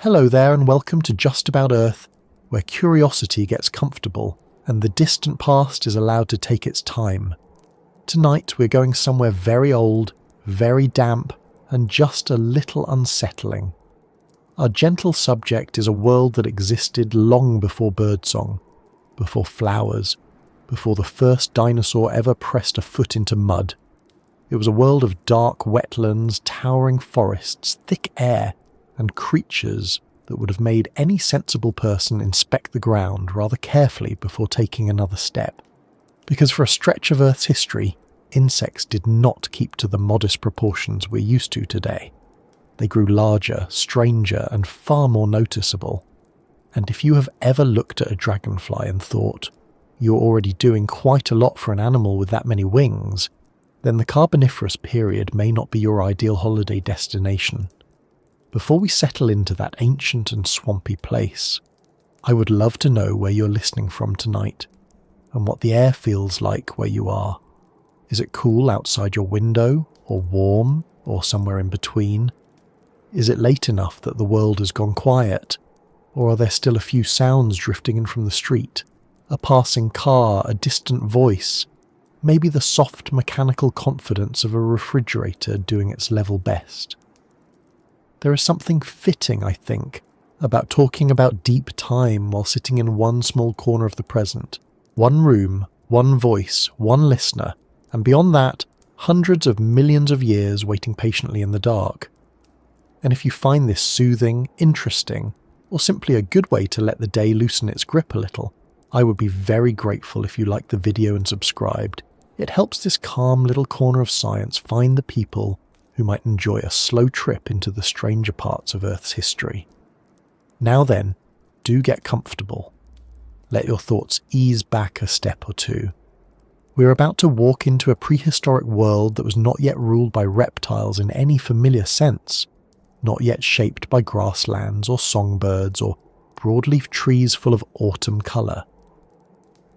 Hello there and welcome to Just About Earth, where curiosity gets comfortable and the distant past is allowed to take its time. Tonight we're going somewhere very old, very damp, and just a little unsettling. Our gentle subject is a world that existed long before birdsong, before flowers, before the first dinosaur ever pressed a foot into mud. It was a world of dark wetlands, towering forests, thick air, and creatures that would have made any sensible person inspect the ground rather carefully before taking another step. Because for a stretch of Earth's history, insects did not keep to the modest proportions we're used to today. They grew larger, stranger, and far more noticeable. And if you have ever looked at a dragonfly and thought, you're already doing quite a lot for an animal with that many wings, then the Carboniferous Period may not be your ideal holiday destination. Before we settle into that ancient and swampy place, I would love to know where you're listening from tonight, and what the air feels like where you are. Is it cool outside your window, or warm, or somewhere in between? Is it late enough that the world has gone quiet, or are there still a few sounds drifting in from the street? A passing car, a distant voice, maybe the soft mechanical confidence of a refrigerator doing its level best. There is something fitting, I think, about talking about deep time while sitting in one small corner of the present. One room, one voice, one listener, and beyond that, hundreds of millions of years waiting patiently in the dark. And if you find this soothing, interesting, or simply a good way to let the day loosen its grip a little, I would be very grateful if you liked the video and subscribed. It helps this calm little corner of science find the people who might enjoy a slow trip into the stranger parts of Earth's history. Now then, do get comfortable. Let your thoughts ease back a step or two. We're about to walk into a prehistoric world that was not yet ruled by reptiles in any familiar sense, not yet shaped by grasslands or songbirds or broadleaf trees full of autumn colour.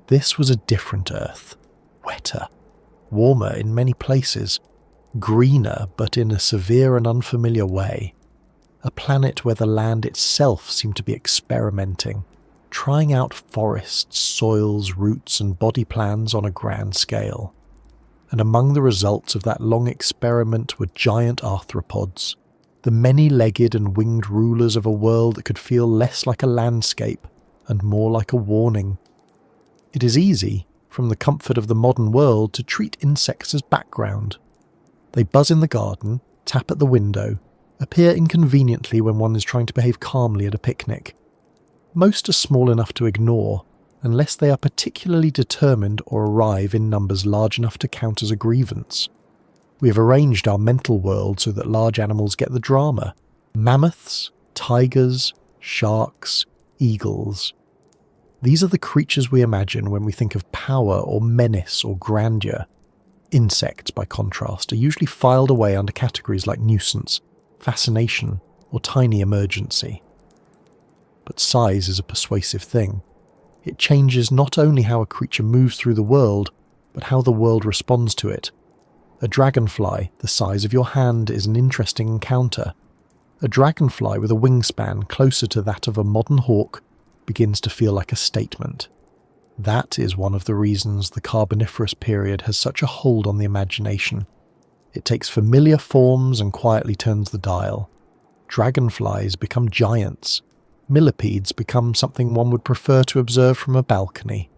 This was a different Earth, wetter, warmer in many places, greener but in a severe and unfamiliar way. A planet where the land itself seemed to be experimenting, trying out forests, soils, roots and body plans on a grand scale. And among the results of that long experiment were giant arthropods, the many-legged and winged rulers of a world that could feel less like a landscape and more like a warning. It is easy, from the comfort of the modern world, to treat insects as background. They buzz in the garden, tap at the window, appear inconveniently when one is trying to behave calmly at a picnic. Most are small enough to ignore, unless they are particularly determined or arrive in numbers large enough to count as a grievance. We have arranged our mental world so that large animals get the drama. Mammoths, tigers, sharks, eagles. These are the creatures we imagine when we think of power or menace or grandeur. Insects, by contrast, are usually filed away under categories like nuisance, fascination, or tiny emergency. But size is a persuasive thing. It changes not only how a creature moves through the world, but how the world responds to it. A dragonfly the size of your hand is an interesting encounter. A dragonfly with a wingspan closer to that of a modern hawk begins to feel like a statement. That is one of the reasons the Carboniferous Period has such a hold on the imagination. It takes familiar forms and quietly turns the dial. Dragonflies become giants. Millipedes become something one would prefer to observe from a balcony.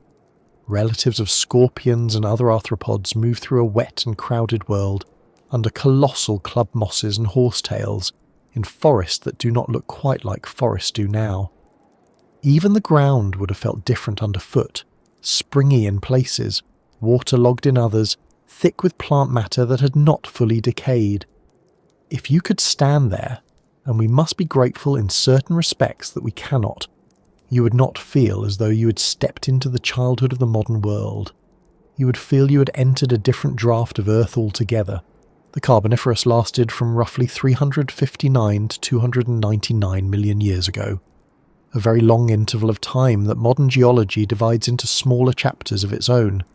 Relatives of scorpions and other arthropods move through a wet and crowded world under colossal club mosses and horsetails in forests that do not look quite like forests do now. Even the ground would have felt different underfoot, springy in places, waterlogged in others, thick with plant matter that had not fully decayed. If you could stand there, and we must be grateful in certain respects that we cannot, you would not feel as though you had stepped into the childhood of the modern world. You would feel you had entered a different draft of Earth altogether. The Carboniferous lasted from roughly 359 to 299 million years ago. A very long interval of time that modern geology divides into smaller chapters of its own,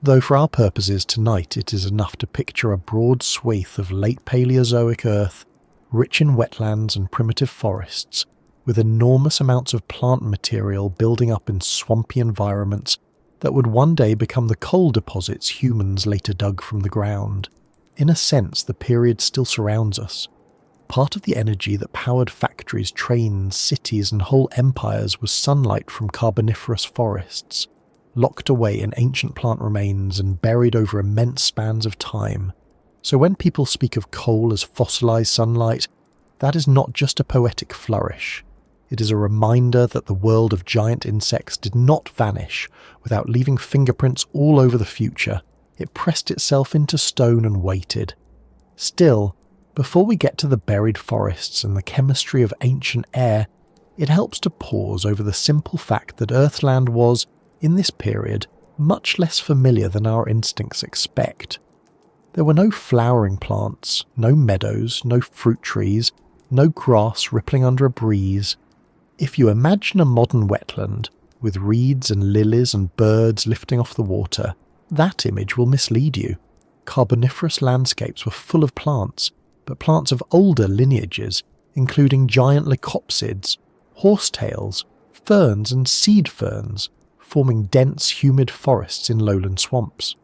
though for our purposes tonight it is enough to picture a broad swathe of late Paleozoic Earth, rich in wetlands and primitive forests, with enormous amounts of plant material building up in swampy environments that would one day become the coal deposits humans later dug from the ground. In a sense, the period still surrounds us. Part of the energy that powered factories, trains, cities, and whole empires was sunlight from Carboniferous forests, locked away in ancient plant remains and buried over immense spans of time. So when people speak of coal as fossilized sunlight, that is not just a poetic flourish. It is a reminder that the world of giant insects did not vanish without leaving fingerprints all over the future. It pressed itself into stone and waited. Still, before we get to the buried forests and the chemistry of ancient air, it helps to pause over the simple fact that Earthland was, in this period, much less familiar than our instincts expect. There were no flowering plants, no meadows, no fruit trees, no grass rippling under a breeze. If you imagine a modern wetland, with reeds and lilies and birds lifting off the water, that image will mislead you. Carboniferous landscapes were full of plants, but plants of older lineages, including giant lycopsids, horsetails, ferns and seed ferns, forming dense, humid forests in lowland swamps.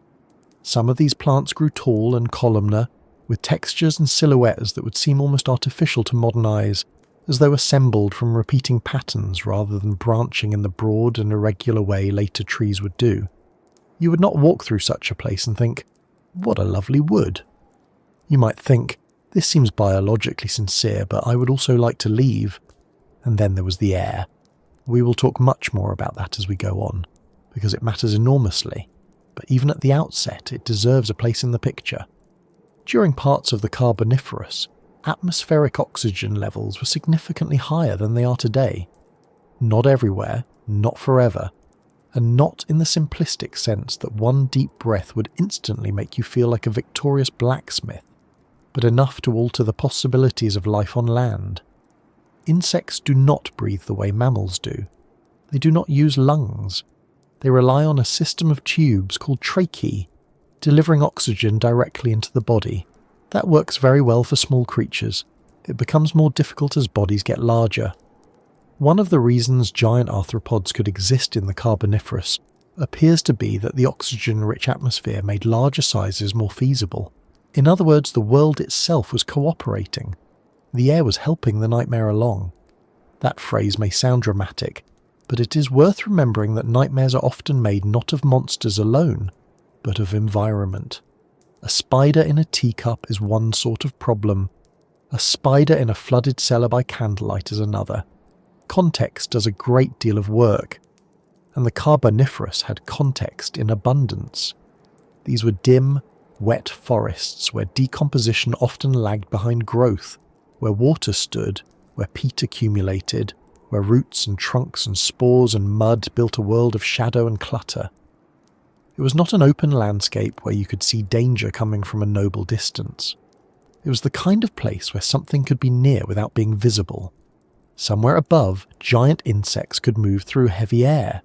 Some of these plants grew tall and columnar, with textures and silhouettes that would seem almost artificial to modern eyes, as though assembled from repeating patterns rather than branching in the broad and irregular way later trees would do. You would not walk through such a place and think, "What a lovely wood." You might think, "This seems biologically sincere, but I would also like to leave." And then there was the air. We will talk much more about that as we go on, because it matters enormously, but even at the outset it deserves a place in the picture. During parts of the Carboniferous, atmospheric oxygen levels were significantly higher than they are today. Not everywhere, not forever, and not in the simplistic sense that one deep breath would instantly make you feel like a victorious blacksmith, but enough to alter the possibilities of life on land. Insects do not breathe the way mammals do. They do not use lungs. They rely on a system of tubes called tracheae, delivering oxygen directly into the body. That works very well for small creatures. It becomes more difficult as bodies get larger. One of the reasons giant arthropods could exist in the Carboniferous appears to be that the oxygen-rich atmosphere made larger sizes more feasible. In other words, the world itself was cooperating. The air was helping the nightmare along. That phrase may sound dramatic, but it is worth remembering that nightmares are often made not of monsters alone, but of environment. A spider in a teacup is one sort of problem. A spider in a flooded cellar by candlelight is another. Context does a great deal of work, and the Carboniferous had context in abundance. These were dim, wet forests where decomposition often lagged behind growth, where water stood, where peat accumulated, where roots and trunks and spores and mud built a world of shadow and clutter. It was not an open landscape where you could see danger coming from a noble distance. It was the kind of place where something could be near without being visible. Somewhere above, giant insects could move through heavy air.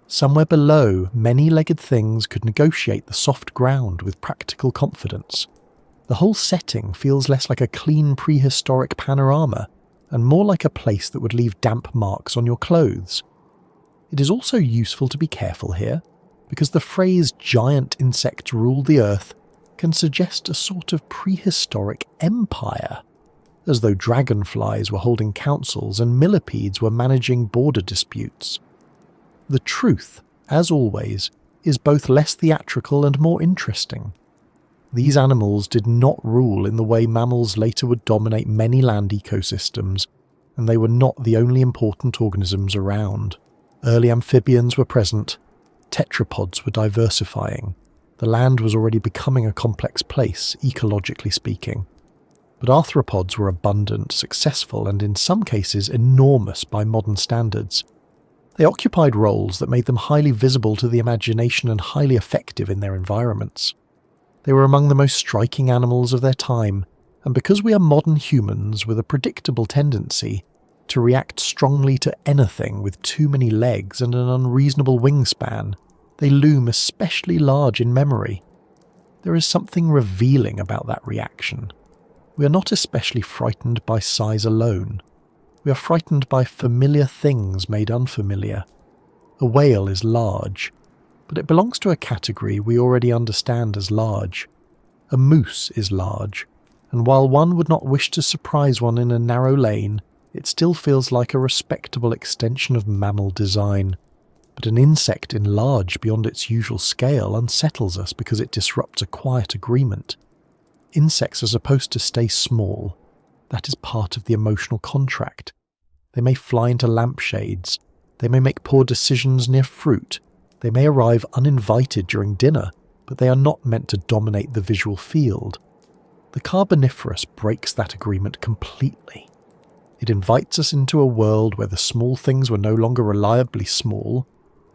Somewhere below, many-legged things could negotiate the soft ground with practical confidence. The whole setting feels less like a clean prehistoric panorama and more like a place that would leave damp marks on your clothes. It is also useful to be careful here, because the phrase "giant insects rule the earth" can suggest a sort of prehistoric empire, as though dragonflies were holding councils and millipedes were managing border disputes. The truth, as always, is both less theatrical and more interesting. These animals did not rule in the way mammals later would dominate many land ecosystems, and they were not the only important organisms around. Early amphibians were present, tetrapods were diversifying. The land was already becoming a complex place, ecologically speaking. But arthropods were abundant, successful, and in some cases enormous by modern standards. They occupied roles that made them highly visible to the imagination and highly effective in their environments. They were among the most striking animals of their time, and because we are modern humans with a predictable tendency to react strongly to anything with too many legs and an unreasonable wingspan, they loom especially large in memory. There is something revealing about that reaction. We are not especially frightened by size alone. We are frightened by familiar things made unfamiliar. A whale is large, but it belongs to a category we already understand as large. A moose is large, and while one would not wish to surprise one in a narrow lane, it still feels like a respectable extension of mammal design. But an insect enlarged beyond its usual scale unsettles us because it disrupts a quiet agreement. Insects are supposed to stay small. That is part of the emotional contract. They may fly into lampshades. They may make poor decisions near fruit. They may arrive uninvited during dinner, but they are not meant to dominate the visual field. The Carboniferous breaks that agreement completely. It invites us into a world where the small things were no longer reliably small,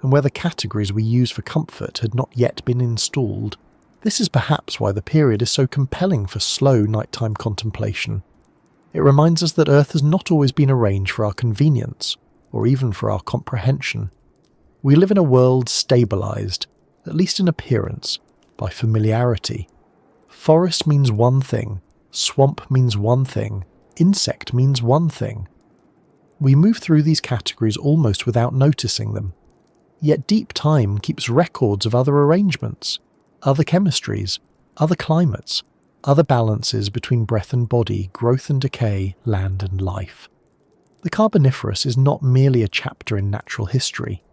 and where the categories we use for comfort had not yet been installed. This is perhaps why the period is so compelling for slow nighttime contemplation. It reminds us that Earth has not always been arranged for our convenience, or even for our comprehension. We live in a world stabilized, at least in appearance, by familiarity. Forest means one thing, swamp means one thing, insect means one thing. We move through these categories almost without noticing them. Yet deep time keeps records of other arrangements, other chemistries, other climates, other balances between breath and body, growth and decay, land and life. The Carboniferous is not merely a chapter in natural history.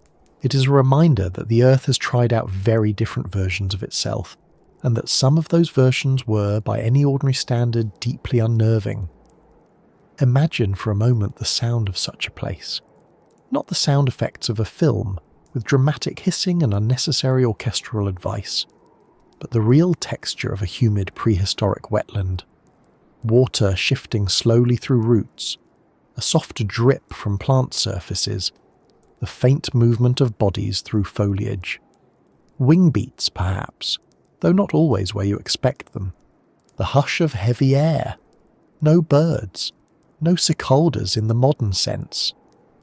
It is a reminder that the Earth has tried out very different versions of itself, and that some of those versions were, by any ordinary standard, deeply unnerving. Imagine for a moment the sound of such a place. Not the sound effects of a film, with dramatic hissing and unnecessary orchestral advice, but the real texture of a humid prehistoric wetland. Water shifting slowly through roots, a soft drip from plant surfaces, the faint movement of bodies through foliage. Wing beats, perhaps, though not always where you expect them. The hush of heavy air. No birds. No cicadas in the modern sense.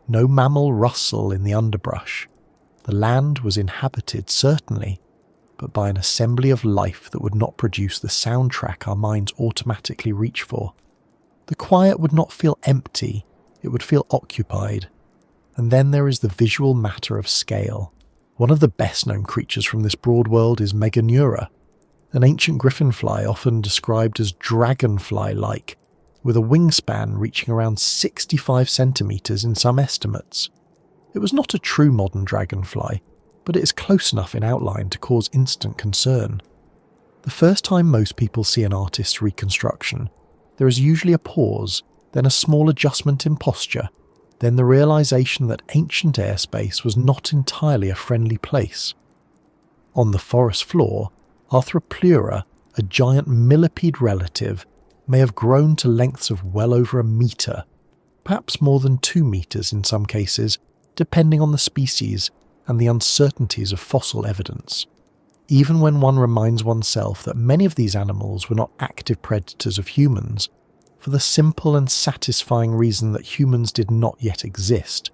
No mammal rustle in the underbrush. The land was inhabited, certainly, but by an assembly of life that would not produce the soundtrack our minds automatically reach for. The quiet would not feel empty, it would feel occupied. And then there is the visual matter of scale. One of the best-known creatures from this broad world is Meganeura, an ancient griffinfly often described as dragonfly-like, with a wingspan reaching around 65 centimetres in some estimates. It was not a true modern dragonfly, but it is close enough in outline to cause instant concern. The first time most people see an artist's reconstruction, there is usually a pause, then a small adjustment in posture, then the realization that ancient airspace was not entirely a friendly place. On the forest floor, Arthropods, a giant millipede relative, may have grown to lengths of well over a metre, perhaps more than 2 metres in some cases, depending on the species and the uncertainties of fossil evidence. Even when one reminds oneself that many of these animals were not active predators of humans, for the simple and satisfying reason that humans did not yet exist,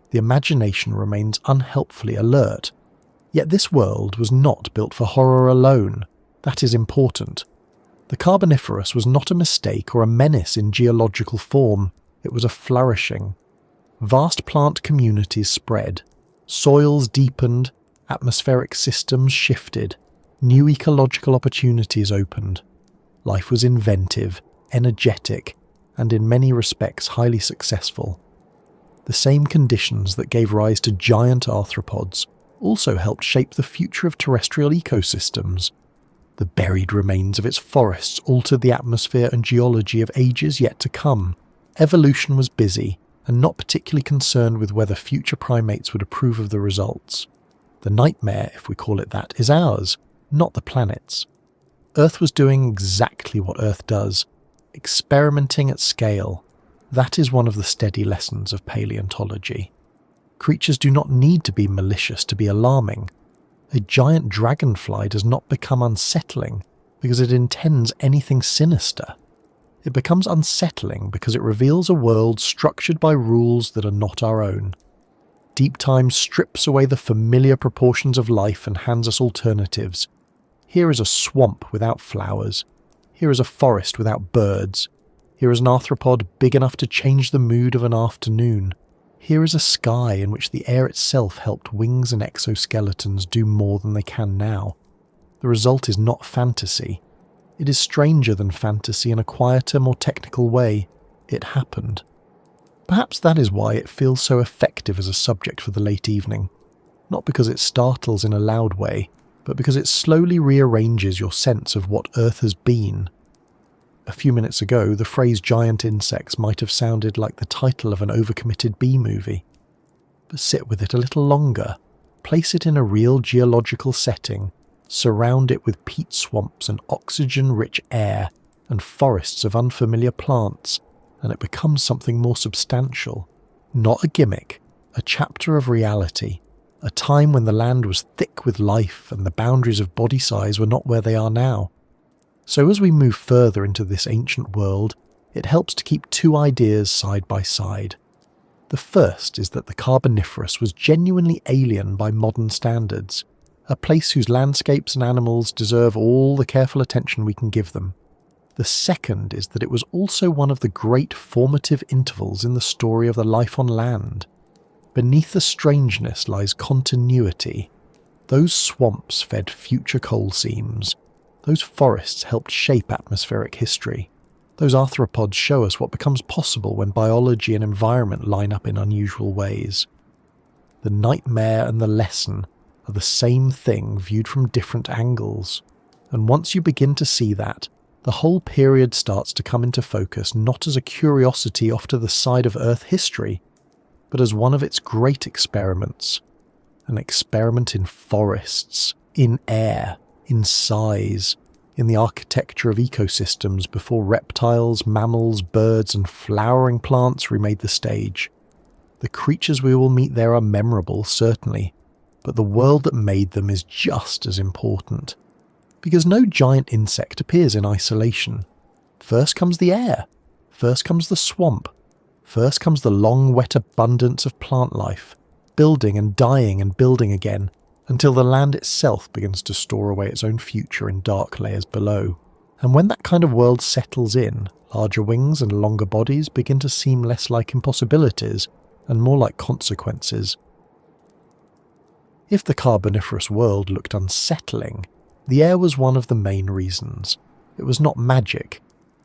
the imagination remains unhelpfully alert. Yet this world was not built for horror alone. That is important. The Carboniferous was not a mistake or a menace in geological form, it was a flourishing. Vast plant communities spread, soils deepened, atmospheric systems shifted, new ecological opportunities opened. Life was inventive, energetic, and in many respects highly successful. The same conditions that gave rise to giant arthropods also helped shape the future of terrestrial ecosystems. The buried remains of its forests altered the atmosphere and geology of ages yet to come. Evolution was busy, and not particularly concerned with whether future primates would approve of the results. The nightmare, if we call it that, is ours, not the planet's. Earth was doing exactly what Earth does, experimenting at scale. That is one of the steady lessons of paleontology. Creatures do not need to be malicious to be alarming. A giant dragonfly does not become unsettling because it intends anything sinister. It becomes unsettling because it reveals a world structured by rules that are not our own. Deep time strips away the familiar proportions of life and hands us alternatives. Here is a swamp without flowers. Here is a forest without birds. Here is an arthropod big enough to change the mood of an afternoon. Here is a sky in which the air itself helped wings and exoskeletons do more than they can now. The result is not fantasy. It is stranger than fantasy in a quieter, more technical way. It happened. Perhaps that is why it feels so effective as a subject for the late evening. Not because it startles in a loud way, but because it slowly rearranges your sense of what Earth has been. A few minutes ago, the phrase giant insects might have sounded like the title of an overcommitted B-movie. But sit with it a little longer, place it in a real geological setting, surround it with peat swamps and oxygen-rich air and forests of unfamiliar plants, and it becomes something more substantial. Not a gimmick, a chapter of reality, a time when the land was thick with life and the boundaries of body size were not where they are now. So as we move further into this ancient world, it helps to keep two ideas side by side. The first is that the Carboniferous was genuinely alien by modern standards, a place whose landscapes and animals deserve all the careful attention we can give them. The second is that it was also one of the great formative intervals in the story of the life on land. Beneath the strangeness lies continuity. Those swamps fed future coal seams. Those forests helped shape atmospheric history. Those arthropods show us what becomes possible when biology and environment line up in unusual ways. The nightmare and the lesson are the same thing viewed from different angles. And once you begin to see that, the whole period starts to come into focus not as a curiosity off to the side of Earth history, but as one of its great experiments. An experiment in forests, in air, in size, in the architecture of ecosystems before reptiles, mammals, birds and flowering plants remade the stage. The creatures we will meet there are memorable, certainly, but the world that made them is just as important. Because no giant insect appears in isolation. First comes the air. First comes the swamp. First comes the long, wet abundance of plant life, building and dying and building again, until the land itself begins to store away its own future in dark layers below. And when that kind of world settles in, larger wings and longer bodies begin to seem less like impossibilities and more like consequences. If the Carboniferous world looked unsettling, the air was one of the main reasons. It was not magic.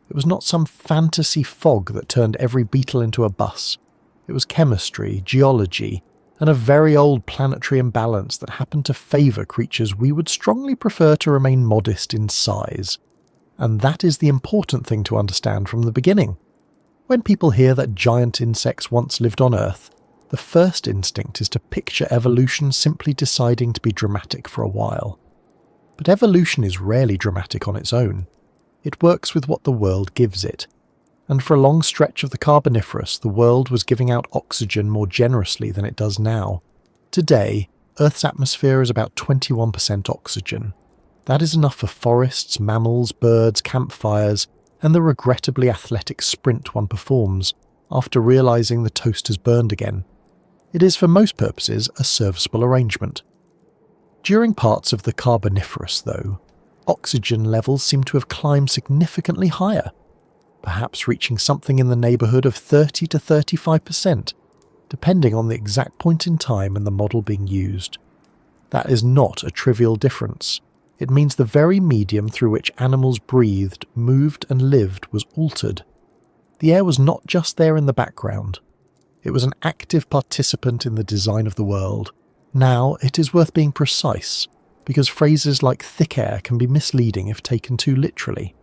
It was not some fantasy fog that turned every beetle into a bus. It was chemistry, geology, and a very old planetary imbalance that happened to favour creatures we would strongly prefer to remain modest in size. And that is the important thing to understand from the beginning. When people hear that giant insects once lived on Earth, the first instinct is to picture evolution simply deciding to be dramatic for a while. But evolution is rarely dramatic on its own. It works with what the world gives it. And for a long stretch of the Carboniferous, the world was giving out oxygen more generously than it does now. Today, Earth's atmosphere is about 21% oxygen. That is enough for forests, mammals, birds, campfires, and the regrettably athletic sprint one performs after realising the toast has burned again. It is for most purposes a serviceable arrangement. During parts of the Carboniferous, though, oxygen levels seem to have climbed significantly higher, perhaps reaching something in the neighbourhood of 30 to 35%, depending on the exact point in time and the model being used. That is not a trivial difference. It means the very medium through which animals breathed, moved and lived was altered. The air was not just there in the background. It was an active participant in the design of the world. Now, it is worth being precise, because phrases like thick air can be misleading if taken too literally.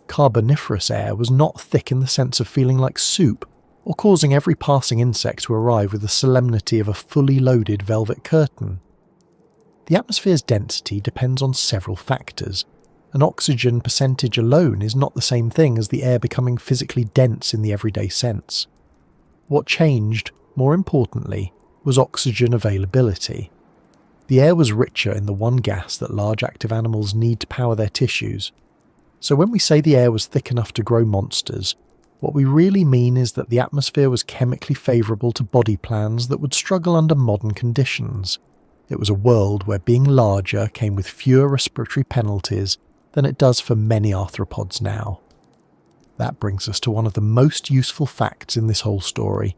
Carboniferous air was not thick in the sense of feeling like soup, or causing every passing insect to arrive with the solemnity of a fully loaded velvet curtain. The atmosphere's density depends on several factors. An oxygen percentage alone is not the same thing as the air becoming physically dense in the everyday sense. What changed, more importantly, was oxygen availability. The air was richer in the one gas that large active animals need to power their tissues. So when we say the air was thick enough to grow monsters, what we really mean is that the atmosphere was chemically favourable to body plans that would struggle under modern conditions. It was a world where being larger came with fewer respiratory penalties than it does for many arthropods now. That brings us to one of the most useful facts in this whole story,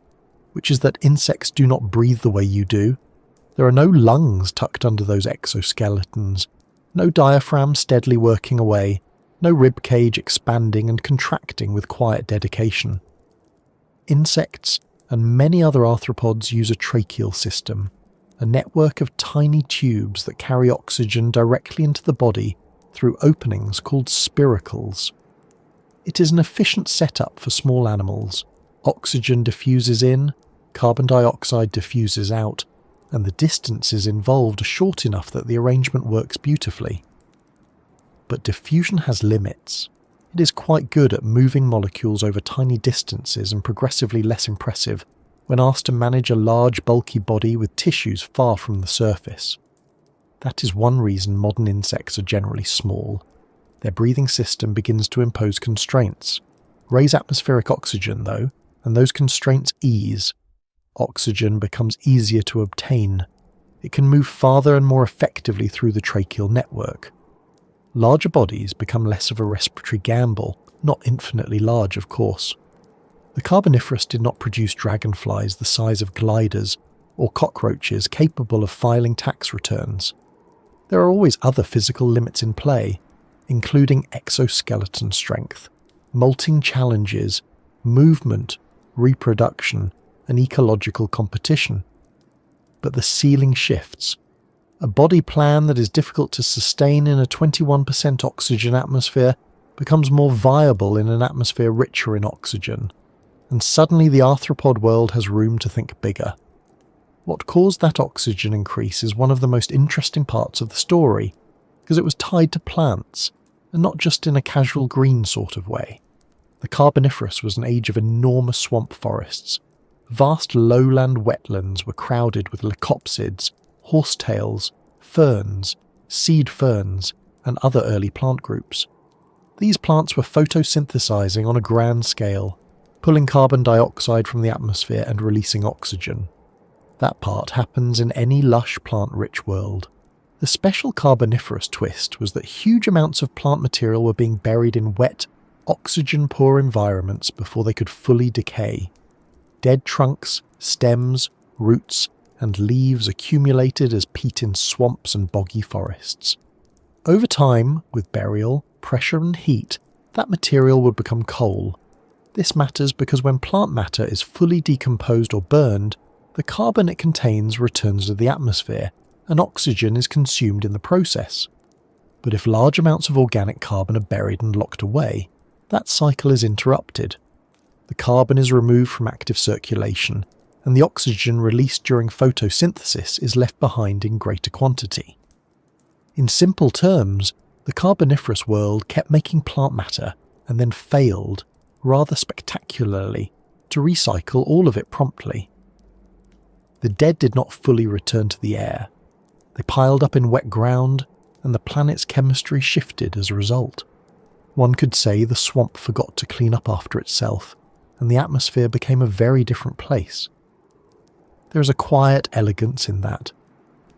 which is that insects do not breathe the way you do. There are no lungs tucked under those exoskeletons, no diaphragm steadily working away, no rib cage expanding and contracting with quiet dedication. Insects and many other arthropods use a tracheal system, a network of tiny tubes that carry oxygen directly into the body through openings called spiracles. It is an efficient setup for small animals. Oxygen diffuses in, carbon dioxide diffuses out, and the distances involved are short enough that the arrangement works beautifully. But diffusion has limits. It is quite good at moving molecules over tiny distances and progressively less impressive when asked to manage a large bulky body with tissues far from the surface. That is one reason modern insects are generally small. Their breathing system begins to impose constraints. Raise atmospheric oxygen, though, and those constraints ease. Oxygen becomes easier to obtain. It can move farther and more effectively through the tracheal network. Larger bodies become less of a respiratory gamble, not infinitely large, of course. The Carboniferous did not produce dragonflies the size of gliders or cockroaches capable of filing tax returns. There are always other physical limits in play, including exoskeleton strength, molting challenges, movement, reproduction, and ecological competition. But the ceiling shifts. A body plan that is difficult to sustain in a 21% oxygen atmosphere becomes more viable in an atmosphere richer in oxygen, and suddenly the arthropod world has room to think bigger. What caused that oxygen increase is one of the most interesting parts of the story, because it was tied to plants, and not just in a casual green sort of way. The Carboniferous was an age of enormous swamp forests. Vast lowland wetlands were crowded with leucopsids, horsetails, ferns, seed ferns, and other early plant groups. These plants were photosynthesizing on a grand scale, pulling carbon dioxide from the atmosphere and releasing oxygen. That part happens in any lush plant-rich world. The special Carboniferous twist was that huge amounts of plant material were being buried in wet, oxygen-poor environments before they could fully decay. Dead trunks, stems, roots, and leaves accumulated as peat in swamps and boggy forests. Over time, with burial, pressure and heat, that material would become coal. This matters because when plant matter is fully decomposed or burned, the carbon it contains returns to the atmosphere, and oxygen is consumed in the process. But if large amounts of organic carbon are buried and locked away, that cycle is interrupted. The carbon is removed from active circulation, and the oxygen released during photosynthesis is left behind in greater quantity. In simple terms, the Carboniferous world kept making plant matter and then failed, rather spectacularly, to recycle all of it promptly. The dead did not fully return to the air. They piled up in wet ground, and the planet's chemistry shifted as a result. One could say the swamp forgot to clean up after itself, and the atmosphere became a very different place. There is a quiet elegance in that.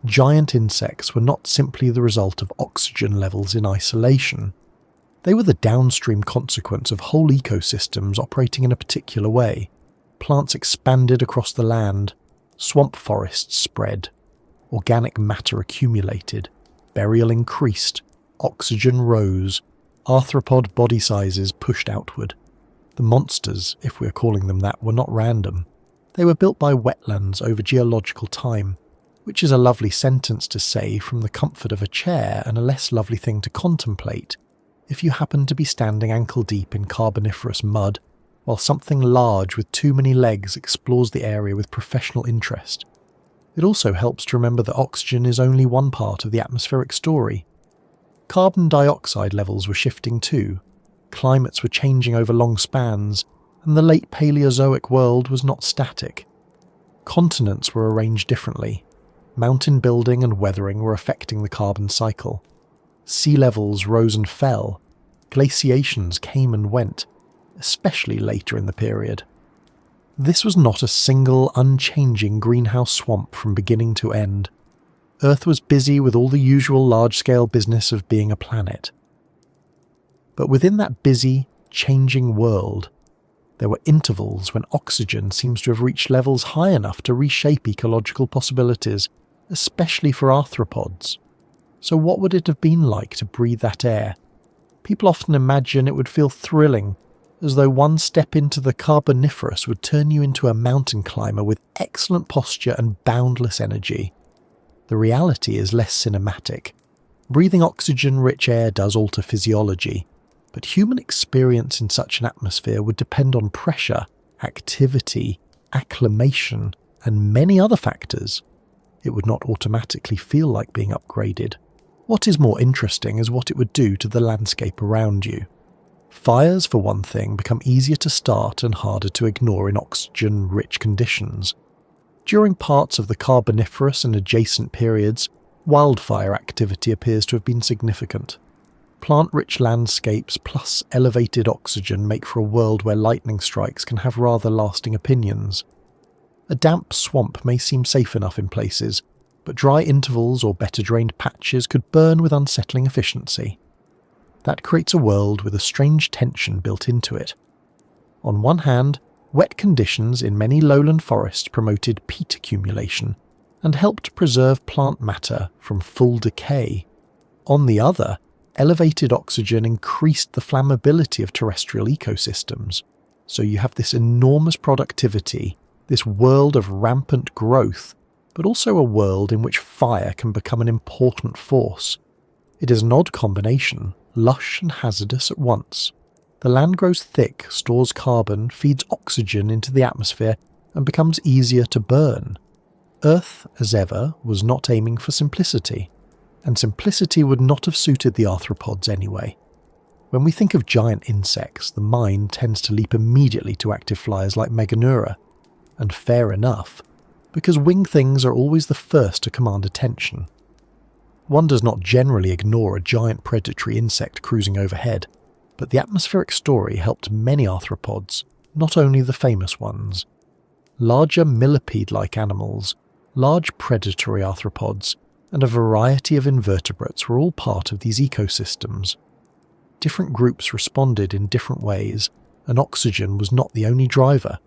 Giant insects were not simply the result of oxygen levels in isolation. They were the downstream consequence of whole ecosystems operating in a particular way. Plants expanded across the land, swamp forests spread, organic matter accumulated, burial increased, oxygen rose, arthropod body sizes pushed outward. The monsters, if we are calling them that, were not random. They were built by wetlands over geological time, which is a lovely sentence to say from the comfort of a chair and a less lovely thing to contemplate if you happen to be standing ankle-deep in Carboniferous mud while something large with too many legs explores the area with professional interest. It also helps to remember that oxygen is only one part of the atmospheric story. Carbon dioxide levels were shifting too, climates were changing over long spans, and the late Paleozoic world was not static. Continents were arranged differently. Mountain building and weathering were affecting the carbon cycle. Sea levels rose and fell. Glaciations came and went, especially later in the period. This was not a single, unchanging greenhouse swamp from beginning to end. Earth was busy with all the usual large-scale business of being a planet. But within that busy, changing world. There were intervals when oxygen seems to have reached levels high enough to reshape ecological possibilities, especially for arthropods. So what would it have been like to breathe that air? People often imagine it would feel thrilling, as though one step into the Carboniferous would turn you into a mountain climber with excellent posture and boundless energy. The reality is less cinematic. Breathing oxygen-rich air does alter physiology, but human experience in such an atmosphere would depend on pressure, activity, acclimation, and many other factors. It would not automatically feel like being upgraded. What is more interesting is what it would do to the landscape around you. Fires, for one thing, become easier to start and harder to ignore in oxygen-rich conditions. During parts of the Carboniferous and adjacent periods, wildfire activity appears to have been significant. Plant-rich landscapes plus elevated oxygen make for a world where lightning strikes can have rather lasting opinions. A damp swamp may seem safe enough in places, but dry intervals or better-drained patches could burn with unsettling efficiency. That creates a world with a strange tension built into it. On one hand, wet conditions in many lowland forests promoted peat accumulation and helped preserve plant matter from full decay. On the other, elevated oxygen increased the flammability of terrestrial ecosystems. So you have this enormous productivity, this world of rampant growth, but also a world in which fire can become an important force. It is an odd combination, lush and hazardous at once. The land grows thick, stores carbon, feeds oxygen into the atmosphere, and becomes easier to burn. Earth, as ever, was not aiming for simplicity, and simplicity would not have suited the arthropods anyway. When we think of giant insects, the mind tends to leap immediately to active flyers like Meganeura, and fair enough, because winged things are always the first to command attention. One does not generally ignore a giant predatory insect cruising overhead, but the atmospheric story helped many arthropods, not only the famous ones. Larger millipede-like animals, large predatory arthropods, and a variety of invertebrates were all part of these ecosystems. Different groups responded in different ways, and oxygen was not the only driver.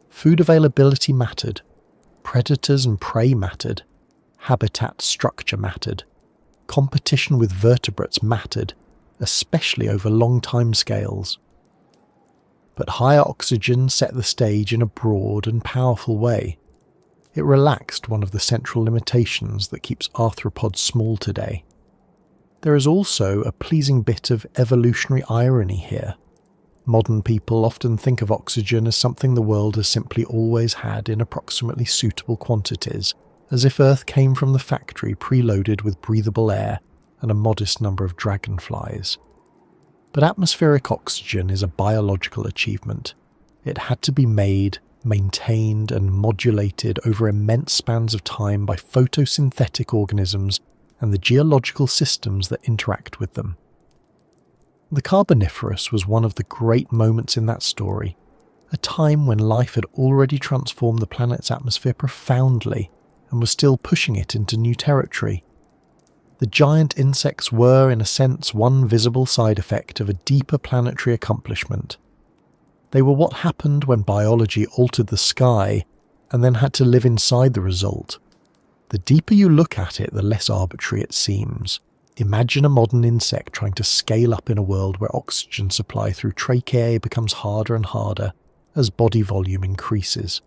Food availability mattered, predators and prey mattered, habitat structure mattered, competition with vertebrates mattered, especially over long time scales. But higher oxygen set the stage in a broad and powerful way. It relaxed one of the central limitations that keeps arthropods small today. There is also a pleasing bit of evolutionary irony here. Modern people often think of oxygen as something the world has simply always had in approximately suitable quantities, as if Earth came from the factory preloaded with breathable air and a modest number of dragonflies. But atmospheric oxygen is a biological achievement. It had to be made, maintained and modulated over immense spans of time by photosynthetic organisms and the geological systems that interact with them. The Carboniferous was one of the great moments in that story, a time when life had already transformed the planet's atmosphere profoundly and was still pushing it into new territory. The giant insects were, in a sense, one visible side effect of a deeper planetary accomplishment. They were what happened when biology altered the sky and then had to live inside the result. The deeper you look at it, the less arbitrary it seems. Imagine a modern insect trying to scale up in a world where oxygen supply through tracheae becomes harder and harder as body volume increases.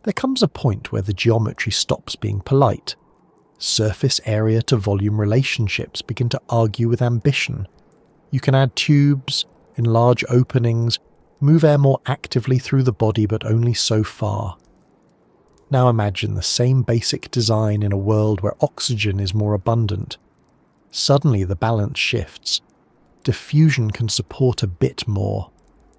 There comes a point where the geometry stops being polite. Surface area to volume relationships begin to argue with ambition. You can add tubes, enlarge openings, move air more actively through the body, but only so far. Now imagine the same basic design in a world where oxygen is more abundant. Suddenly the balance shifts. Diffusion can support a bit more.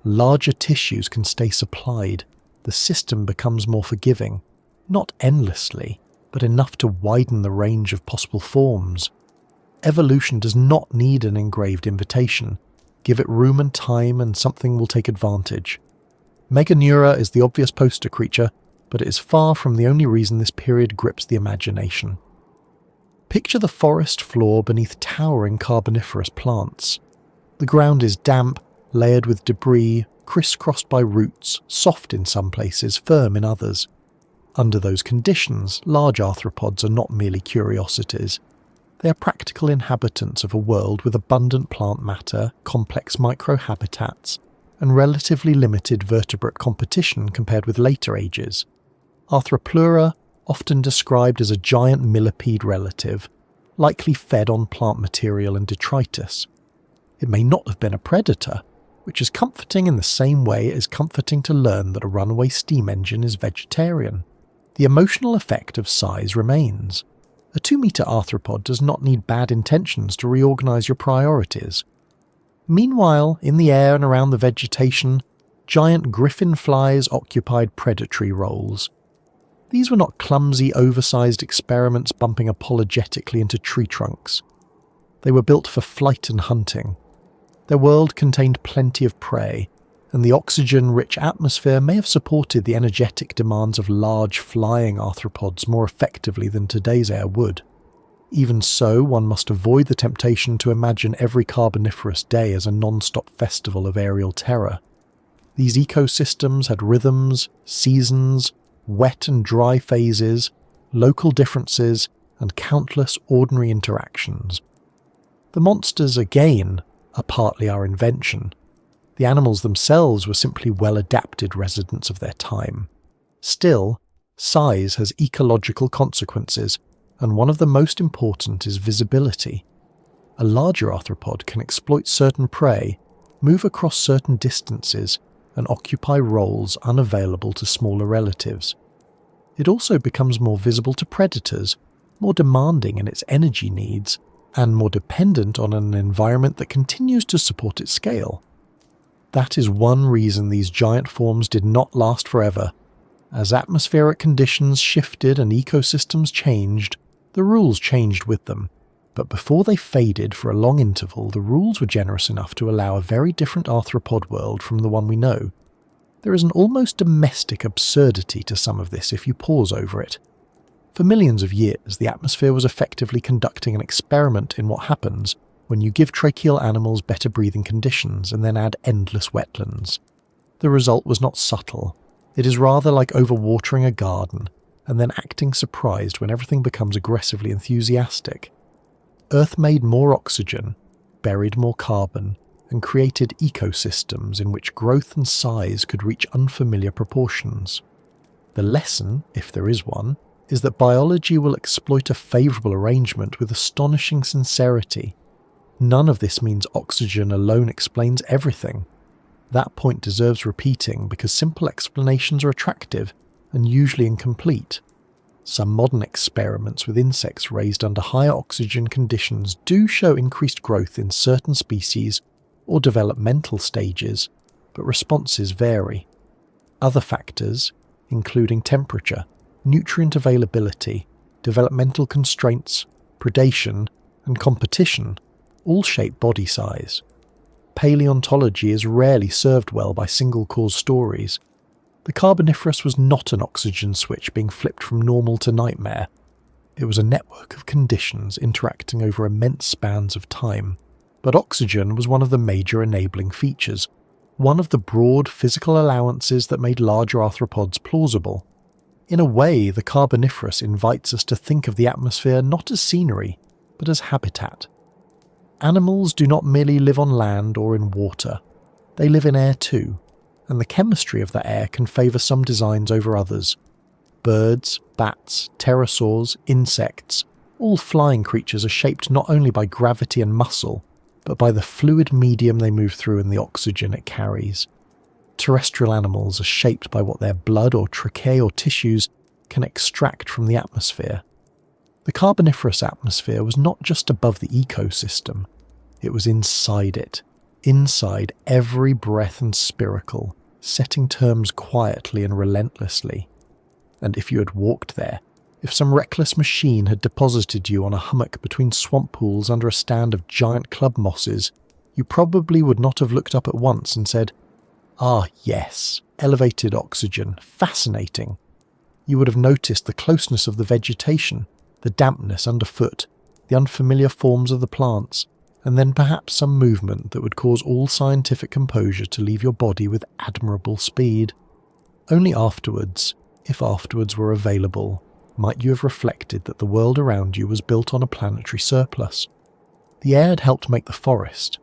Larger tissues can stay supplied. The system becomes more forgiving, not endlessly, but enough to widen the range of possible forms. Evolution does not need an engraved invitation. Give it room and time and something will take advantage. Meganeura is the obvious poster creature, but it is far from the only reason this period grips the imagination. Picture the forest floor beneath towering Carboniferous plants. The ground is damp, layered with debris, crisscrossed by roots, soft in some places, firm in others. Under those conditions, large arthropods are not merely curiosities. They are practical inhabitants of a world with abundant plant matter, complex microhabitats, and relatively limited vertebrate competition compared with later ages. Arthropleura, often described as a giant millipede relative, likely fed on plant material and detritus. It may not have been a predator, which is comforting in the same way it is comforting to learn that a runaway steam engine is vegetarian. The emotional effect of size remains. A 2-meter arthropod does not need bad intentions to reorganize your priorities. Meanwhile, in the air and around the vegetation, giant griffin flies occupied predatory roles. These were not clumsy, oversized experiments bumping apologetically into tree trunks. They were built for flight and hunting. Their world contained plenty of prey, and the oxygen-rich atmosphere may have supported the energetic demands of large flying arthropods more effectively than today's air would. Even so, one must avoid the temptation to imagine every Carboniferous day as a non-stop festival of aerial terror. These ecosystems had rhythms, seasons, wet and dry phases, local differences, and countless ordinary interactions. The monsters, again, are partly our invention. The animals themselves were simply well-adapted residents of their time. Still, size has ecological consequences, and one of the most important is visibility. A larger arthropod can exploit certain prey, move across certain distances, and occupy roles unavailable to smaller relatives. It also becomes more visible to predators, more demanding in its energy needs, and more dependent on an environment that continues to support its scale. That is one reason these giant forms did not last forever. As atmospheric conditions shifted and ecosystems changed, the rules changed with them. But before they faded for a long interval, the rules were generous enough to allow a very different arthropod world from the one we know. There is an almost domestic absurdity to some of this if you pause over it. For millions of years, the atmosphere was effectively conducting an experiment in what happens when you give tracheal animals better breathing conditions and then add endless wetlands. The result was not subtle. It is rather like overwatering a garden and then acting surprised when everything becomes aggressively enthusiastic. Earth made more oxygen, buried more carbon, and created ecosystems in which growth and size could reach unfamiliar proportions. The lesson, if there is one, is that biology will exploit a favourable arrangement with astonishing sincerity. None of this means oxygen alone explains everything. That point deserves repeating because simple explanations are attractive and usually incomplete. Some modern experiments with insects raised under higher oxygen conditions do show increased growth in certain species or developmental stages, but responses vary. Other factors, including temperature, nutrient availability, developmental constraints, predation, and competition, all shape body size. Paleontology is rarely served well by single-cause stories. The Carboniferous was not an oxygen switch being flipped from normal to nightmare. It was a network of conditions interacting over immense spans of time. But oxygen was one of the major enabling features, one of the broad physical allowances that made larger arthropods plausible. In a way, the Carboniferous invites us to think of the atmosphere not as scenery, but as habitat. Animals do not merely live on land or in water. They live in air too, and the chemistry of the air can favour some designs over others. Birds, bats, pterosaurs, insects, all flying creatures are shaped not only by gravity and muscle, but by the fluid medium they move through and the oxygen it carries. Terrestrial animals are shaped by what their blood or tracheae or tissues can extract from the atmosphere. The Carboniferous atmosphere was not just above the ecosystem, it was inside it, inside every breath and spiracle, setting terms quietly and relentlessly. And if you had walked there, if some reckless machine had deposited you on a hummock between swamp pools under a stand of giant club mosses, you probably would not have looked up at once and said, "Ah, yes, elevated oxygen, fascinating." You would have noticed the closeness of the vegetation, the dampness underfoot, the unfamiliar forms of the plants, and then perhaps some movement that would cause all scientific composure to leave your body with admirable speed. Only afterwards, if afterwards were available, might you have reflected that the world around you was built on a planetary surplus. The air had helped make the forest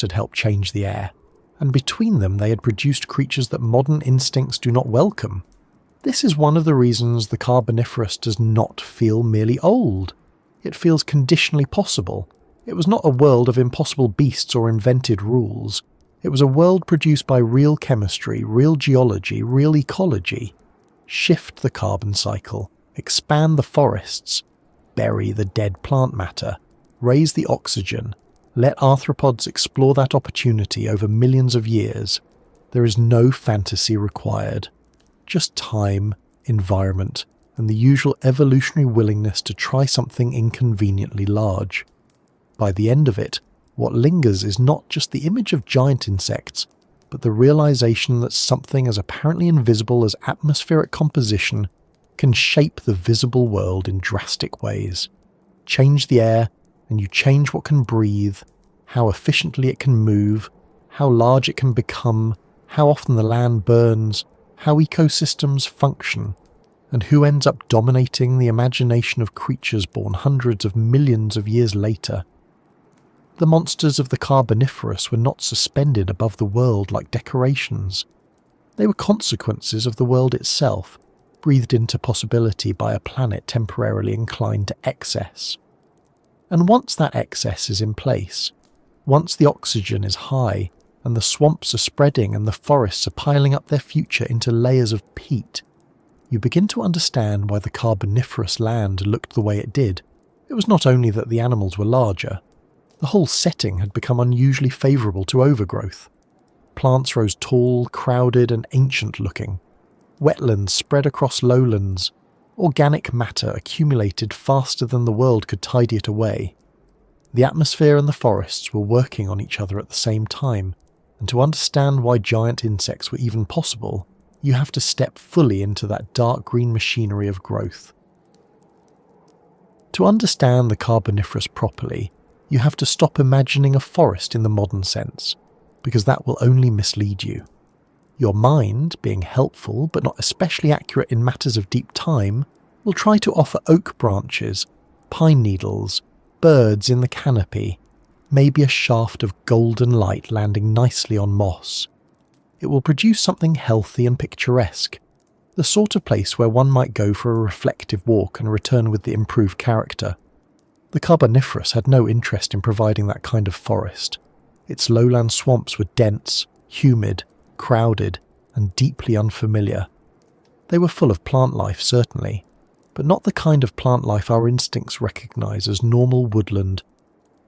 had helped change the air, and between them they had produced creatures that modern instincts do not welcome. This is one of the reasons the Carboniferous does not feel merely old. It feels conditionally possible. It was not a world of impossible beasts or invented rules. It was a world produced by real chemistry, real geology, real ecology. Shift the carbon cycle, expand the forests, bury the dead plant matter, raise the oxygen, let arthropods explore that opportunity over millions of years. There is no fantasy required. Just time, environment, and the usual evolutionary willingness to try something inconveniently large. By the end of it, what lingers is not just the image of giant insects, but the realization that something as apparently invisible as atmospheric composition can shape the visible world in drastic ways. Change the air, and you change what can breathe, how efficiently it can move, how large it can become, how often the land burns, how ecosystems function, and who ends up dominating the imagination of creatures born hundreds of millions of years later. The monsters of the Carboniferous were not suspended above the world like decorations. They were consequences of the world itself, breathed into possibility by a planet temporarily inclined to excess. And once that excess is in place, once the oxygen is high, and the swamps are spreading and the forests are piling up their future into layers of peat, you begin to understand why the Carboniferous land looked the way it did. It was not only that the animals were larger. The whole setting had become unusually favourable to overgrowth. Plants rose tall, crowded and ancient-looking. Wetlands spread across lowlands. Organic matter accumulated faster than the world could tidy it away. The atmosphere and the forests were working on each other at the same time, and to understand why giant insects were even possible, you have to step fully into that dark green machinery of growth. To understand the Carboniferous properly, you have to stop imagining a forest in the modern sense, because that will only mislead you. Your mind, being helpful but not especially accurate in matters of deep time, will try to offer oak branches, pine needles, birds in the canopy, maybe a shaft of golden light landing nicely on moss. It will produce something healthy and picturesque, the sort of place where one might go for a reflective walk and return with the improved character. The Carboniferous had no interest in providing that kind of forest. Its lowland swamps were dense, humid, crowded, and deeply unfamiliar. They were full of plant life, certainly, but not the kind of plant life our instincts recognise as normal woodland.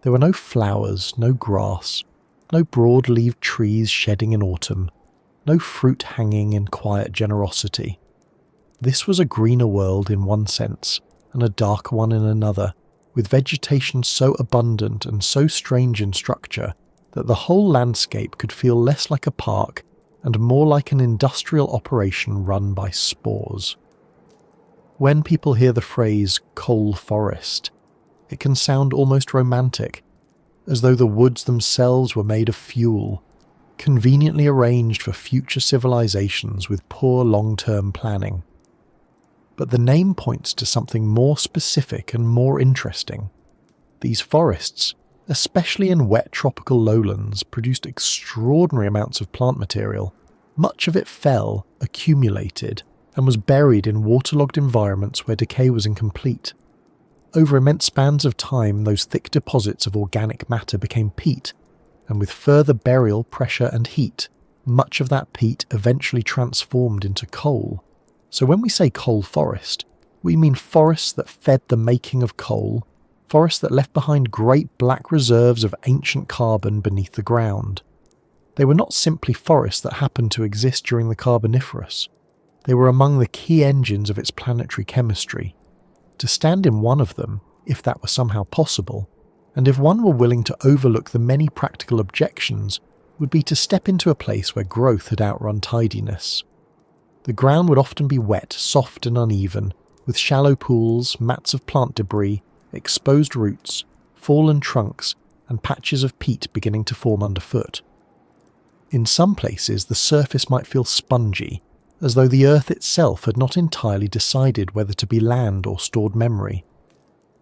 There were no flowers, no grass, no broad-leaved trees shedding in autumn, no fruit hanging in quiet generosity. This was a greener world in one sense, and a darker one in another, with vegetation so abundant and so strange in structure that the whole landscape could feel less like a park and more like an industrial operation run by spores. When people hear the phrase coal forest, it can sound almost romantic, as though the woods themselves were made of fuel, conveniently arranged for future civilizations with poor long-term planning. But the name points to something more specific and more interesting. These forests, especially in wet tropical lowlands, produced extraordinary amounts of plant material. Much of it fell, accumulated, and was buried in waterlogged environments where decay was incomplete. Over immense spans of time, those thick deposits of organic matter became peat, and with further burial, pressure and heat, much of that peat eventually transformed into coal. So when we say coal forest, we mean forests that fed the making of coal, forests that left behind great black reserves of ancient carbon beneath the ground. They were not simply forests that happened to exist during the Carboniferous. They were among the key engines of its planetary chemistry. To stand in one of them, if that were somehow possible, and if one were willing to overlook the many practical objections, would be to step into a place where growth had outrun tidiness. The ground would often be wet, soft and uneven, with shallow pools, mats of plant debris, exposed roots, fallen trunks, and patches of peat beginning to form underfoot. In some places, the surface might feel spongy, as though the Earth itself had not entirely decided whether to be land or stored memory.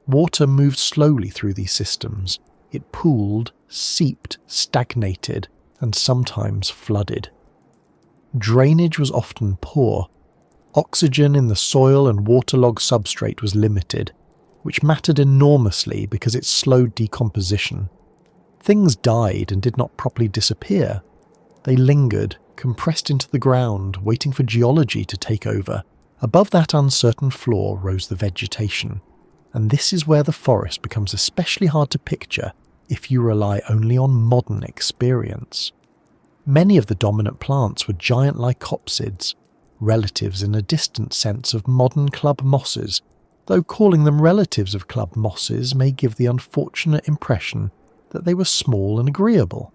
Water moved slowly through these systems. It pooled, seeped, stagnated, and sometimes flooded. Drainage was often poor. Oxygen in the soil and waterlogged substrate was limited, which mattered enormously because it slowed decomposition. Things died and did not properly disappear. They lingered, compressed into the ground, waiting for geology to take over. Above that uncertain floor rose the vegetation, and this is where the forest becomes especially hard to picture if you rely only on modern experience. Many of the dominant plants were giant lycopsids, relatives in a distant sense of modern club mosses, though calling them relatives of club mosses may give the unfortunate impression that they were small and agreeable.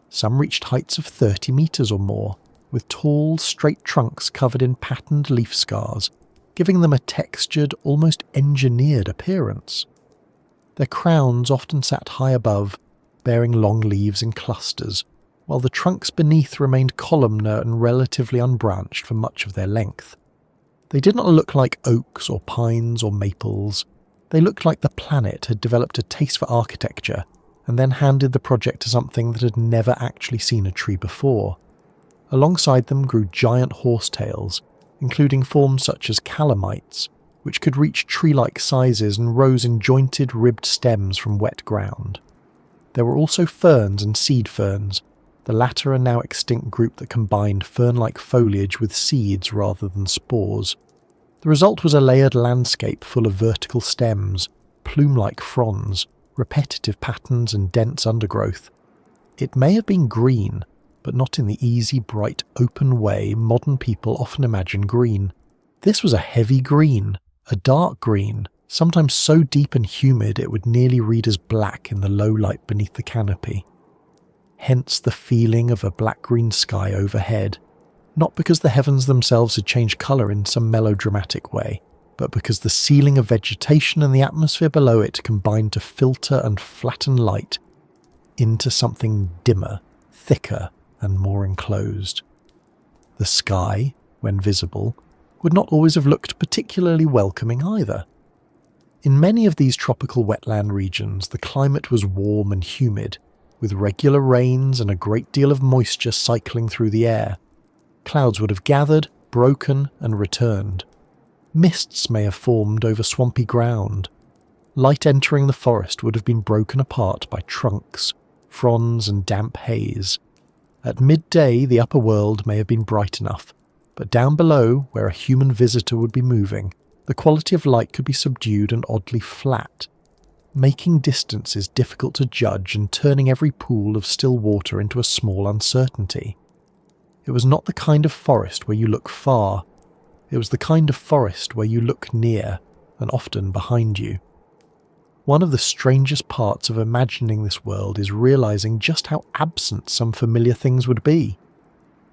Some reached heights of 30 metres or more, with tall, straight trunks covered in patterned leaf scars, giving them a textured, almost engineered appearance. Their crowns often sat high above, bearing long leaves in clusters, while the trunks beneath remained columnar and relatively unbranched for much of their length. They did not look like oaks or pines or maples. They looked like the planet had developed a taste for architecture and then handed the project to something that had never actually seen a tree before. Alongside them grew giant horsetails, including forms such as calamites, which could reach tree-like sizes and rose in jointed, ribbed stems from wet ground. There were also ferns and seed ferns, the latter a now extinct group that combined fern-like foliage with seeds rather than spores. The result was a layered landscape full of vertical stems, plume-like fronds, repetitive patterns and dense undergrowth. It may have been green, but not in the easy, bright, open way modern people often imagine green. This was a heavy green, a dark green, sometimes so deep and humid it would nearly read as black in the low light beneath the canopy. Hence the feeling of a black-green sky overhead, not because the heavens themselves had changed colour in some melodramatic way, but because the ceiling of vegetation and the atmosphere below it combined to filter and flatten light into something dimmer, thicker, and more enclosed. The sky, when visible, would not always have looked particularly welcoming either. In many of these tropical wetland regions, the climate was warm and humid, with regular rains and a great deal of moisture cycling through the air. Clouds would have gathered, broken, and returned. Mists may have formed over swampy ground. Light entering the forest would have been broken apart by trunks, fronds, and damp haze. At midday, the upper world may have been bright enough, but down below, where a human visitor would be moving, the quality of light could be subdued and oddly flat, making distances difficult to judge and turning every pool of still water into a small uncertainty. It was not the kind of forest where you look far. It was the kind of forest where you look near, and often behind you. One of the strangest parts of imagining this world is realizing just how absent some familiar things would be.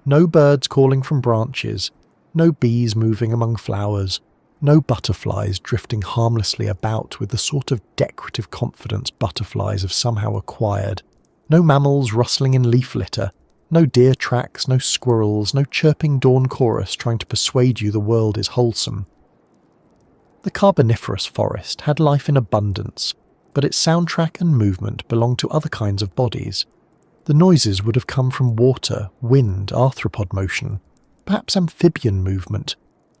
No birds calling from branches, no bees moving among flowers, no butterflies drifting harmlessly about with the sort of decorative confidence butterflies have somehow acquired, no mammals rustling in leaf litter, no deer tracks, no squirrels, no chirping dawn chorus trying to persuade you the world is wholesome. The Carboniferous forest had life in abundance, but its soundtrack and movement belonged to other kinds of bodies. The noises would have come from water, wind, arthropod motion, perhaps amphibian movement,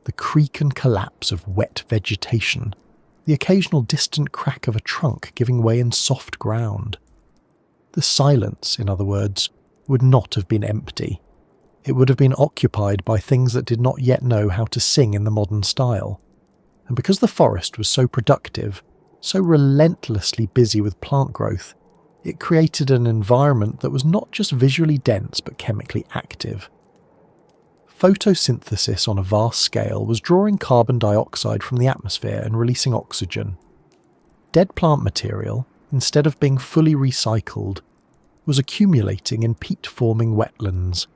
the creak and collapse of wet vegetation, the occasional distant crack of a trunk giving way in soft ground. The silence, in other words, would not have been empty. It would have been occupied by things that did not yet know how to sing in the modern style. And because the forest was so productive, so relentlessly busy with plant growth, it created an environment that was not just visually dense but chemically active. Photosynthesis on a vast scale was drawing carbon dioxide from the atmosphere and releasing oxygen. Dead plant material, instead of being fully recycled, was accumulating in peat-forming wetlands.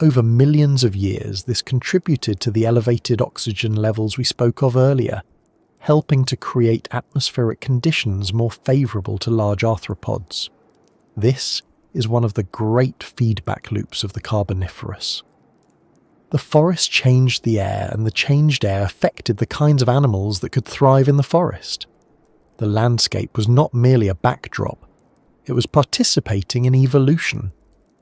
Over millions of years, this contributed to the elevated oxygen levels we spoke of earlier, helping to create atmospheric conditions more favourable to large arthropods. This is one of the great feedback loops of the Carboniferous. The forest changed the air, and the changed air affected the kinds of animals that could thrive in the forest. The landscape was not merely a backdrop, it was participating in evolution.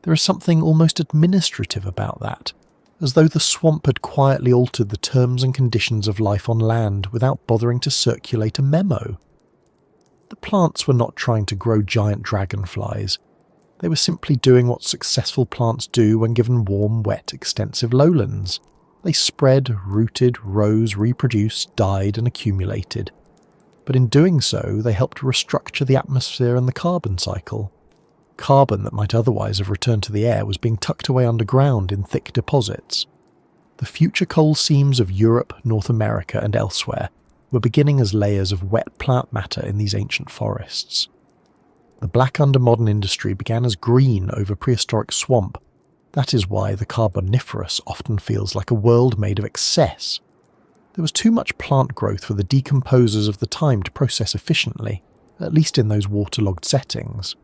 There is something almost administrative about that, as though the swamp had quietly altered the terms and conditions of life on land without bothering to circulate a memo. The plants were not trying to grow giant dragonflies. They were simply doing what successful plants do when given warm, wet, extensive lowlands. They spread, rooted, rose, reproduced, died and accumulated. But in doing so, they helped restructure the atmosphere and the carbon cycle. Carbon that might otherwise have returned to the air was being tucked away underground in thick deposits. The future coal seams of Europe, North America and elsewhere were beginning as layers of wet plant matter in these ancient forests. The black under modern industry began as green over prehistoric swamp. That is why the Carboniferous often feels like a world made of excess. There was too much plant growth for the decomposers of the time to process efficiently, at least in those waterlogged settings.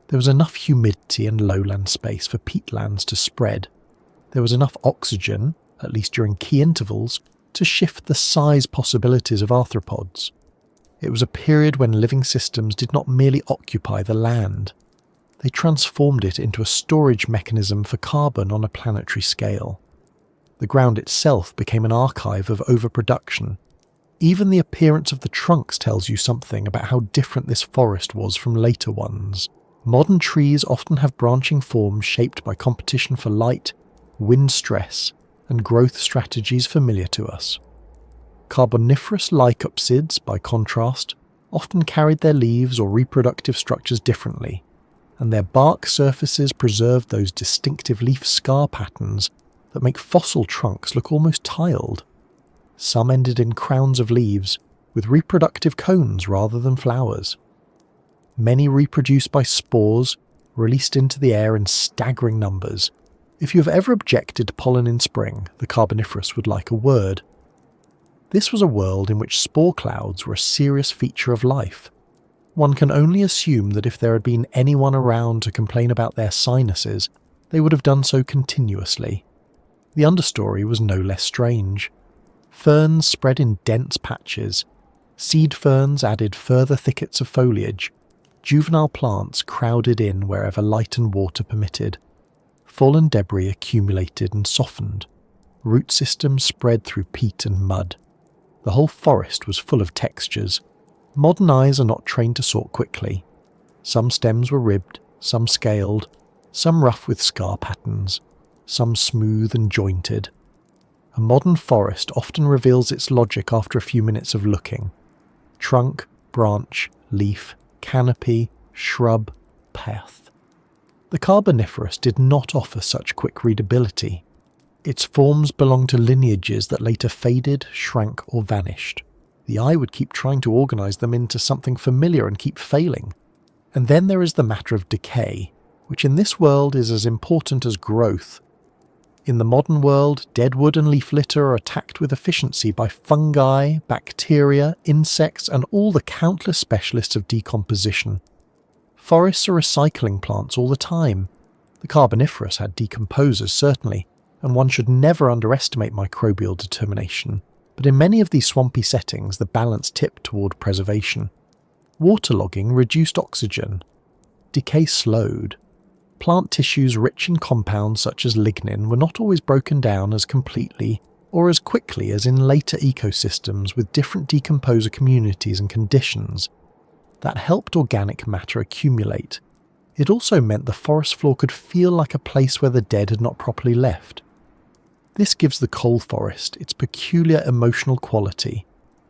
There was enough humidity and lowland space for peatlands to spread. There was enough oxygen, at least during key intervals, to shift the size possibilities of arthropods. It was a period when living systems did not merely occupy the land. They transformed it into a storage mechanism for carbon on a planetary scale. The ground itself became an archive of overproduction. Even the appearance of the trunks tells you something about how different this forest was from later ones. Modern trees often have branching forms shaped by competition for light, wind stress, and growth strategies familiar to us. Carboniferous lycopsids, by contrast, often carried their leaves or reproductive structures differently, and their bark surfaces preserved those distinctive leaf scar patterns that make fossil trunks look almost tiled. Some ended in crowns of leaves, with reproductive cones rather than flowers. Many reproduce by spores, released into the air in staggering numbers. If you have ever objected to pollen in spring, the Carboniferous would like a word. This was a world in which spore clouds were a serious feature of life. One can only assume that if there had been anyone around to complain about their sinuses, they would have done so continuously. The understory was no less strange. Ferns spread in dense patches. Seed ferns added further thickets of foliage. Juvenile plants crowded in wherever light and water permitted. Fallen debris accumulated and softened. Root systems spread through peat and mud. The whole forest was full of textures. Modern eyes are not trained to sort quickly. Some stems were ribbed, some scaled, some rough with scar patterns, some smooth and jointed. A modern forest often reveals its logic after a few minutes of looking. Trunk, branch, leaf, canopy, shrub, path. The Carboniferous did not offer such quick readability. Its forms belonged to lineages that later faded, shrank or vanished. The eye would keep trying to organise them into something familiar and keep failing. And then there is the matter of decay, which in this world is as important as growth. In the modern world, dead wood and leaf litter are attacked with efficiency by fungi, bacteria, insects, and all the countless specialists of decomposition. Forests are recycling plants all the time. The Carboniferous had decomposers, certainly, and one should never underestimate microbial determination. But in many of these swampy settings, the balance tipped toward preservation. Waterlogging reduced oxygen. Decay slowed. Plant tissues rich in compounds such as lignin were not always broken down as completely or as quickly as in later ecosystems with different decomposer communities and conditions. That helped organic matter accumulate. It also meant the forest floor could feel like a place where the dead had not properly left. This gives the coal forest its peculiar emotional quality.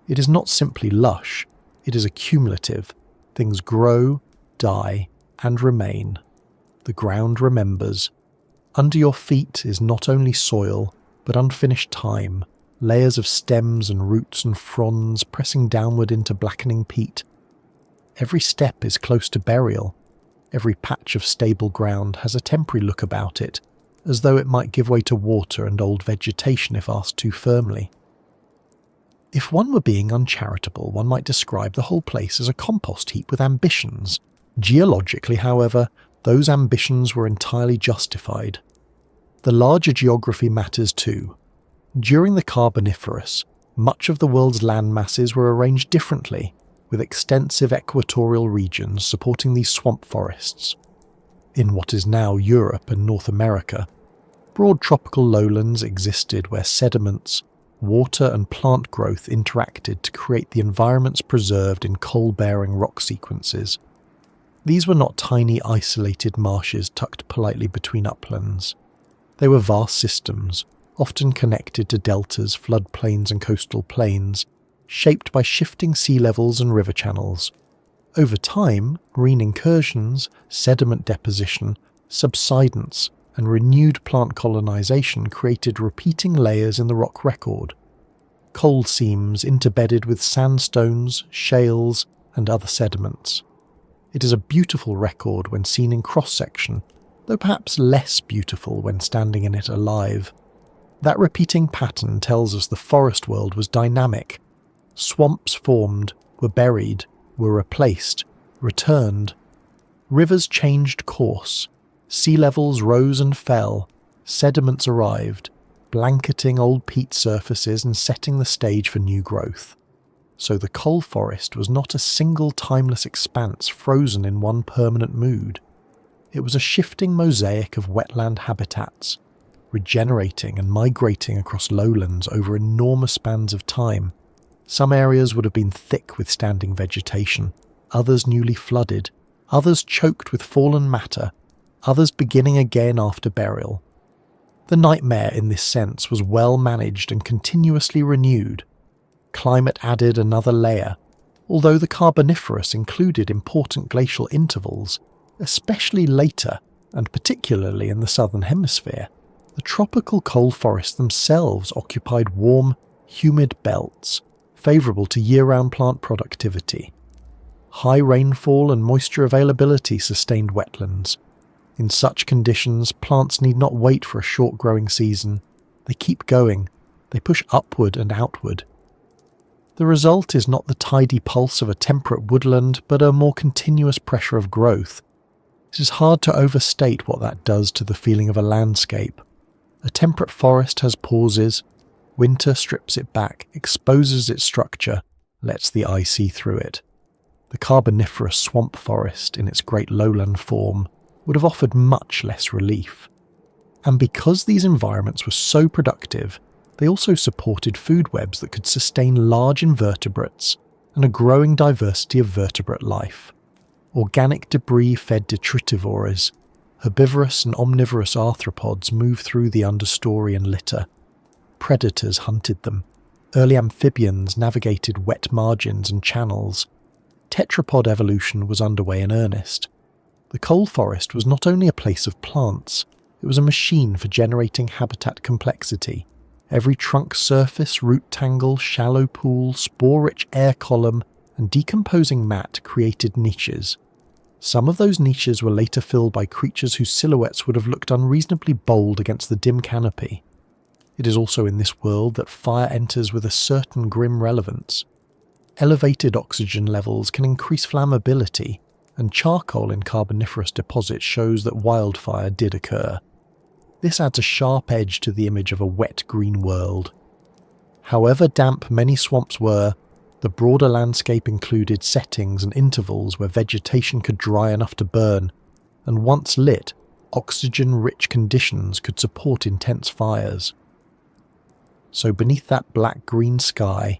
It is not simply lush, it is accumulative. Things grow, die, and remain. The ground remembers. Under your feet is not only soil, but unfinished time, layers of stems and roots and fronds pressing downward into blackening peat. Every step is close to burial. Every patch of stable ground has a temporary look about it, as though it might give way to water and old vegetation if asked too firmly. If one were being uncharitable, one might describe the whole place as a compost heap with ambitions. Geologically, however, those ambitions were entirely justified. The larger geography matters too. During the Carboniferous, much of the world's land masses were arranged differently, with extensive equatorial regions supporting these swamp forests. In what is now Europe and North America, broad tropical lowlands existed where sediments, water and plant growth interacted to create the environments preserved in coal-bearing rock sequences. These were not tiny isolated marshes tucked politely between uplands. They were vast systems, often connected to deltas, floodplains and coastal plains, shaped by shifting sea levels and river channels. Over time, marine incursions, sediment deposition, subsidence, and renewed plant colonization created repeating layers in the rock record. Coal seams interbedded with sandstones, shales, and other sediments. It is a beautiful record when seen in cross-section, though perhaps less beautiful when standing in it alive. That repeating pattern tells us the forest world was dynamic. Swamps formed, were buried, were replaced, returned. Rivers changed course. Sea levels rose and fell. Sediments arrived, blanketing old peat surfaces and setting the stage for new growth. So the coal forest was not a single timeless expanse frozen in one permanent mood. It was a shifting mosaic of wetland habitats, regenerating and migrating across lowlands over enormous spans of time. Some areas would have been thick with standing vegetation, others newly flooded, others choked with fallen matter, others beginning again after burial. The nightmare in this sense was well managed and continuously renewed. Climate added another layer. Although the Carboniferous included important glacial intervals, especially later, and particularly in the southern hemisphere, the tropical coal forests themselves occupied warm, humid belts, favourable to year-round plant productivity. High rainfall and moisture availability sustained wetlands. In such conditions, plants need not wait for a short growing season. They keep going. They push upward and outward. The result is not the tidy pulse of a temperate woodland, but a more continuous pressure of growth. It is hard to overstate what that does to the feeling of a landscape. A temperate forest has pauses. Winter strips it back, exposes its structure, lets the eye see through it. The Carboniferous swamp forest, in its great lowland form, would have offered much less relief. And because these environments were so productive, they also supported food webs that could sustain large invertebrates and a growing diversity of vertebrate life. Organic debris fed detritivores. Herbivorous and omnivorous arthropods moved through the understory and litter. Predators hunted them. Early amphibians navigated wet margins and channels. Tetrapod evolution was underway in earnest. The coal forest was not only a place of plants, it was a machine for generating habitat complexity. Every trunk surface, root tangle, shallow pool, spore-rich air column, and decomposing mat created niches. Some of those niches were later filled by creatures whose silhouettes would have looked unreasonably bold against the dim canopy. It is also in this world that fire enters with a certain grim relevance. Elevated oxygen levels can increase flammability, and charcoal in Carboniferous deposits shows that wildfire did occur. This adds a sharp edge to the image of a wet green world. However damp many swamps were, the broader landscape included settings and intervals where vegetation could dry enough to burn, and once lit, oxygen-rich conditions could support intense fires. So beneath that black-green sky,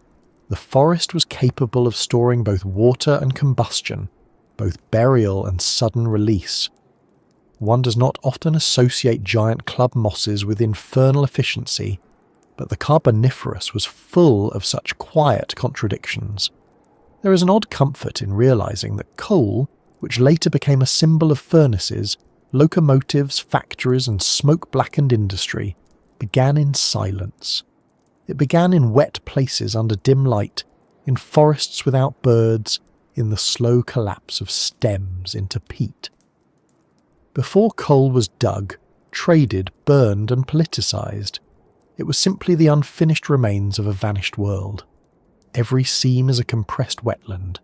the forest was capable of storing both water and combustion, both burial and sudden release. One does not often associate giant club mosses with infernal efficiency, but the Carboniferous was full of such quiet contradictions. There is an odd comfort in realizing that coal, which later became a symbol of furnaces, locomotives, factories, and smoke-blackened industry, began in silence. It began in wet places under dim light, in forests without birds, in the slow collapse of stems into peat. Before coal was dug, traded, burned, and politicized, it was simply the unfinished remains of a vanished world. Every seam is a compressed wetland.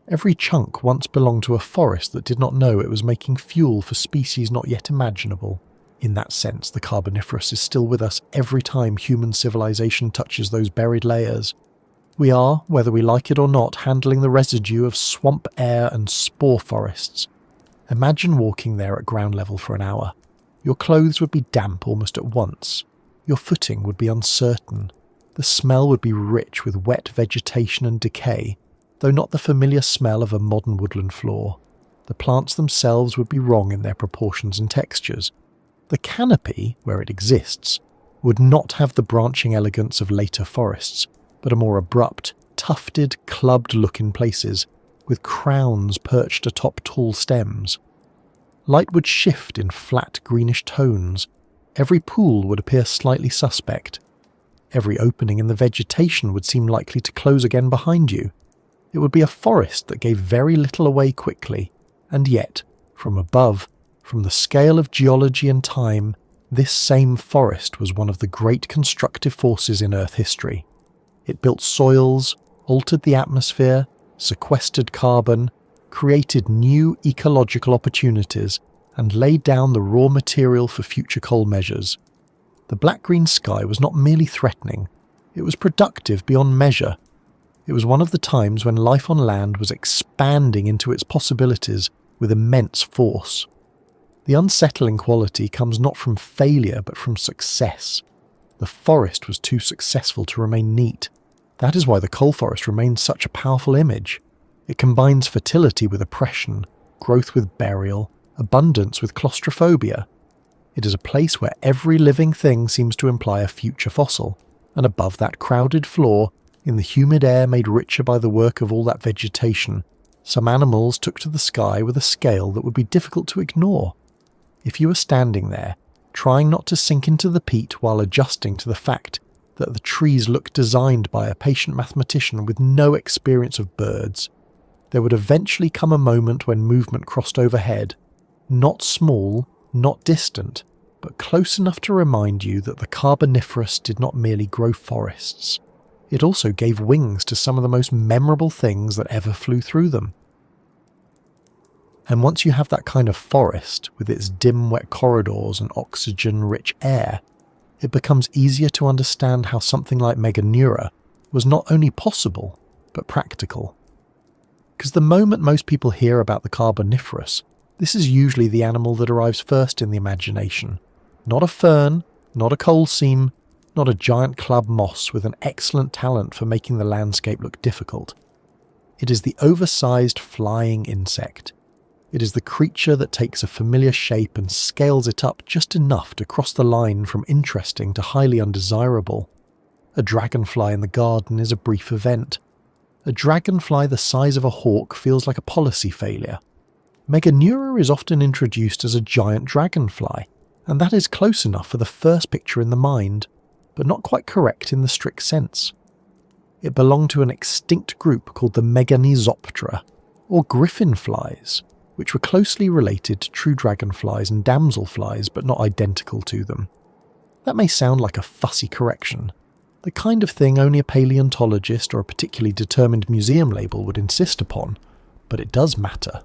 Every chunk once belonged to a forest that did not know it was making fuel for species not yet imaginable. In that sense, the Carboniferous is still with us every time human civilization touches those buried layers. We are, whether we like it or not, handling the residue of swamp air and spore forests. Imagine walking there at ground level for an hour. Your clothes would be damp almost at once. Your footing would be uncertain. The smell would be rich with wet vegetation and decay, though not the familiar smell of a modern woodland floor. The plants themselves would be wrong in their proportions and textures. The canopy, where it exists, would not have the branching elegance of later forests, but a more abrupt, tufted, clubbed look in places, with crowns perched atop tall stems. Light would shift in flat greenish tones. Every pool would appear slightly suspect. Every opening in the vegetation would seem likely to close again behind you. It would be a forest that gave very little away quickly, and yet, from above, from the scale of geology and time, this same forest was one of the great constructive forces in Earth history. It built soils, altered the atmosphere, sequestered carbon, created new ecological opportunities, and laid down the raw material for future coal measures. The black-green sky was not merely threatening, it was productive beyond measure. It was one of the times when life on land was expanding into its possibilities with immense force. The unsettling quality comes not from failure but from success. The forest was too successful to remain neat. That is why the coal forest remains such a powerful image. It combines fertility with oppression, growth with burial, abundance with claustrophobia. It is a place where every living thing seems to imply a future fossil, and above that crowded floor, in the humid air made richer by the work of all that vegetation, some animals took to the sky with a scale that would be difficult to ignore. If you were standing there, trying not to sink into the peat while adjusting to the fact that the trees looked designed by a patient mathematician with no experience of birds, there would eventually come a moment when movement crossed overhead, not small, not distant, but close enough to remind you that the Carboniferous did not merely grow forests. It also gave wings to some of the most memorable things that ever flew through them. And once you have that kind of forest, with its dim wet corridors and oxygen-rich air, it becomes easier to understand how something like Meganeura was not only possible, but practical. Because the moment most people hear about the Carboniferous, this is usually the animal that arrives first in the imagination. Not a fern, not a coal seam, not a giant club moss with an excellent talent for making the landscape look difficult. It is the oversized flying insect. It is the creature that takes a familiar shape and scales it up just enough to cross the line from interesting to highly undesirable. A dragonfly in the garden is a brief event. A dragonfly the size of a hawk feels like a policy failure. Meganeura is often introduced as a giant dragonfly, and that is close enough for the first picture in the mind, but not quite correct in the strict sense. It belonged to an extinct group called the Meganizoptera, or griffin flies, which were closely related to true dragonflies and damselflies but not identical to them. That may sound like a fussy correction, the kind of thing only a paleontologist or a particularly determined museum label would insist upon, but it does matter.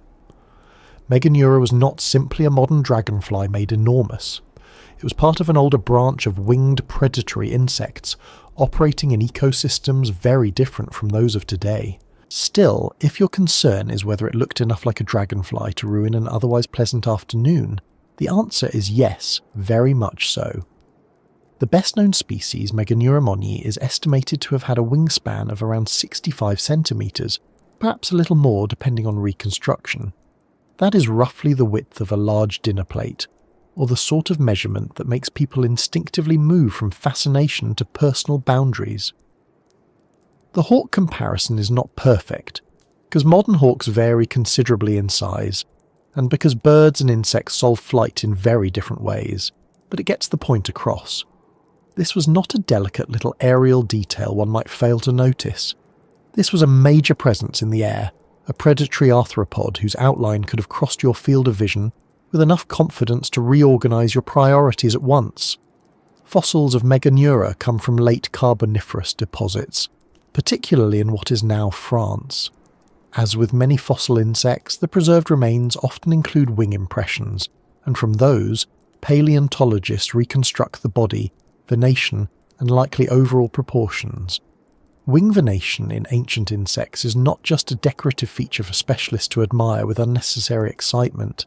Meganeura was not simply a modern dragonfly made enormous. It was part of an older branch of winged predatory insects, operating in ecosystems very different from those of today. Still, if your concern is whether it looked enough like a dragonfly to ruin an otherwise pleasant afternoon, the answer is yes, very much so. The best-known species, Meganeura monii, is estimated to have had a wingspan of around 65 centimetres, perhaps a little more depending on reconstruction. That is roughly the width of a large dinner plate, or the sort of measurement that makes people instinctively move from fascination to personal boundaries. The hawk comparison is not perfect, because modern hawks vary considerably in size, and because birds and insects solve flight in very different ways, but it gets the point across. This was not a delicate little aerial detail one might fail to notice. This was a major presence in the air, a predatory arthropod whose outline could have crossed your field of vision with enough confidence to reorganize your priorities at once. Fossils of Meganeura come from late Carboniferous deposits, particularly in what is now France. As with many fossil insects, the preserved remains often include wing impressions, and from those, paleontologists reconstruct the body, venation, and likely overall proportions. Wing venation in ancient insects is not just a decorative feature for specialists to admire with unnecessary excitement.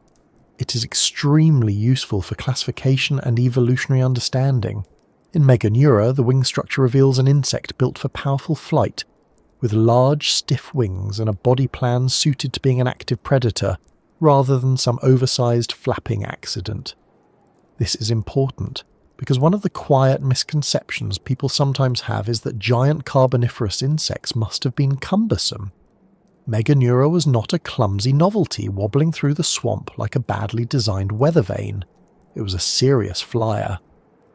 It is extremely useful for classification and evolutionary understanding. In Meganeura, the wing structure reveals an insect built for powerful flight, with large, stiff wings and a body plan suited to being an active predator, rather than some oversized flapping accident. This is important, because one of the quiet misconceptions people sometimes have is that giant carboniferous insects must have been cumbersome. Meganeura was not a clumsy novelty wobbling through the swamp like a badly designed weather vane. It was a serious flyer.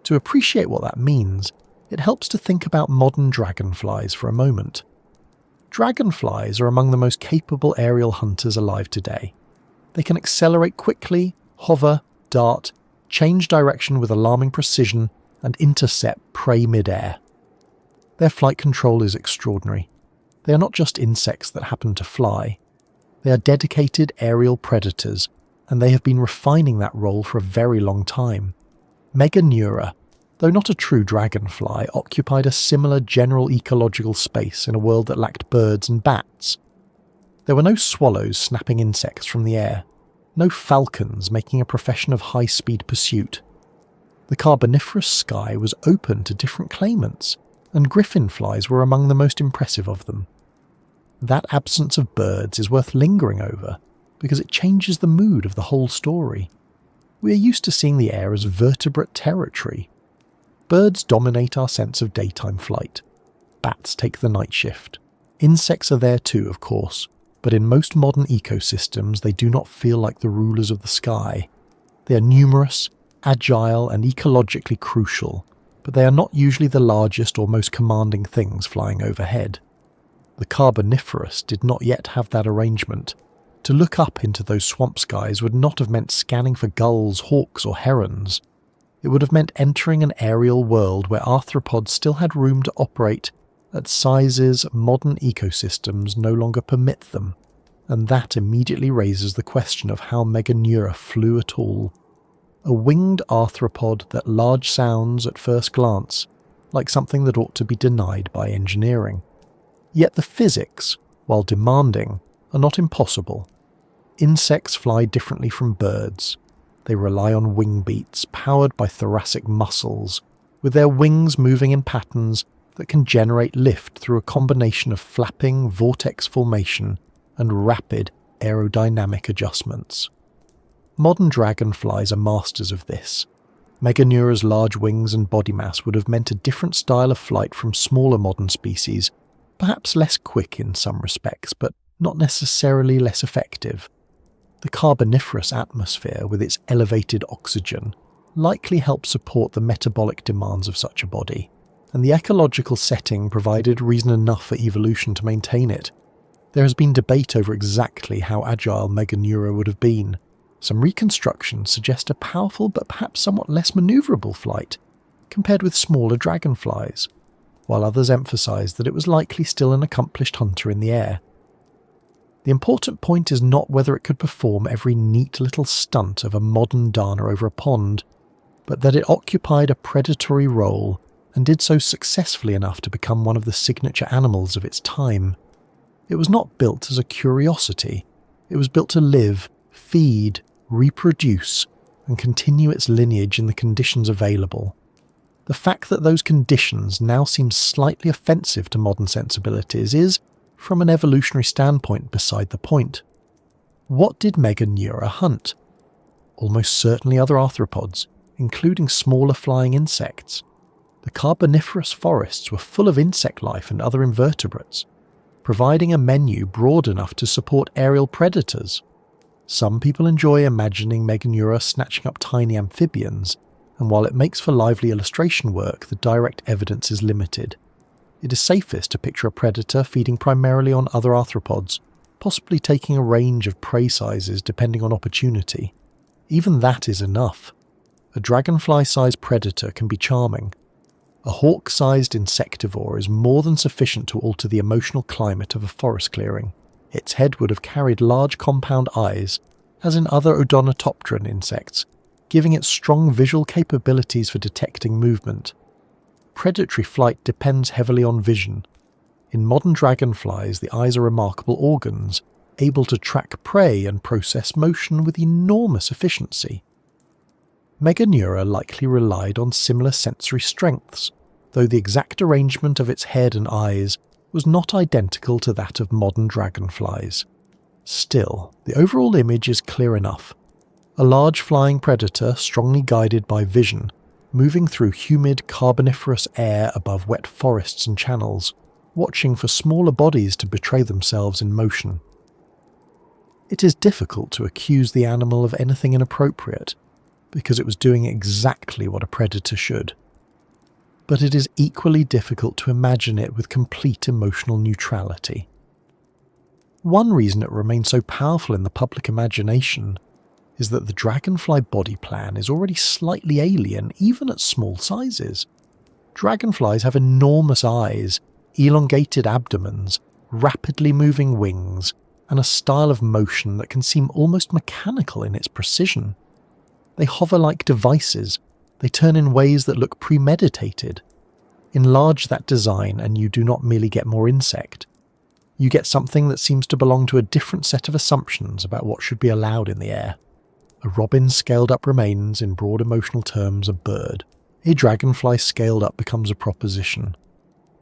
To appreciate what that means, it helps to think about modern dragonflies for a moment. Dragonflies are among the most capable aerial hunters alive today. They can accelerate quickly, hover, dart, change direction with alarming precision, and intercept prey mid-air. Their flight control is extraordinary. They are not just insects that happen to fly. They are dedicated aerial predators, and they have been refining that role for a very long time. Meganeura, though not a true dragonfly, occupied a similar general ecological space in a world that lacked birds and bats. There were no swallows snapping insects from the air, no falcons making a profession of high-speed pursuit. The Carboniferous sky was open to different claimants, and griffin flies were among the most impressive of them. That absence of birds is worth lingering over, because it changes the mood of the whole story. We are used to seeing the air as vertebrate territory. Birds dominate our sense of daytime flight. Bats take the night shift. Insects are there too, of course, but in most modern ecosystems they do not feel like the rulers of the sky. They are numerous, agile, and ecologically crucial, but they are not usually the largest or most commanding things flying overhead. The Carboniferous did not yet have that arrangement. To look up into those swamp skies would not have meant scanning for gulls, hawks, or herons. It would have meant entering an aerial world where arthropods still had room to operate at sizes modern ecosystems no longer permit them, and that immediately raises the question of how Meganeura flew at all. A winged arthropod that large sounds at first glance like something that ought to be denied by engineering. Yet the physics, while demanding, are not impossible. Insects fly differently from birds. They rely on wing beats powered by thoracic muscles, with their wings moving in patterns that can generate lift through a combination of flapping, vortex formation, and rapid aerodynamic adjustments. Modern dragonflies are masters of this. Meganeura's large wings and body mass would have meant a different style of flight from smaller modern species, perhaps less quick in some respects, but not necessarily less effective. The Carboniferous atmosphere, with its elevated oxygen, likely helped support the metabolic demands of such a body, and the ecological setting provided reason enough for evolution to maintain it. There has been debate over exactly how agile Meganeura would have been. Some reconstructions suggest a powerful but perhaps somewhat less manoeuvrable flight, compared with smaller dragonflies, while others emphasize that it was likely still an accomplished hunter in the air. The important point is not whether it could perform every neat little stunt of a modern dana over a pond, but that it occupied a predatory role and did so successfully enough to become one of the signature animals of its time. It was not built as a curiosity. It was built to live, feed, reproduce, and continue its lineage in the conditions available. The fact that those conditions now seem slightly offensive to modern sensibilities is, from an evolutionary standpoint, beside the point. What did Meganeura hunt? Almost certainly other arthropods, including smaller flying insects. The Carboniferous forests were full of insect life and other invertebrates, providing a menu broad enough to support aerial predators. Some people enjoy imagining Meganeura snatching up tiny amphibians, and while it makes for lively illustration work, the direct evidence is limited. It is safest to picture a predator feeding primarily on other arthropods, possibly taking a range of prey sizes depending on opportunity. Even that is enough. A dragonfly-sized predator can be charming. A hawk-sized insectivore is more than sufficient to alter the emotional climate of a forest clearing. Its head would have carried large compound eyes, as in other odontopteran insects, giving it strong visual capabilities for detecting movement. Predatory flight depends heavily on vision. In modern dragonflies, the eyes are remarkable organs, able to track prey and process motion with enormous efficiency. Meganeura likely relied on similar sensory strengths, though the exact arrangement of its head and eyes was not identical to that of modern dragonflies. Still, the overall image is clear enough. A large flying predator strongly guided by vision, moving through humid carboniferous air above wet forests and channels, watching for smaller bodies to betray themselves in motion. It is difficult to accuse the animal of anything inappropriate, because it was doing exactly what a predator should. But it is equally difficult to imagine it with complete emotional neutrality. One reason it remains so powerful in the public imagination is that the dragonfly body plan is already slightly alien even at small sizes. Dragonflies have enormous eyes, elongated abdomens, rapidly moving wings, and a style of motion that can seem almost mechanical in its precision. They hover like devices. They turn in ways that look premeditated. Enlarge that design and you do not merely get more insect. You get something that seems to belong to a different set of assumptions about what should be allowed in the air. A robin scaled up remains, in broad emotional terms, a bird. A dragonfly scaled up becomes a proposition.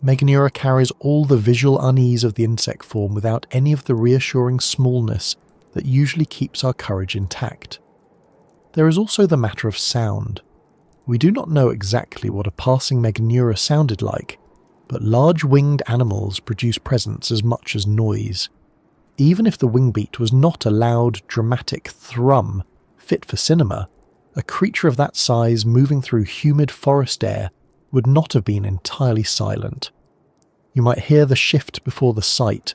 Meganeura carries all the visual unease of the insect form without any of the reassuring smallness that usually keeps our courage intact. There is also the matter of sound. We do not know exactly what a passing Meganeura sounded like, but large winged animals produce presence as much as noise. Even if the wingbeat was not a loud, dramatic thrum fit for cinema, a creature of that size moving through humid forest air would not have been entirely silent. You might hear the shift before the sight,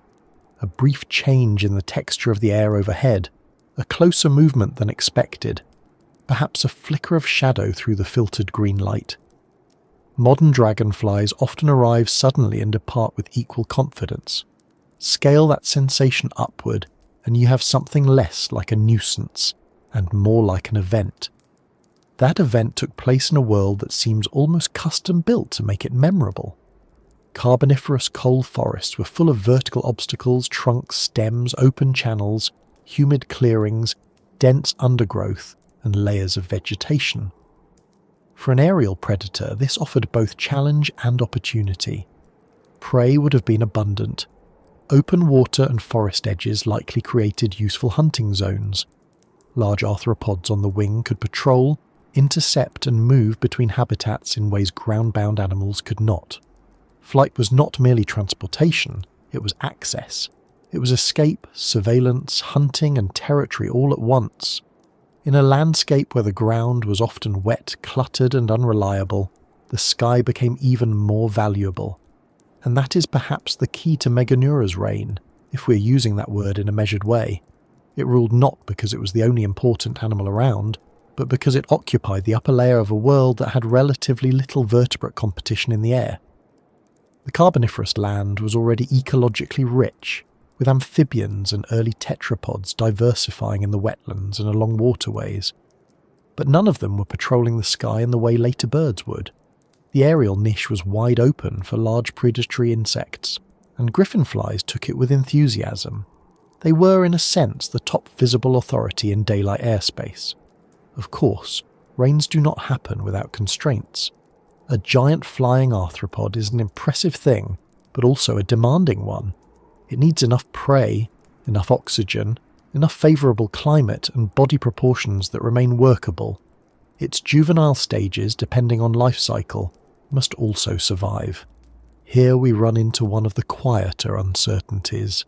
a brief change in the texture of the air overhead, a closer movement than expected, perhaps a flicker of shadow through the filtered green light. Modern dragonflies often arrive suddenly and depart with equal confidence. Scale that sensation upward, and you have something less like a nuisance and more like an event. That event took place in a world that seems almost custom-built to make it memorable. Carboniferous coal forests were full of vertical obstacles, trunks, stems, open channels, humid clearings, dense undergrowth, and layers of vegetation. For an aerial predator, this offered both challenge and opportunity. Prey would have been abundant. Open water and forest edges likely created useful hunting zones. Large arthropods on the wing could patrol, intercept and move between habitats in ways ground-bound animals could not. Flight was not merely transportation, it was access. It was escape, surveillance, hunting and territory all at once. In a landscape where the ground was often wet, cluttered and unreliable, the sky became even more valuable. And that is perhaps the key to Meganeura's reign, if we're using that word in a measured way. It ruled not because it was the only important animal around, but because it occupied the upper layer of a world that had relatively little vertebrate competition in the air. The Carboniferous land was already ecologically rich, with amphibians and early tetrapods diversifying in the wetlands and along waterways. But none of them were patrolling the sky in the way later birds would. The aerial niche was wide open for large predatory insects, and griffinflies took it with enthusiasm. They were, in a sense, the top visible authority in daylight airspace. Of course, rains do not happen without constraints. A giant flying arthropod is an impressive thing, but also a demanding one. It needs enough prey, enough oxygen, enough favourable climate and body proportions that remain workable. Its juvenile stages, depending on life cycle, must also survive. Here we run into one of the quieter uncertainties.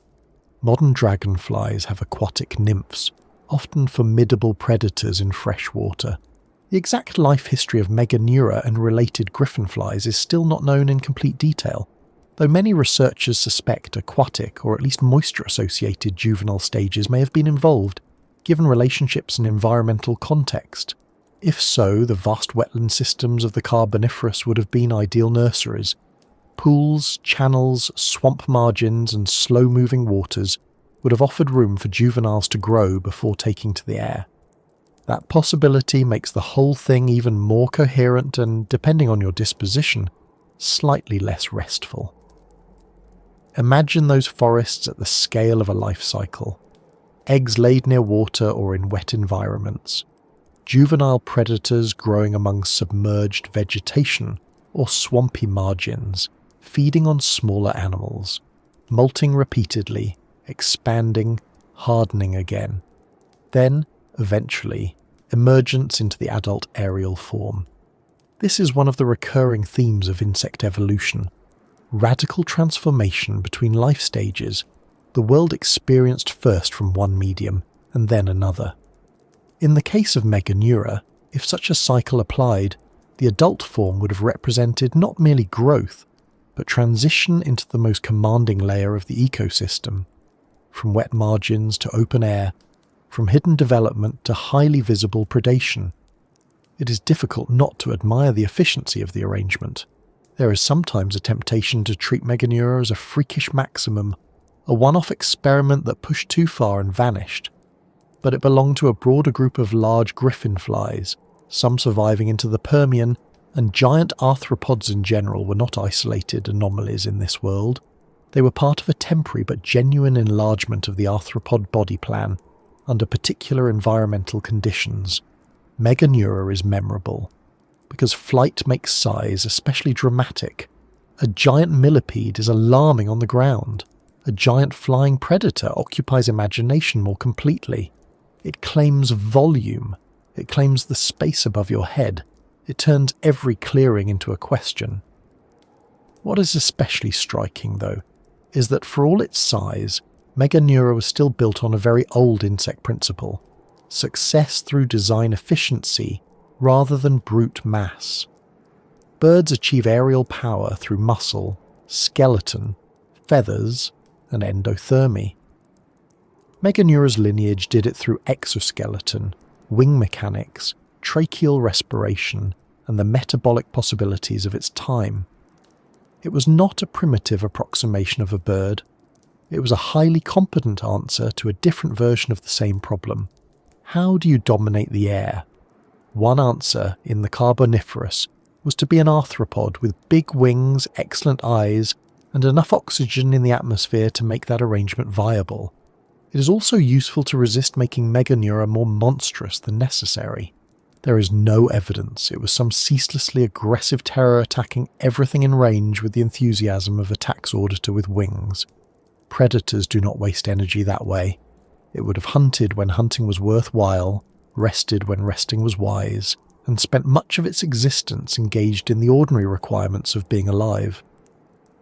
Modern dragonflies have aquatic nymphs, often formidable predators in fresh water. The exact life history of Meganeura and related griffinflies is still not known in complete detail, though many researchers suspect aquatic or at least moisture-associated juvenile stages may have been involved, given relationships and environmental context. If so, the vast wetland systems of the Carboniferous would have been ideal nurseries. Pools, channels, swamp margins and slow-moving waters would have offered room for juveniles to grow before taking to the air. That possibility makes the whole thing even more coherent and, depending on your disposition, slightly less restful. Imagine those forests at the scale of a life cycle. Eggs laid near water or in wet environments. Juvenile predators growing among submerged vegetation or swampy margins, feeding on smaller animals, molting repeatedly, expanding, hardening again. Then, eventually, emergence into the adult aerial form. This is one of the recurring themes of insect evolution. Radical transformation between life stages, the world experienced first from one medium and then another. In the case of Meganeura, if such a cycle applied, the adult form would have represented not merely growth, but transition into the most commanding layer of the ecosystem. From wet margins to open air, from hidden development to highly visible predation. It is difficult not to admire the efficiency of the arrangement. There is sometimes a temptation to treat Meganeura as a freakish maximum, a one-off experiment that pushed too far and vanished. But it belonged to a broader group of large griffin flies, some surviving into the Permian, and giant arthropods in general were not isolated anomalies in this world. They were part of a temporary but genuine enlargement of the arthropod body plan, under particular environmental conditions. Meganeura is memorable, because flight makes size especially dramatic. A giant millipede is alarming on the ground. A giant flying predator occupies imagination more completely. It claims volume. It claims the space above your head. It turns every clearing into a question. What is especially striking, though, is that for all its size, Meganeura was still built on a very old insect principle: success through design efficiency rather than brute mass. Birds achieve aerial power through muscle, skeleton, feathers, and endothermy. Meganeura's lineage did it through exoskeleton, wing mechanics, tracheal respiration, and the metabolic possibilities of its time. It was not a primitive approximation of a bird. It was a highly competent answer to a different version of the same problem. How do you dominate the air? One answer, in the Carboniferous, was to be an arthropod with big wings, excellent eyes, and enough oxygen in the atmosphere to make that arrangement viable. It is also useful to resist making Meganeura more monstrous than necessary. There is no evidence it was some ceaselessly aggressive terror attacking everything in range with the enthusiasm of a tax auditor with wings. Predators do not waste energy that way. It would have hunted when hunting was worthwhile, rested when resting was wise, and spent much of its existence engaged in the ordinary requirements of being alive.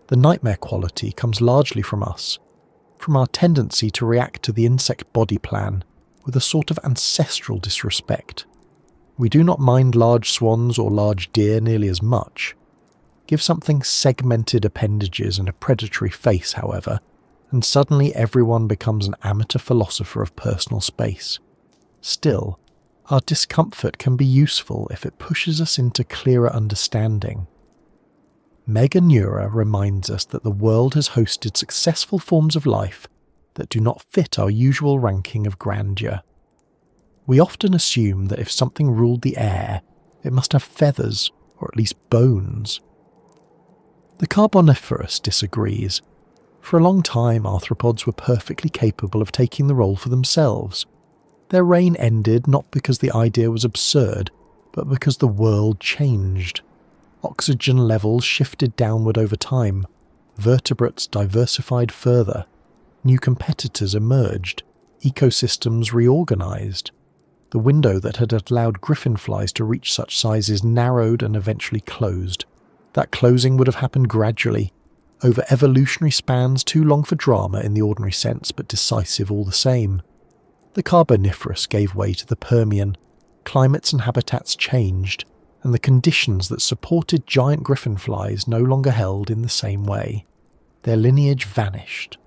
The nightmare quality comes largely from us, from our tendency to react to the insect body plan with a sort of ancestral disrespect. We do not mind large swans or large deer nearly as much. Give something segmented appendages and a predatory face, however, and suddenly everyone becomes an amateur philosopher of personal space. Still, our discomfort can be useful if it pushes us into clearer understanding. Meganeura reminds us that the world has hosted successful forms of life that do not fit our usual ranking of grandeur. We often assume that if something ruled the air, it must have feathers, or at least bones. The Carboniferous disagrees. For a long time, arthropods were perfectly capable of taking the role for themselves. Their reign ended not because the idea was absurd, but because the world changed. Oxygen levels shifted downward over time. Vertebrates diversified further. New competitors emerged. Ecosystems reorganized. The window that had allowed griffin flies to reach such sizes narrowed and eventually closed. That closing would have happened gradually, over evolutionary spans too long for drama in the ordinary sense, but decisive all the same. The Carboniferous gave way to the Permian. Climates and habitats changed, and the conditions that supported giant griffin flies no longer held in the same way. Their lineage vanished.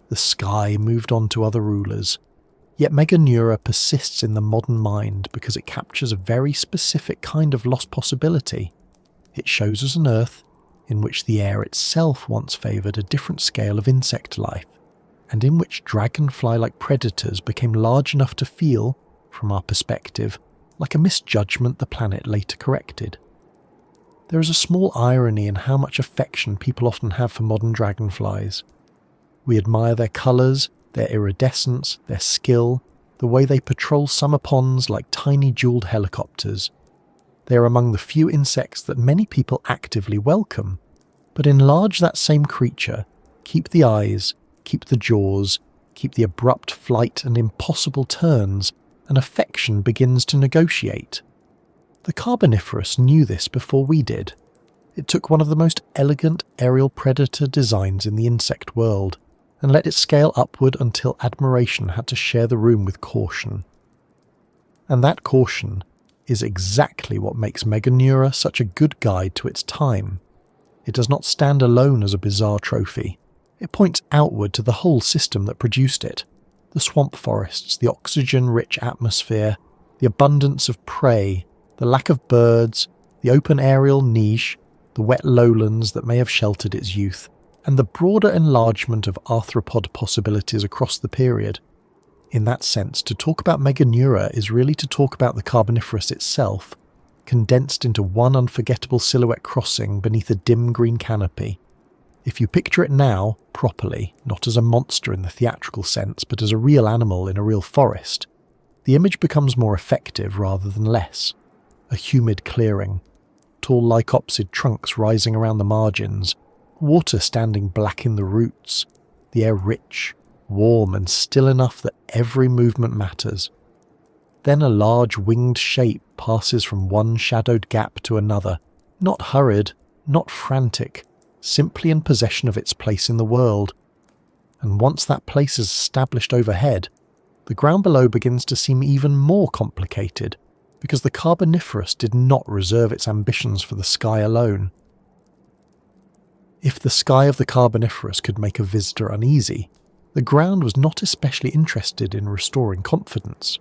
The sky moved on to other rulers. Yet Meganeura persists in the modern mind because it captures a very specific kind of lost possibility. It shows us an Earth in which the air itself once favoured a different scale of insect life, and in which dragonfly-like predators became large enough to feel, from our perspective, like a misjudgment the planet later corrected. There is a small irony in how much affection people often have for modern dragonflies. We admire their colours, their iridescence, their skill, the way they patrol summer ponds like tiny jewelled helicopters. They are among the few insects that many people actively welcome, but enlarge that same creature, keep the eyes, keep the jaws, keep the abrupt flight and impossible turns, and affection begins to negotiate. The Carboniferous knew this before we did. It took one of the most elegant aerial predator designs in the insect world, and let it scale upward until admiration had to share the room with caution. And that caution is exactly what makes Meganeura such a good guide to its time. It does not stand alone as a bizarre trophy. It points outward to the whole system that produced it. The swamp forests, the oxygen-rich atmosphere, the abundance of prey, the lack of birds, the open aerial niche, the wet lowlands that may have sheltered its youth, and the broader enlargement of arthropod possibilities across the period. In that sense, to talk about Meganeura is really to talk about the Carboniferous itself, condensed into one unforgettable silhouette crossing beneath a dim green canopy. If you picture it now, properly, not as a monster in the theatrical sense, but as a real animal in a real forest, the image becomes more effective rather than less. A humid clearing, tall lycopsid trunks rising around the margins, water standing black in the roots, the air rich, warm and still enough that every movement matters. Then a large winged shape passes from one shadowed gap to another, not hurried, not frantic, simply in possession of its place in the world. And once that place is established overhead, the ground below begins to seem even more complicated, because the Carboniferous did not reserve its ambitions for the sky alone. If the sky of the Carboniferous could make a visitor uneasy, the ground was not especially interested in restoring confidence.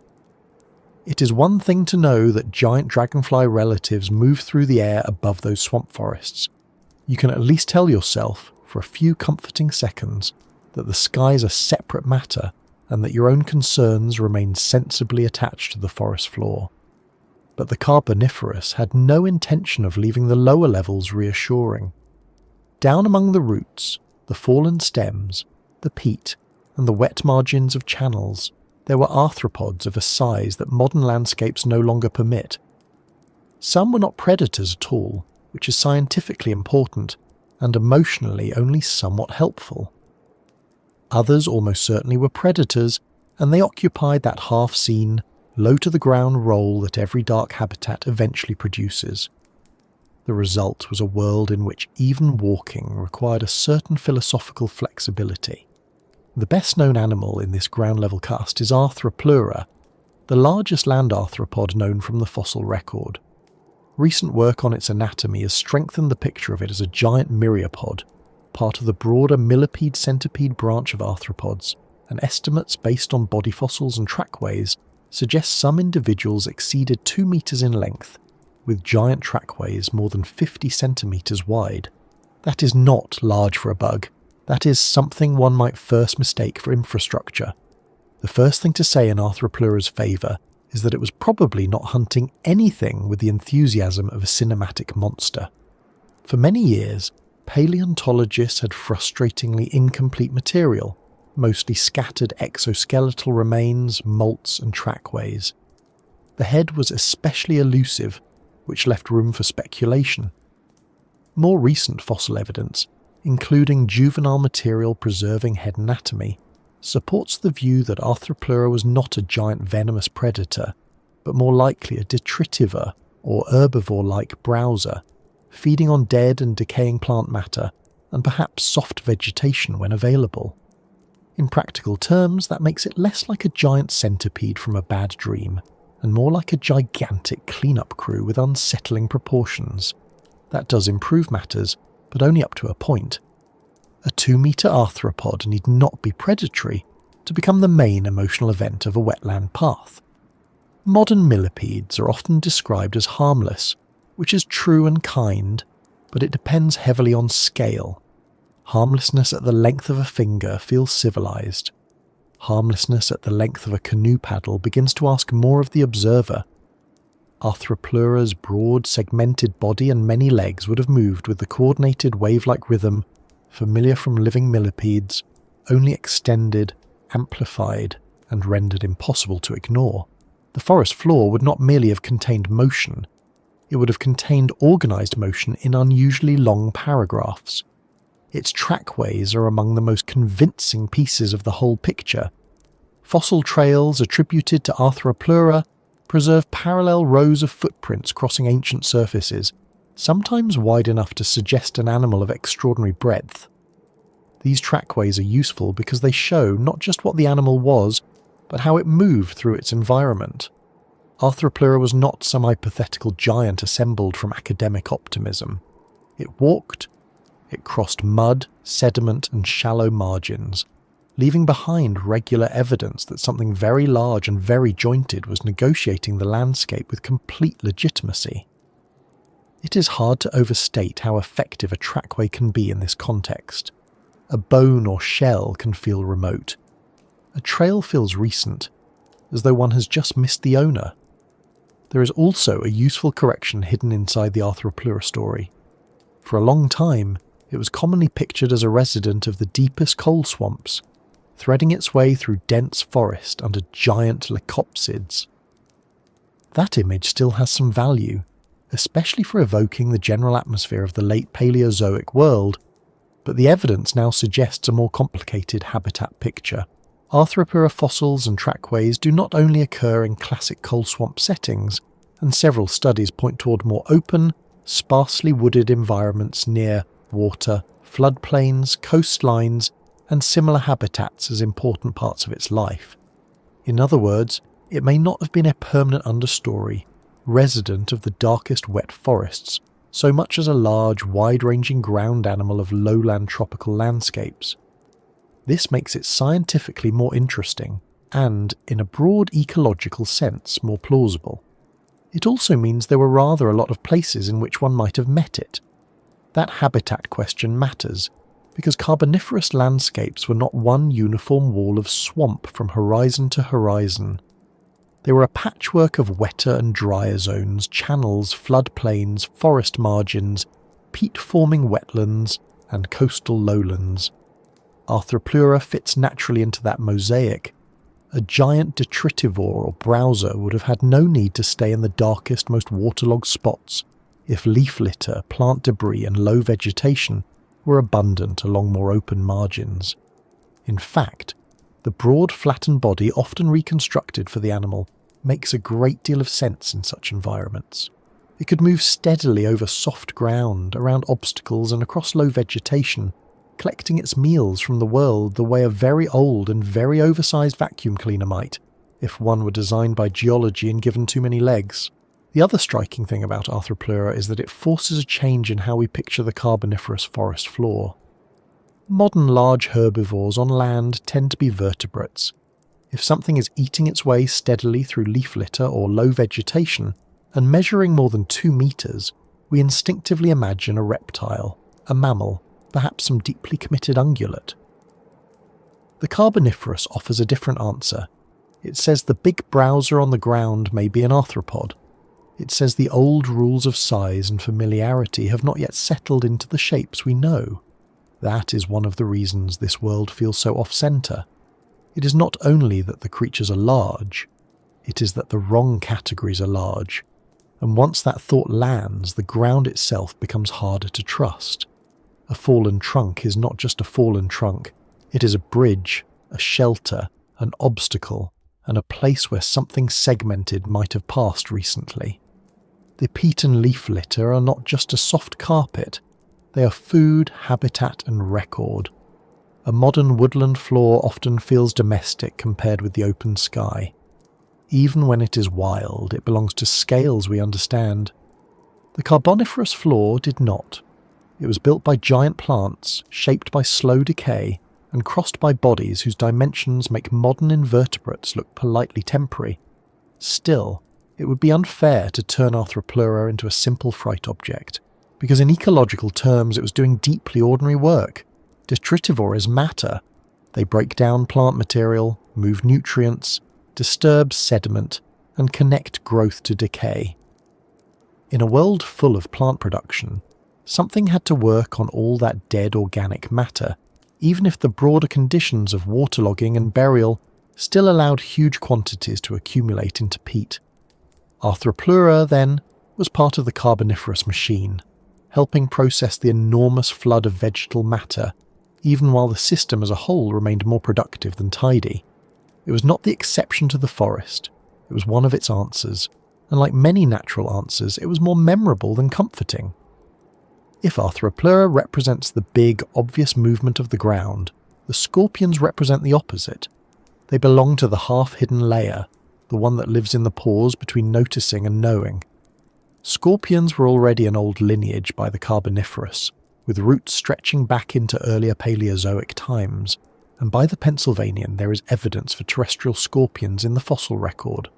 It is one thing to know that giant dragonfly relatives move through the air above those swamp forests. You can at least tell yourself, for a few comforting seconds, that the sky is a separate matter and that your own concerns remain sensibly attached to the forest floor. But the Carboniferous had no intention of leaving the lower levels reassuring. Down among the roots, the fallen stems, the peat, and the wet margins of channels, there were arthropods of a size that modern landscapes no longer permit. Some were not predators at all, which is scientifically important, and emotionally only somewhat helpful. Others almost certainly were predators, and they occupied that half-seen, low-to-the-ground role that every dark habitat eventually produces. The result was a world in which even walking required a certain philosophical flexibility. The best-known animal in this ground-level cast is Arthroplura, the largest land arthropod known from the fossil record. Recent work on its anatomy has strengthened the picture of it as a giant myriapod, part of the broader millipede-centipede branch of arthropods, and estimates based on body fossils and trackways suggest some individuals exceeded 2 meters in length, with giant trackways more than 50 centimeters wide. That is not large for a bug. That is something one might first mistake for infrastructure. The first thing to say in Arthroplura's favour is that it was probably not hunting anything with the enthusiasm of a cinematic monster. For many years, paleontologists had frustratingly incomplete material, mostly scattered exoskeletal remains, molts and trackways. The head was especially elusive, which left room for speculation. More recent fossil evidence, including juvenile material preserving head anatomy, supports the view that Arthroplura was not a giant venomous predator, but more likely a detritivore or herbivore-like browser, feeding on dead and decaying plant matter and perhaps soft vegetation when available. In practical terms, that makes it less like a giant centipede from a bad dream, and more like a gigantic cleanup crew with unsettling proportions. That does improve matters, but only up to a point. A 2-meter arthropod need not be predatory to become the main emotional event of a wetland path. Modern millipedes are often described as harmless, which is true and kind, but it depends heavily on scale. Harmlessness at the length of a finger feels civilized. Harmlessness at the length of a canoe paddle begins to ask more of the observer. Arthropleura's broad, segmented body and many legs would have moved with the coordinated wave-like rhythm familiar from living millipedes, only extended, amplified, and rendered impossible to ignore. The forest floor would not merely have contained motion, it would have contained organised motion in unusually long paragraphs. Its trackways are among the most convincing pieces of the whole picture. Fossil trails attributed to Arthropleura preserve parallel rows of footprints crossing ancient surfaces, sometimes wide enough to suggest an animal of extraordinary breadth. These trackways are useful because they show not just what the animal was, but how it moved through its environment. Arthropleura was not some hypothetical giant assembled from academic optimism. It walked, it crossed mud, sediment, and shallow margins, leaving behind regular evidence that something very large and very jointed was negotiating the landscape with complete legitimacy. It is hard to overstate how effective a trackway can be in this context. A bone or shell can feel remote. A trail feels recent, as though one has just missed the owner. There is also a useful correction hidden inside the Arthropleura story. For a long time, it was commonly pictured as a resident of the deepest coal swamps, threading its way through dense forest under giant leucopsids. That image still has some value, especially for evoking the general atmosphere of the late Paleozoic world, but the evidence now suggests a more complicated habitat picture. Arthropleura fossils and trackways do not only occur in classic coal swamp settings, and several studies point toward more open, sparsely wooded environments near water, floodplains, coastlines, and similar habitats as important parts of its life. In other words, it may not have been a permanent understory, resident of the darkest wet forests, so much as a large, wide-ranging ground animal of lowland tropical landscapes. This makes it scientifically more interesting, and, in a broad ecological sense, more plausible. It also means there were rather a lot of places in which one might have met it. That habitat question matters, because Carboniferous landscapes were not one uniform wall of swamp from horizon to horizon. They were a patchwork of wetter and drier zones, channels, floodplains, forest margins, peat-forming wetlands, and coastal lowlands. Arthropleura fits naturally into that mosaic. A giant detritivore or browser would have had no need to stay in the darkest, most waterlogged spots if leaf litter, plant debris, and low vegetation were abundant along more open margins. In fact, the broad flattened body often reconstructed for the animal makes a great deal of sense in such environments. It could move steadily over soft ground, around obstacles and across low vegetation, collecting its meals from the world the way a very old and very oversized vacuum cleaner might, if one were designed by geology and given too many legs. The other striking thing about Arthropleura is that it forces a change in how we picture the Carboniferous forest floor. Modern large herbivores on land tend to be vertebrates. If something is eating its way steadily through leaf litter or low vegetation, and measuring more than 2 meters, we instinctively imagine a reptile, a mammal, perhaps some deeply committed ungulate. The Carboniferous offers a different answer. It says the big browser on the ground may be an arthropod. It says the old rules of size and familiarity have not yet settled into the shapes we know. That is one of the reasons this world feels so off-centre. It is not only that the creatures are large, it is that the wrong categories are large. And once that thought lands, the ground itself becomes harder to trust. A fallen trunk is not just a fallen trunk, it is a bridge, a shelter, an obstacle, and a place where something segmented might have passed recently. The peat and leaf litter are not just a soft carpet, they are food, habitat, and record. A modern woodland floor often feels domestic compared with the open sky. Even when it is wild, it belongs to scales we understand. The Carboniferous floor did not. It was built by giant plants, shaped by slow decay, and crossed by bodies whose dimensions make modern invertebrates look politely temporary. Still, it would be unfair to turn Arthropleura into a simple fright object, because in ecological terms it was doing deeply ordinary work. Detritivore is matter. They break down plant material, move nutrients, disturb sediment, and connect growth to decay. In a world full of plant production, something had to work on all that dead organic matter, even if the broader conditions of waterlogging and burial still allowed huge quantities to accumulate into peat. Arthropleura, then, was part of the Carboniferous machine, helping process the enormous flood of vegetal matter, even while the system as a whole remained more productive than tidy. It was not the exception to the forest, it was one of its answers, and like many natural answers, it was more memorable than comforting. If Arthropleura represents the big, obvious movement of the ground, the scorpions represent the opposite. They belong to the half-hidden layer, the one that lives in the pause between noticing and knowing. Scorpions were already an old lineage by the Carboniferous, with roots stretching back into earlier Paleozoic times, and by the Pennsylvanian there is evidence for terrestrial scorpions in the fossil record.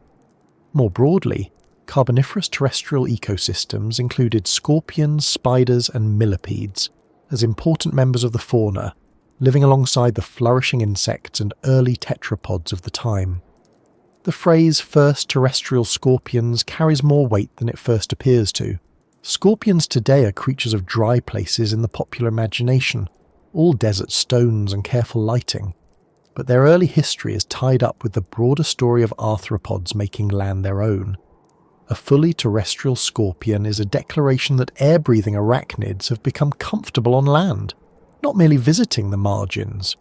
More broadly, Carboniferous terrestrial ecosystems included scorpions, spiders, and millipedes as important members of the fauna, living alongside the flourishing insects and early tetrapods of the time. The phrase first terrestrial scorpions carries more weight than it first appears to. Scorpions today are creatures of dry places in the popular imagination, all desert stones and careful lighting. But their early history is tied up with the broader story of arthropods making land their own. A fully terrestrial scorpion is a declaration that air-breathing arachnids have become comfortable on land, not merely visiting the margins.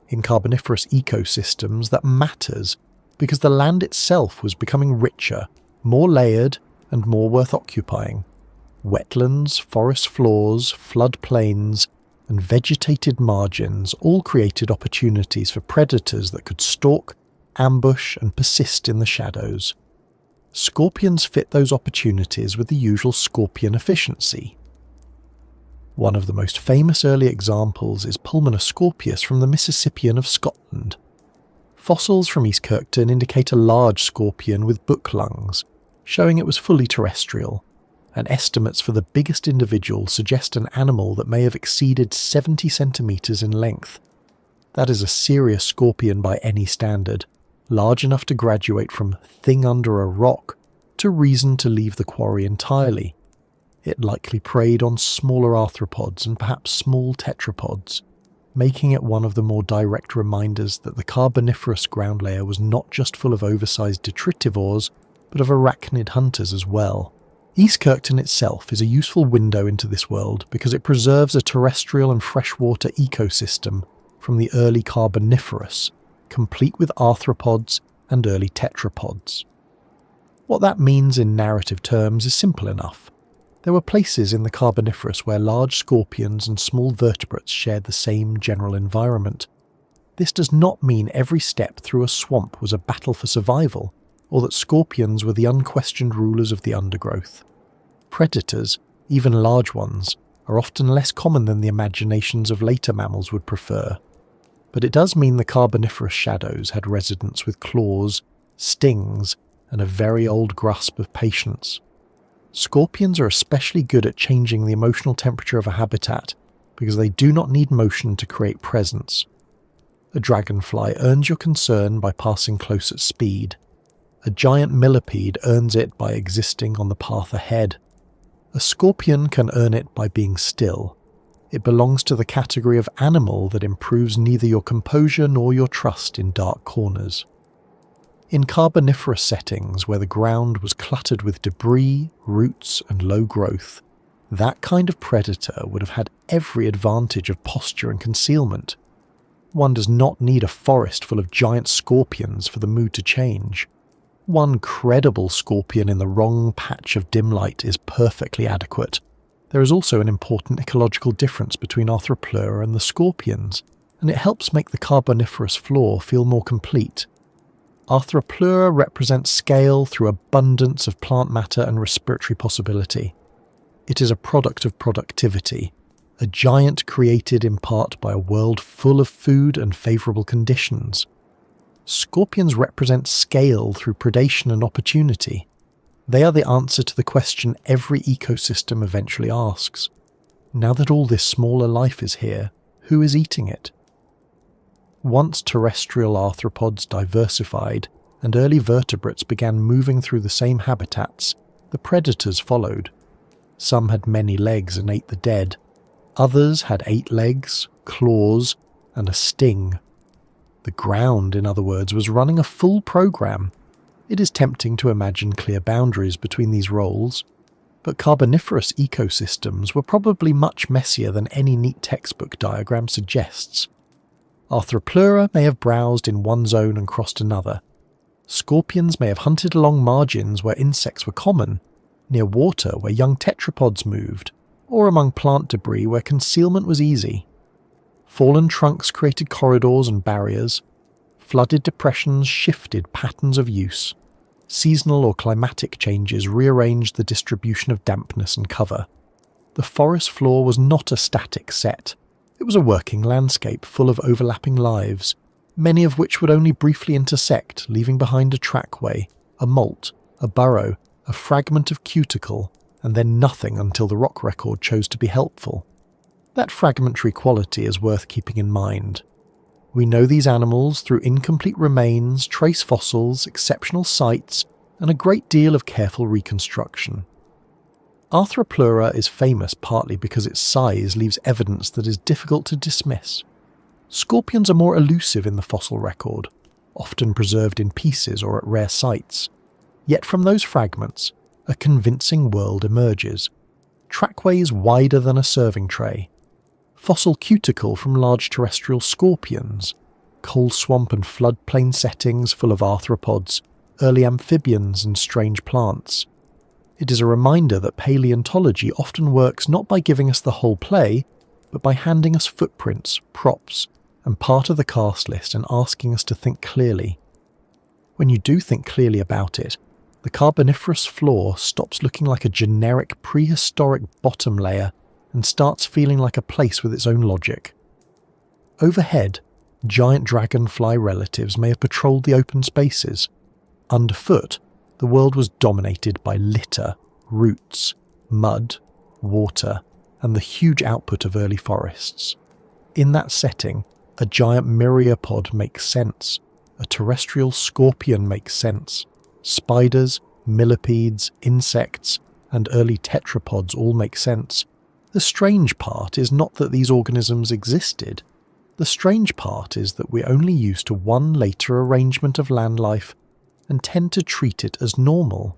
In Carboniferous ecosystems, that matters, because the land itself was becoming richer, more layered, and more worth occupying. Wetlands, forest floors, floodplains, and vegetated margins all created opportunities for predators that could stalk, ambush, and persist in the shadows. Scorpions fit those opportunities with the usual scorpion efficiency. One of the most famous early examples is Pulmonoscorpius from the Mississippian of Scotland. Fossils from East Kirkton indicate a large scorpion with book lungs, showing it was fully terrestrial, and estimates for the biggest individual suggest an animal that may have exceeded 70 centimetres in length. That is a serious scorpion by any standard, large enough to graduate from thing under a rock to reason to leave the quarry entirely. It likely preyed on smaller arthropods and perhaps small tetrapods, making it one of the more direct reminders that the Carboniferous ground layer was not just full of oversized detritivores, but of arachnid hunters as well. East Kirkton itself is a useful window into this world because it preserves a terrestrial and freshwater ecosystem from the early Carboniferous, complete with arthropods and early tetrapods. What that means in narrative terms is simple enough. There were places in the Carboniferous where large scorpions and small vertebrates shared the same general environment. This does not mean every step through a swamp was a battle for survival, or that scorpions were the unquestioned rulers of the undergrowth. Predators, even large ones, are often less common than the imaginations of later mammals would prefer. But it does mean the Carboniferous shadows had residents with claws, stings, and a very old grasp of patience. Scorpions are especially good at changing the emotional temperature of a habitat because they do not need motion to create presence. A dragonfly earns your concern by passing close at speed. A giant millipede earns it by existing on the path ahead. A scorpion can earn it by being still. It belongs to the category of animal that improves neither your composure nor your trust in dark corners. In Carboniferous settings where the ground was cluttered with debris, roots, and low growth, that kind of predator would have had every advantage of posture and concealment. One does not need a forest full of giant scorpions for the mood to change. One credible scorpion in the wrong patch of dim light is perfectly adequate. There is also an important ecological difference between Arthropleura and the scorpions, and it helps make the Carboniferous floor feel more complete. Arthropleura represents scale through abundance of plant matter and respiratory possibility. It is a product of productivity, a giant created in part by a world full of food and favourable conditions. Scorpions represent scale through predation and opportunity. They are the answer to the question every ecosystem eventually asks. Now that all this smaller life is here, Who is eating it? Once terrestrial arthropods diversified and early vertebrates began moving through the same habitats, the predators followed. Some had many legs and ate the dead. Others had 8 legs, claws, and a sting. The ground, in other words, was running a full program. It is tempting to imagine clear boundaries between these roles, but Carboniferous ecosystems were probably much messier than any neat textbook diagram suggests. Arthropleura may have browsed in one zone and crossed another. Scorpions may have hunted along margins where insects were common, near water where young tetrapods moved, or among plant debris where concealment was easy. Fallen trunks created corridors and barriers. Flooded depressions shifted patterns of use. Seasonal or climatic changes rearranged the distribution of dampness and cover. The forest floor was not a static set. It was a working landscape full of overlapping lives, many of which would only briefly intersect, leaving behind a trackway, a moult, a burrow, a fragment of cuticle, and then nothing until the rock record chose to be helpful. That fragmentary quality is worth keeping in mind. We know these animals through incomplete remains, trace fossils, exceptional sites, and a great deal of careful reconstruction. Arthropleura is famous partly because its size leaves evidence that is difficult to dismiss. Scorpions are more elusive in the fossil record, often preserved in pieces or at rare sites. Yet from those fragments, a convincing world emerges. Trackways wider than a serving tray. Fossil cuticle from large terrestrial scorpions, coal swamp and floodplain settings full of arthropods, early amphibians and strange plants. It is a reminder that paleontology often works not by giving us the whole play, but by handing us footprints, props, and part of the cast list and asking us to think clearly. When you do think clearly about it, the Carboniferous floor stops looking like a generic prehistoric bottom layer and starts feeling like a place with its own logic. Overhead, giant dragonfly relatives may have patrolled the open spaces. Underfoot, the world was dominated by litter, roots, mud, water, and the huge output of early forests. In that setting, a giant myriapod makes sense. A terrestrial scorpion makes sense. Spiders, millipedes, insects, and early tetrapods all make sense. The strange part is not that these organisms existed. The strange part is that we're only used to one later arrangement of land life and tend to treat it as normal.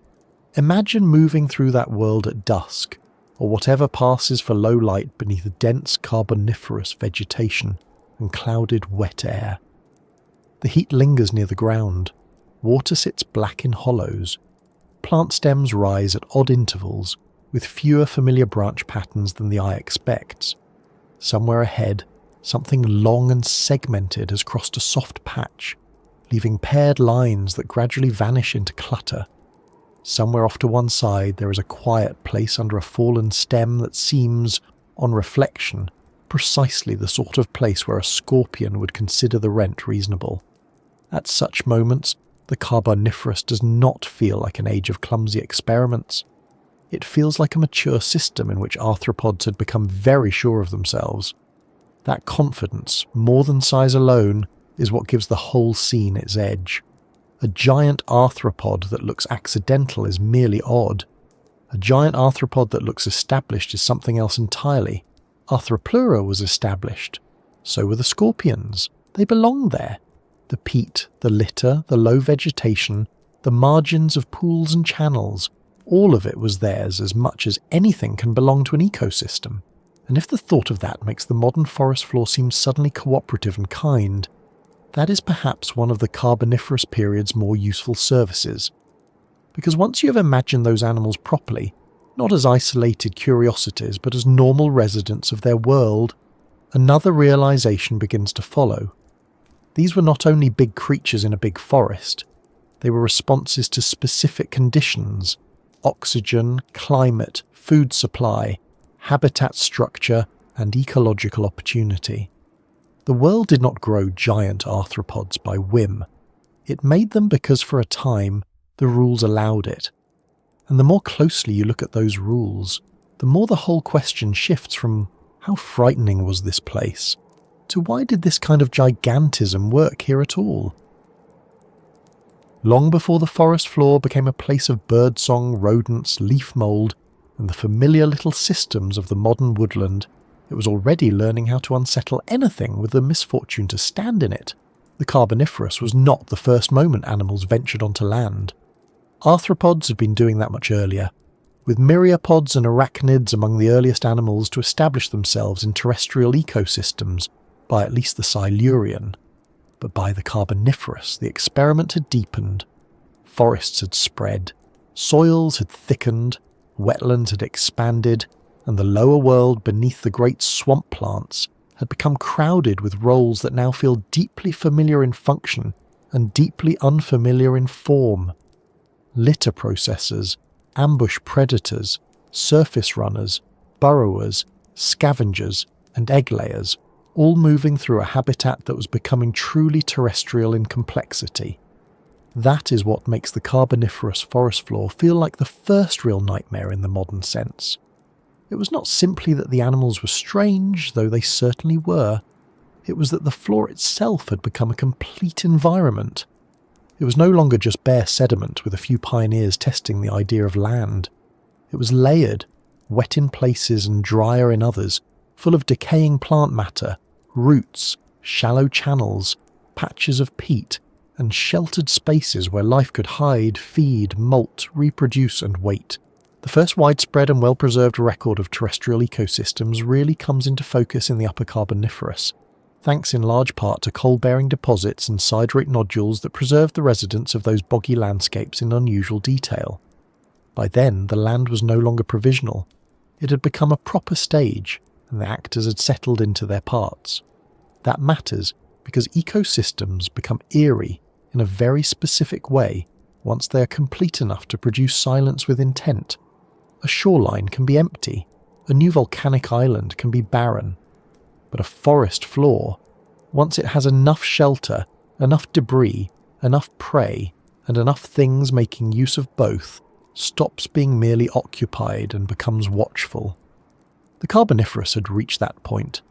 Imagine moving through that world at dusk, or whatever passes for low light beneath dense carboniferous vegetation and clouded wet air. The heat lingers near the ground. Water sits black in hollows. Plant stems rise at odd intervals, with fewer familiar branch patterns than the eye expects. Somewhere ahead, something long and segmented has crossed a soft patch, leaving paired lines that gradually vanish into clutter. Somewhere off to one side there is a quiet place under a fallen stem that seems, on reflection, precisely the sort of place where a scorpion would consider the rent reasonable. At such moments, the Carboniferous does not feel like an age of clumsy experiments. It feels like a mature system in which arthropods had become very sure of themselves. That confidence, more than size alone, is what gives the whole scene its edge. A giant arthropod that looks accidental is merely odd. A giant arthropod that looks established is something else entirely. Arthropleura was established. So were the scorpions. They belonged there. The peat, the litter, the low vegetation, the margins of pools and channels, all of it was theirs as much as anything can belong to an ecosystem. And if the thought of that makes the modern forest floor seem suddenly cooperative and kind, that is perhaps one of the Carboniferous period's more useful services. Because once you have imagined those animals properly, not as isolated curiosities but as normal residents of their world, another realization begins to follow. These were not only big creatures in a big forest, they were responses to specific conditions: oxygen, climate, food supply, habitat structure, and ecological opportunity. The world did not grow giant arthropods by whim. It made them because for a time the rules allowed it. And the more closely you look at those rules, the more the whole question shifts from how frightening was this place to why did this kind of gigantism work here at all? Long before the forest floor became a place of birdsong, rodents, leaf mould, and the familiar little systems of the modern woodland, it was already learning how to unsettle anything with the misfortune to stand in it. The Carboniferous was not the first moment animals ventured onto land. Arthropods had been doing that much earlier, with myriapods and arachnids among the earliest animals to establish themselves in terrestrial ecosystems by at least the Silurian. But by the Carboniferous, the experiment had deepened. Forests had spread, soils had thickened, wetlands had expanded, and the lower world beneath the great swamp plants had become crowded with roles that now feel deeply familiar in function and deeply unfamiliar in form. Litter processors, ambush predators, surface runners, burrowers, scavengers, and egg layers, all moving through a habitat that was becoming truly terrestrial in complexity. That is what makes the Carboniferous forest floor feel like the first real nightmare in the modern sense. It was not simply that the animals were strange, though they certainly were. It was that the floor itself had become a complete environment. It was no longer just bare sediment with a few pioneers testing the idea of land. It was layered, wet in places and drier in others, full of decaying plant matter, roots, shallow channels, patches of peat, and sheltered spaces where life could hide, feed, molt, reproduce and wait. The first widespread and well-preserved record of terrestrial ecosystems really comes into focus in the Upper Carboniferous, thanks in large part to coal-bearing deposits and siderate nodules that preserved the residents of those boggy landscapes in unusual detail. By then, the land was no longer provisional. It had become a proper stage, and the actors had settled into their parts. That matters because ecosystems become eerie in a very specific way once they are complete enough to produce silence with intent. A shoreline can be empty, a new volcanic island can be barren, but a forest floor, once it has enough shelter, enough debris, enough prey, and enough things making use of both, stops being merely occupied and becomes watchful. The Carboniferous had reached that point.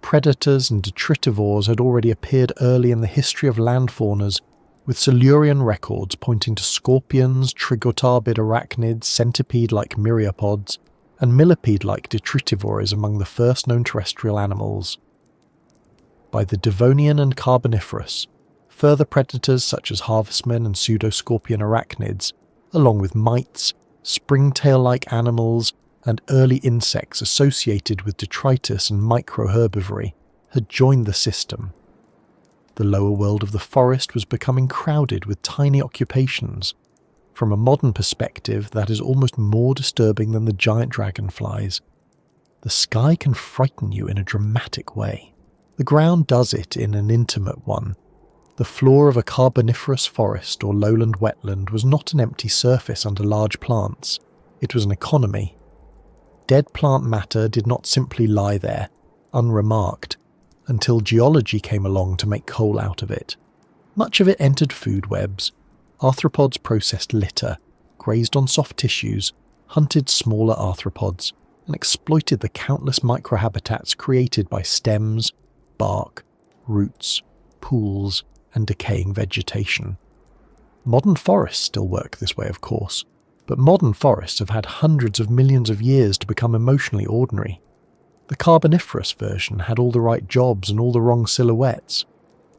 Predators and detritivores had already appeared early in the history of land faunas, with Silurian records pointing to scorpions, trigotarbid arachnids, centipede-like myriapods, and millipede-like detritivores among the first known terrestrial animals. By the Devonian and Carboniferous, further predators such as harvestmen and pseudoscorpion arachnids, along with mites, springtail-like animals, and early insects associated with detritus and microherbivory, had joined the system. The lower world of the forest was becoming crowded with tiny occupations. From a modern perspective, that is almost more disturbing than the giant dragonflies. The sky can frighten you in a dramatic way. The ground does it in an intimate one. The floor of a Carboniferous forest or lowland wetland was not an empty surface under large plants. It was an economy. Dead plant matter did not simply lie there, unremarked, until geology came along to make coal out of it. Much of it entered food webs. Arthropods processed litter, grazed on soft tissues, hunted smaller arthropods, and exploited the countless microhabitats created by stems, bark, roots, pools, and decaying vegetation. Modern forests still work this way, of course, but modern forests have had hundreds of millions of years to become emotionally ordinary. The Carboniferous version had all the right jobs and all the wrong silhouettes.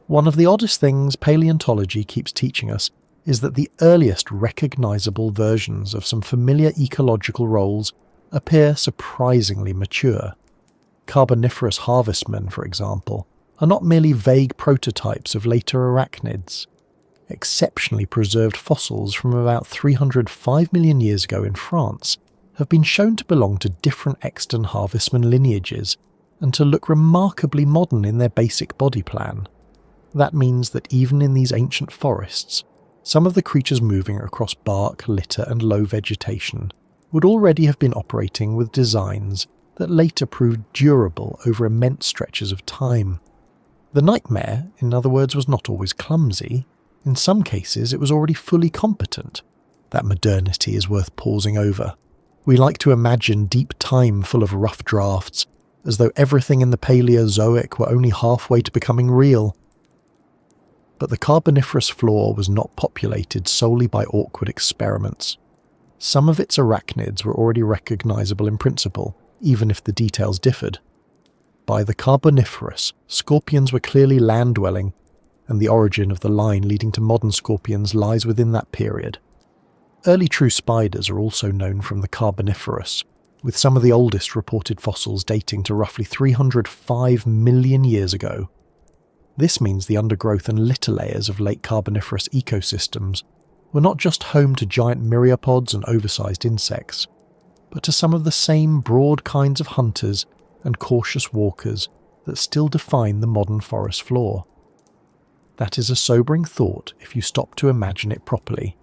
One of the oddest things paleontology keeps teaching us is that the earliest recognizable versions of some familiar ecological roles appear surprisingly mature. Carboniferous harvestmen, for example, are not merely vague prototypes of later arachnids. Exceptionally preserved fossils from about 305 million years ago in France have been shown to belong to different extant harvestman lineages and to look remarkably modern in their basic body plan. That means that even in these ancient forests, some of the creatures moving across bark, litter and low vegetation would already have been operating with designs that later proved durable over immense stretches of time. The nightmare, in other words, was not always clumsy. In some cases, it was already fully competent. That modernity is worth pausing over. We like to imagine deep time full of rough drafts, as though everything in the Paleozoic were only halfway to becoming real. But the Carboniferous floor was not populated solely by awkward experiments. Some of its arachnids were already recognizable in principle, even if the details differed. By the Carboniferous, scorpions were clearly land-dwelling, and the origin of the line leading to modern scorpions lies within that period. Early true spiders are also known from the Carboniferous, with some of the oldest reported fossils dating to roughly 305 million years ago. This means the undergrowth and litter layers of late Carboniferous ecosystems were not just home to giant myriapods and oversized insects, but to some of the same broad kinds of hunters and cautious walkers that still define the modern forest floor. That is a sobering thought if you stop to imagine it properly.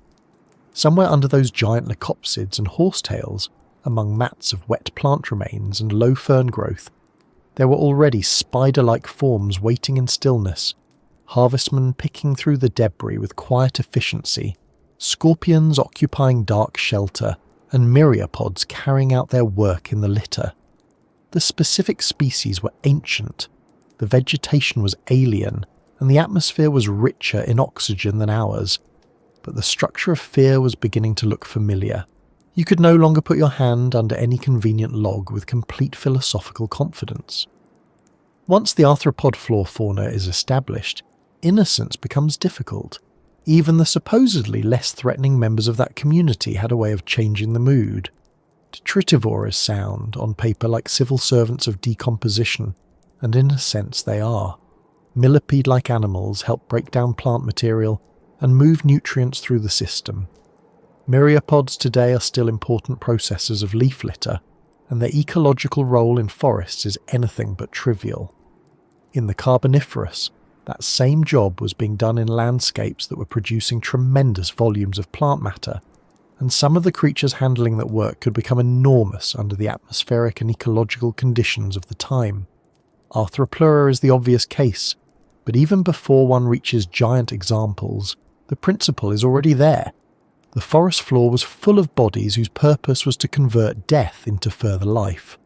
Somewhere under those giant leucopsids and horsetails, among mats of wet plant remains and low fern growth, there were already spider-like forms waiting in stillness, harvestmen picking through the debris with quiet efficiency, scorpions occupying dark shelter, and myriapods carrying out their work in the litter. The specific species were ancient, the vegetation was alien, and the atmosphere was richer in oxygen than ours, but the structure of fear was beginning to look familiar. You could no longer put your hand under any convenient log with complete philosophical confidence. Once the arthropod floor fauna is established, innocence becomes difficult. Even the supposedly less threatening members of that community had a way of changing the mood. Detritivores sound, on paper, like civil servants of decomposition, and in a sense they are. Millipede-like animals help break down plant material and move nutrients through the system. Myriapods today are still important processors of leaf litter, and their ecological role in forests is anything but trivial. In the Carboniferous, that same job was being done in landscapes that were producing tremendous volumes of plant matter, and some of the creatures handling that work could become enormous under the atmospheric and ecological conditions of the time. Arthropleura is the obvious case, but even before one reaches giant examples, the principle is already there. The forest floor was full of bodies whose purpose was to convert death into further life.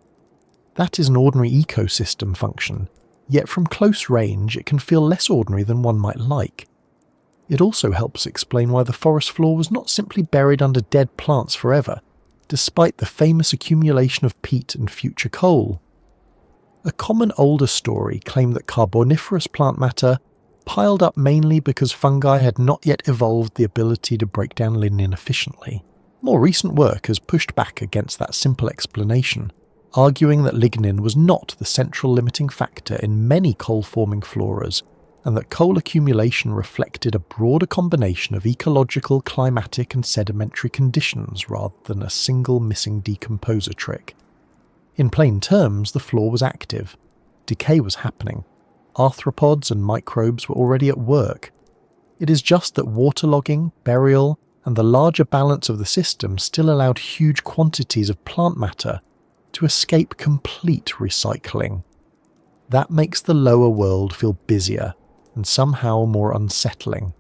That is an ordinary ecosystem function, yet from close range it can feel less ordinary than one might like. It also helps explain why the forest floor was not simply buried under dead plants forever, despite the famous accumulation of peat and future coal. A common older story claimed that Carboniferous plant matter piled up mainly because fungi had not yet evolved the ability to break down lignin efficiently. More recent work has pushed back against that simple explanation, arguing that lignin was not the central limiting factor in many coal-forming floras, and that coal accumulation reflected a broader combination of ecological, climatic and sedimentary conditions rather than a single missing decomposer trick. In plain terms, the floor was active. Decay was happening. Arthropods and microbes were already at work. It is just that waterlogging, burial, and the larger balance of the system still allowed huge quantities of plant matter to escape complete recycling. That makes the lower world feel busier and somehow more unsettling.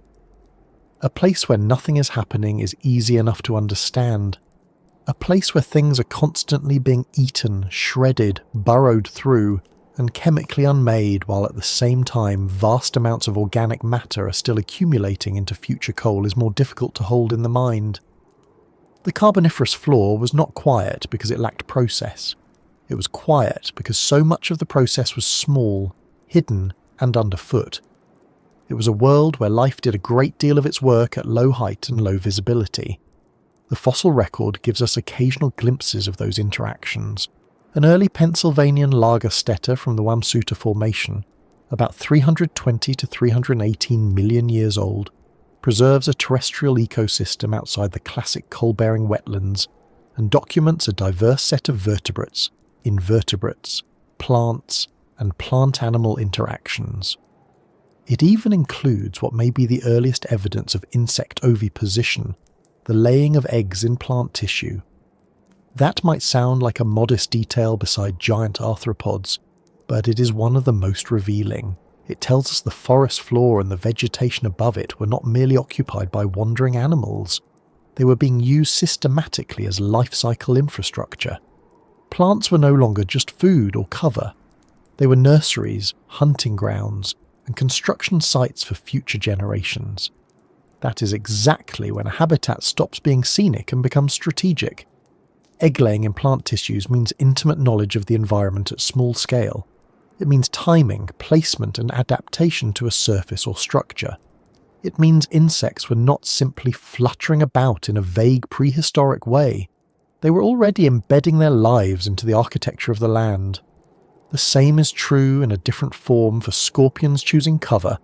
A place where nothing is happening is easy enough to understand. A place where things are constantly being eaten, shredded, burrowed through, and chemically unmade, while at the same time vast amounts of organic matter are still accumulating into future coal, is more difficult to hold in the mind. The Carboniferous floor was not quiet because it lacked process. It was quiet because so much of the process was small, hidden, and underfoot. It was a world where life did a great deal of its work at low height and low visibility. The fossil record gives us occasional glimpses of those interactions. An early Pennsylvanian Lagerstätte from the Wamsuter Formation, about 320 to 318 million years old, preserves a terrestrial ecosystem outside the classic coal-bearing wetlands and documents a diverse set of vertebrates, invertebrates, plants, and plant-animal interactions. It even includes what may be the earliest evidence of insect oviposition, the laying of eggs in plant tissue. That might sound like a modest detail beside giant arthropods, but it is one of the most revealing. It tells us the forest floor and the vegetation above it were not merely occupied by wandering animals. They were being used systematically as life cycle infrastructure. Plants were no longer just food or cover. They were nurseries, hunting grounds, and construction sites for future generations. That is exactly when a habitat stops being scenic and becomes strategic. Egg-laying in plant tissues means intimate knowledge of the environment at small scale. It means timing, placement, and adaptation to a surface or structure. It means insects were not simply fluttering about in a vague prehistoric way. They were already embedding their lives into the architecture of the land. The same is true in a different form for scorpions choosing cover,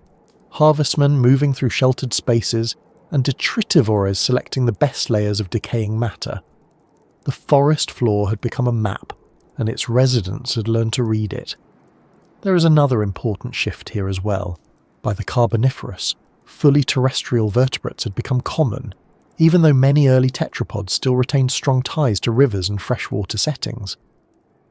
harvestmen moving through sheltered spaces, and detritivores selecting the best layers of decaying matter. The forest floor had become a map, and its residents had learned to read it. There is another important shift here as well. By the Carboniferous, fully terrestrial vertebrates had become common, even though many early tetrapods still retained strong ties to rivers and freshwater settings.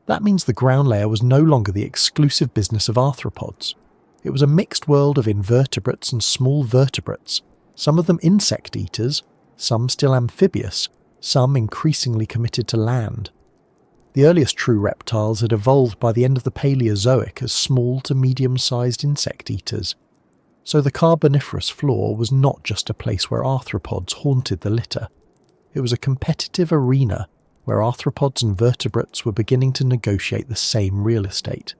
That means the ground layer was no longer the exclusive business of arthropods. It was a mixed world of invertebrates and small vertebrates, some of them insect eaters, some still amphibious, some increasingly committed to land. The earliest true reptiles had evolved by the end of the Paleozoic as small to medium-sized insect eaters. So the Carboniferous floor was not just a place where arthropods haunted the litter. It was a competitive arena where arthropods and vertebrates were beginning to negotiate the same real estate.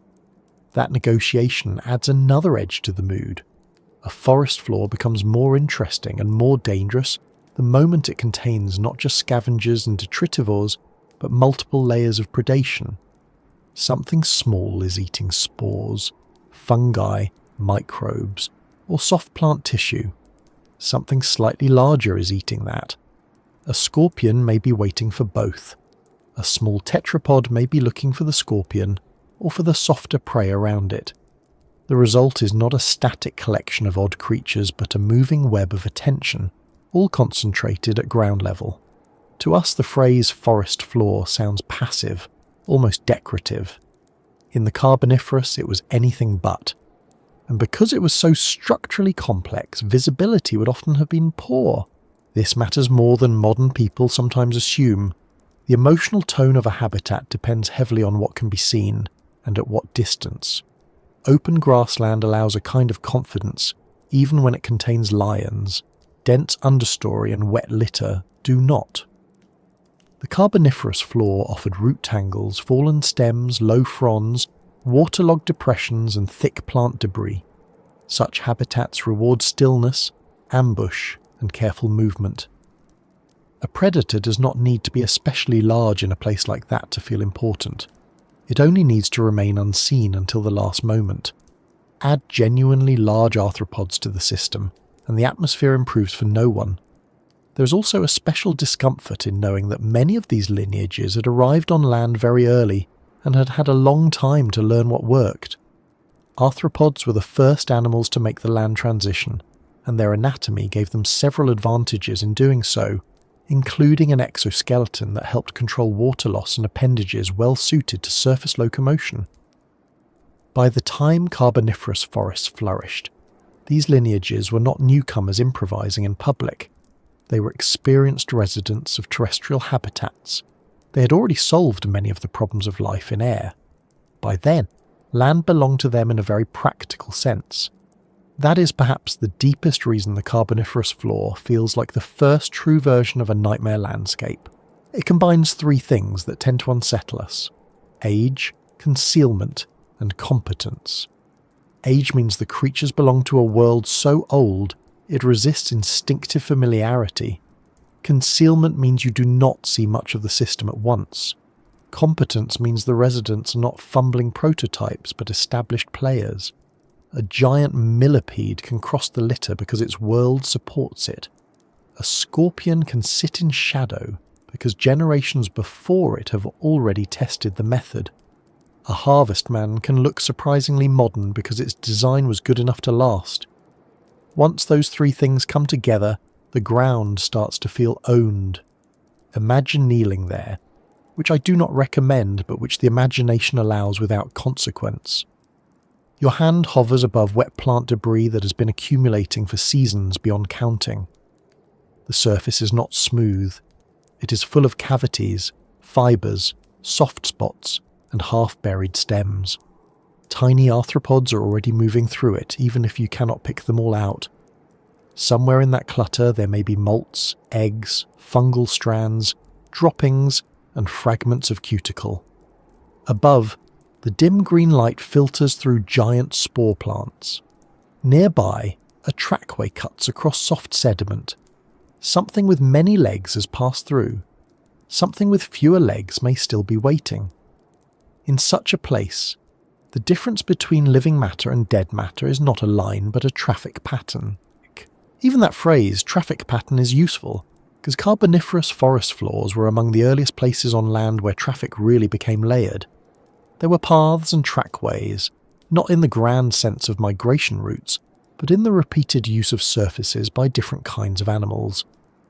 That negotiation adds another edge to the mood. A forest floor becomes more interesting and more dangerous the moment it contains not just scavengers and detritivores, but multiple layers of predation. Something small is eating spores, fungi, microbes, or soft plant tissue. Something slightly larger is eating that. A scorpion may be waiting for both. A small tetrapod may be looking for the scorpion, or for the softer prey around it. The result is not a static collection of odd creatures, but a moving web of attention, all concentrated at ground level. To us, the phrase forest floor sounds passive, almost decorative. In the Carboniferous, it was anything but. And because it was so structurally complex, visibility would often have been poor. This matters more than modern people sometimes assume. The emotional tone of a habitat depends heavily on what can be seen, and at what distance. Open grassland allows a kind of confidence, even when it contains lions. Dense understory and wet litter do not. The Carboniferous floor offered root tangles, fallen stems, low fronds, waterlogged depressions and thick plant debris. Such habitats reward stillness, ambush, and careful movement. A predator does not need to be especially large in a place like that to feel important. It only needs to remain unseen until the last moment. Add genuinely large arthropods to the system, and the atmosphere improves for no one. There is also a special discomfort in knowing that many of these lineages had arrived on land very early and had had a long time to learn what worked. Arthropods were the first animals to make the land transition, and their anatomy gave them several advantages in doing so, including an exoskeleton that helped control water loss and appendages well suited to surface locomotion. By the time Carboniferous forests flourished, these lineages were not newcomers improvising in public. They were experienced residents of terrestrial habitats. They had already solved many of the problems of life in air. By then, land belonged to them in a very practical sense. That is perhaps the deepest reason the Carboniferous floor feels like the first true version of a nightmare landscape. It combines three things that tend to unsettle us: age, concealment, and competence. Age means the creatures belong to a world so old it resists instinctive familiarity. Concealment means you do not see much of the system at once. Competence means the residents are not fumbling prototypes but established players. A giant millipede can cross the litter because its world supports it. A scorpion can sit in shadow because generations before it have already tested the method. A harvestman can look surprisingly modern because its design was good enough to last. Once those three things come together, the ground starts to feel owned. Imagine kneeling there, which I do not recommend but which the imagination allows without consequence. Your hand hovers above wet plant debris that has been accumulating for seasons beyond counting. The surface is not smooth. It is full of cavities, fibres, soft spots, and half-buried stems. Tiny arthropods are already moving through it, even if you cannot pick them all out. Somewhere in that clutter there may be molts, eggs, fungal strands, droppings, and fragments of cuticle. Above, the dim green light filters through giant spore plants. Nearby, a trackway cuts across soft sediment. Something with many legs has passed through. Something with fewer legs may still be waiting. In such a place, the difference between living matter and dead matter is not a line but a traffic pattern. Even that phrase, traffic pattern, is useful, because Carboniferous forest floors were among the earliest places on land where traffic really became layered. There were paths and trackways, not in the grand sense of migration routes, but in the repeated use of surfaces by different kinds of animals.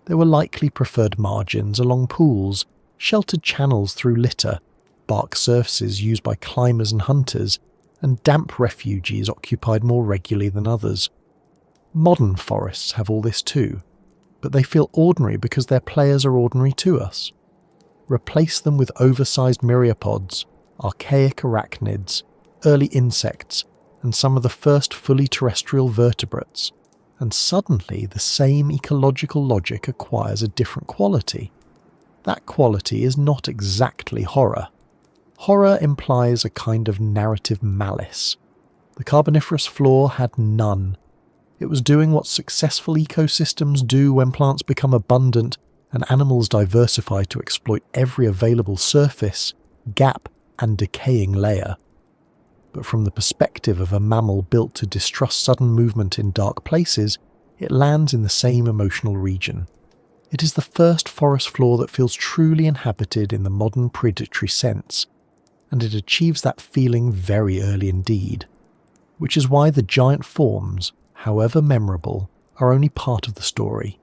There were likely preferred margins along pools, sheltered channels through litter, bark surfaces used by climbers and hunters, and damp refuges occupied more regularly than others. Modern forests have all this too, but they feel ordinary because their players are ordinary to us. Replace them with oversized myriapods, archaic arachnids, early insects, and some of the first fully terrestrial vertebrates, and suddenly the same ecological logic acquires a different quality. That quality is not exactly horror. Horror implies a kind of narrative malice. The Carboniferous floor had none. It was doing what successful ecosystems do when plants become abundant and animals diversify to exploit every available surface, gap, and decaying layer. But from the perspective of a mammal built to distrust sudden movement in dark places, it lands in the same emotional region. It is the first forest floor that feels truly inhabited in the modern predatory sense, and it achieves that feeling very early indeed, which is why the giant forms, however memorable, are only part of the story.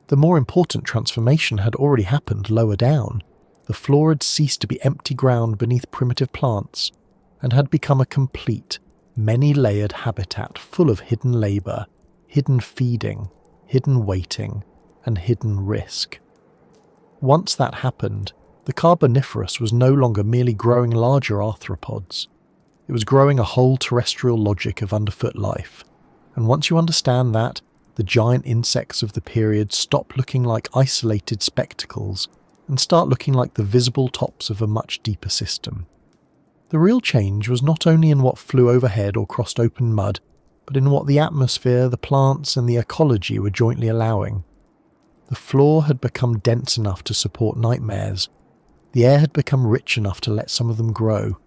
The more important transformation had already happened lower down. The floor had ceased to be empty ground beneath primitive plants, and had become a complete, many-layered habitat full of hidden labour, hidden feeding, hidden waiting, and hidden risk. Once that happened, the Carboniferous was no longer merely growing larger arthropods. It was growing a whole terrestrial logic of underfoot life, and once you understand that, the giant insects of the period stop looking like isolated spectacles and start looking like the visible tops of a much deeper system. The real change was not only in what flew overhead or crossed open mud, but in what the atmosphere, the plants, and the ecology were jointly allowing. The floor had become dense enough to support nightmares. The air had become rich enough to let some of them grow.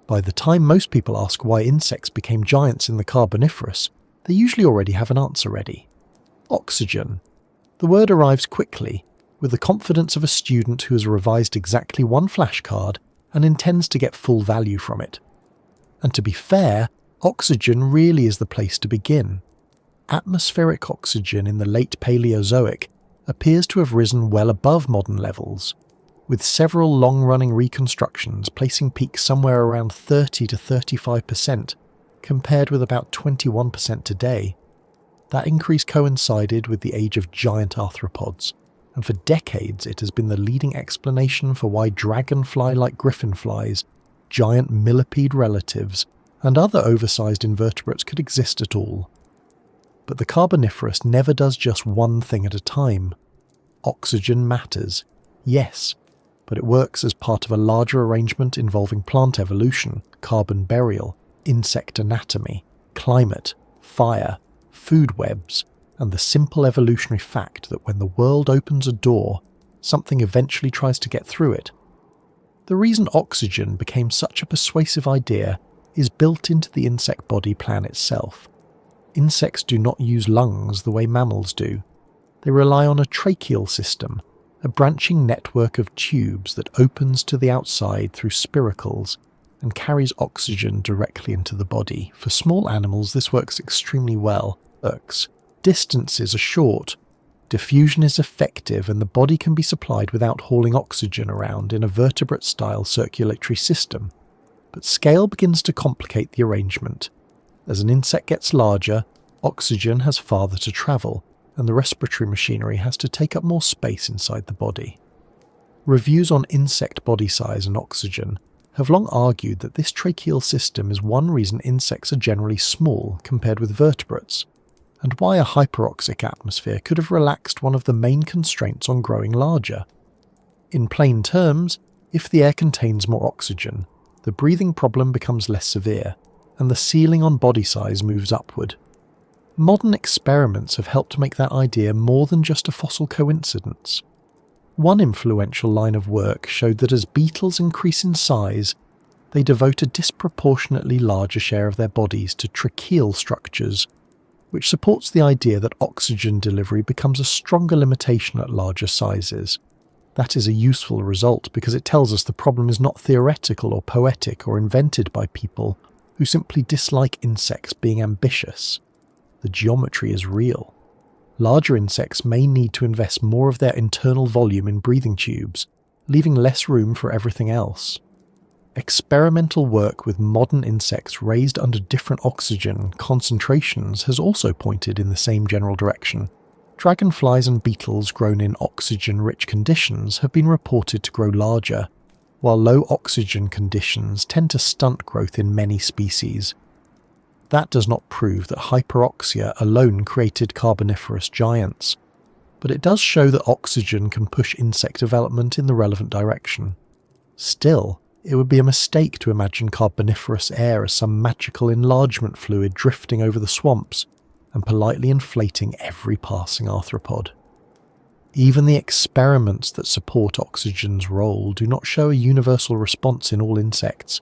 By the time most people ask why insects became giants in the Carboniferous, they usually already have an answer ready. Oxygen. The word arrives quickly, with the confidence of a student who has revised exactly one flashcard and intends to get full value from it. And to be fair, oxygen really is the place to begin. Atmospheric oxygen in the late Paleozoic appears to have risen well above modern levels, with several long-running reconstructions placing peaks somewhere around 30 to 35%, compared with about 21% today. That increase coincided with the age of giant arthropods, and for decades it has been the leading explanation for why dragonfly-like griffinflies, giant millipede relatives, and other oversized invertebrates could exist at all. But the Carboniferous never does just one thing at a time. Oxygen matters, yes, but it works as part of a larger arrangement involving plant evolution, carbon burial, insect anatomy, climate, fire, food webs, and the simple evolutionary fact that when the world opens a door, something eventually tries to get through it. The reason oxygen became such a persuasive idea is built into the insect body plan itself. Insects do not use lungs the way mammals do. They rely on a tracheal system, a branching network of tubes that opens to the outside through spiracles and carries oxygen directly into the body. For small animals, this works extremely well. Distances are short, diffusion is effective, and the body can be supplied without hauling oxygen around in a vertebrate-style circulatory system. But scale begins to complicate the arrangement. As an insect gets larger, oxygen has farther to travel, and the respiratory machinery has to take up more space inside the body. Reviews on insect body size and oxygen have long argued that this tracheal system is one reason insects are generally small compared with vertebrates, and why a hyperoxic atmosphere could have relaxed one of the main constraints on growing larger. In plain terms, if the air contains more oxygen, the breathing problem becomes less severe, and the ceiling on body size moves upward. Modern experiments have helped make that idea more than just a fossil coincidence. One influential line of work showed that as beetles increase in size, they devote a disproportionately larger share of their bodies to tracheal structures, which supports the idea that oxygen delivery becomes a stronger limitation at larger sizes. That is a useful result because it tells us the problem is not theoretical or poetic or invented by people who simply dislike insects being ambitious. The geometry is real. Larger insects may need to invest more of their internal volume in breathing tubes, leaving less room for everything else. Experimental work with modern insects raised under different oxygen concentrations has also pointed in the same general direction. Dragonflies and beetles grown in oxygen-rich conditions have been reported to grow larger, while low oxygen conditions tend to stunt growth in many species. That does not prove that hyperoxia alone created Carboniferous giants, but it does show that oxygen can push insect development in the relevant direction. Still, it would be a mistake to imagine Carboniferous air as some magical enlargement fluid drifting over the swamps and politely inflating every passing arthropod. Even the experiments that support oxygen's role do not show a universal response in all insects.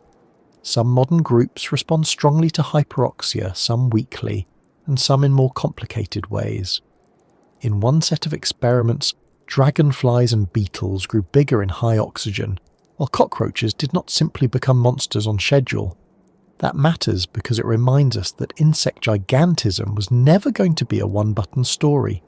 Some modern groups respond strongly to hyperoxia, some weakly, and some in more complicated ways. In one set of experiments, dragonflies and beetles grew bigger in high oxygen, while cockroaches did not simply become monsters on schedule. That matters because it reminds us that insect gigantism was never going to be a one-button story.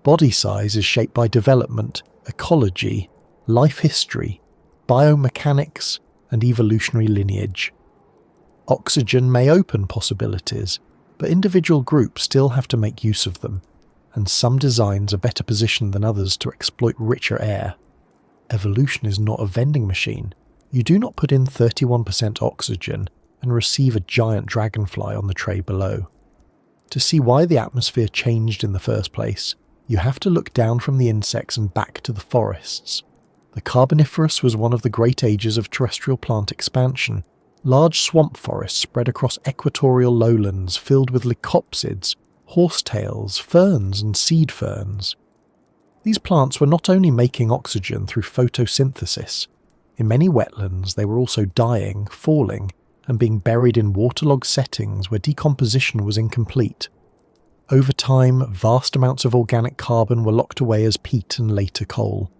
Body size is shaped by development, ecology, life history, biomechanics, and evolutionary lineage. Oxygen may open possibilities, but individual groups still have to make use of them, and some designs are better positioned than others to exploit richer air. Evolution is not a vending machine. You do not put in 31% oxygen and receive a giant dragonfly on the tray below. To see why the atmosphere changed in the first place, you have to look down from the insects and back to the forests. The Carboniferous was one of the great ages of terrestrial plant expansion. Large swamp forests spread across equatorial lowlands filled with leucopsids, horsetails, ferns and seed ferns. These plants were not only making oxygen through photosynthesis. In many wetlands they were also dying, falling, and being buried in waterlogged settings where decomposition was incomplete. Over time, vast amounts of organic carbon were locked away as peat and later coal.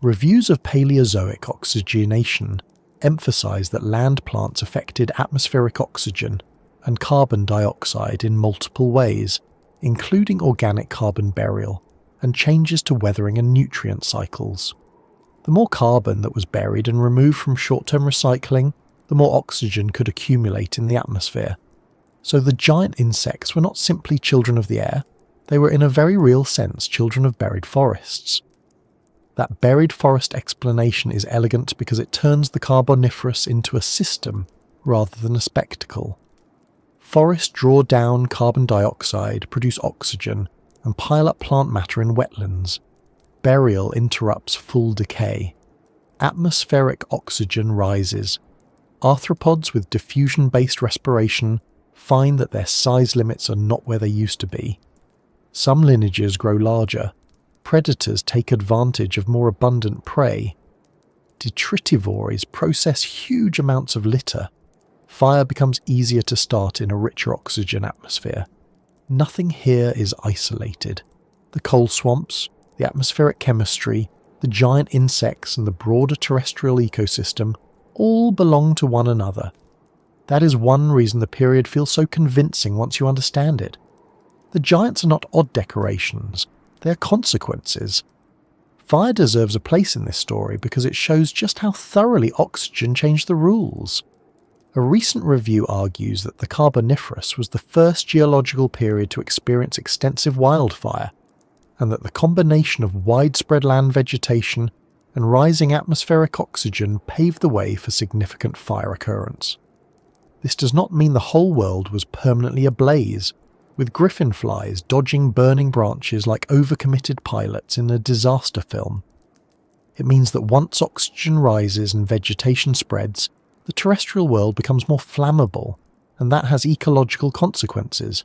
Reviews of Paleozoic oxygenation emphasize that land plants affected atmospheric oxygen and carbon dioxide in multiple ways, including organic carbon burial and changes to weathering and nutrient cycles. The more carbon that was buried and removed from short-term recycling, the more oxygen could accumulate in the atmosphere. So the giant insects were not simply children of the air, they were in a very real sense children of buried forests. That buried forest explanation is elegant because it turns the Carboniferous into a system rather than a spectacle. Forests draw down carbon dioxide, produce oxygen, and pile up plant matter in wetlands. Burial interrupts full decay. Atmospheric oxygen rises. Arthropods with diffusion-based respiration find that their size limits are not where they used to be. Some lineages grow larger. Predators take advantage of more abundant prey. Detritivores process huge amounts of litter. Fire becomes easier to start in a richer oxygen atmosphere. Nothing here is isolated. The coal swamps, the atmospheric chemistry, the giant insects and the broader terrestrial ecosystem all belong to one another. That is one reason the period feels so convincing once you understand it. The giants are not odd decorations. They are consequences. Fire deserves a place in this story because it shows just how thoroughly oxygen changed the rules. A recent review argues that the Carboniferous was the first geological period to experience extensive wildfire, and that the combination of widespread land vegetation and rising atmospheric oxygen paved the way for significant fire occurrence. This does not mean the whole world was permanently ablaze, with griffin flies dodging burning branches like overcommitted pilots in a disaster film. It means that once oxygen rises and vegetation spreads, the terrestrial world becomes more flammable, and that has ecological consequences.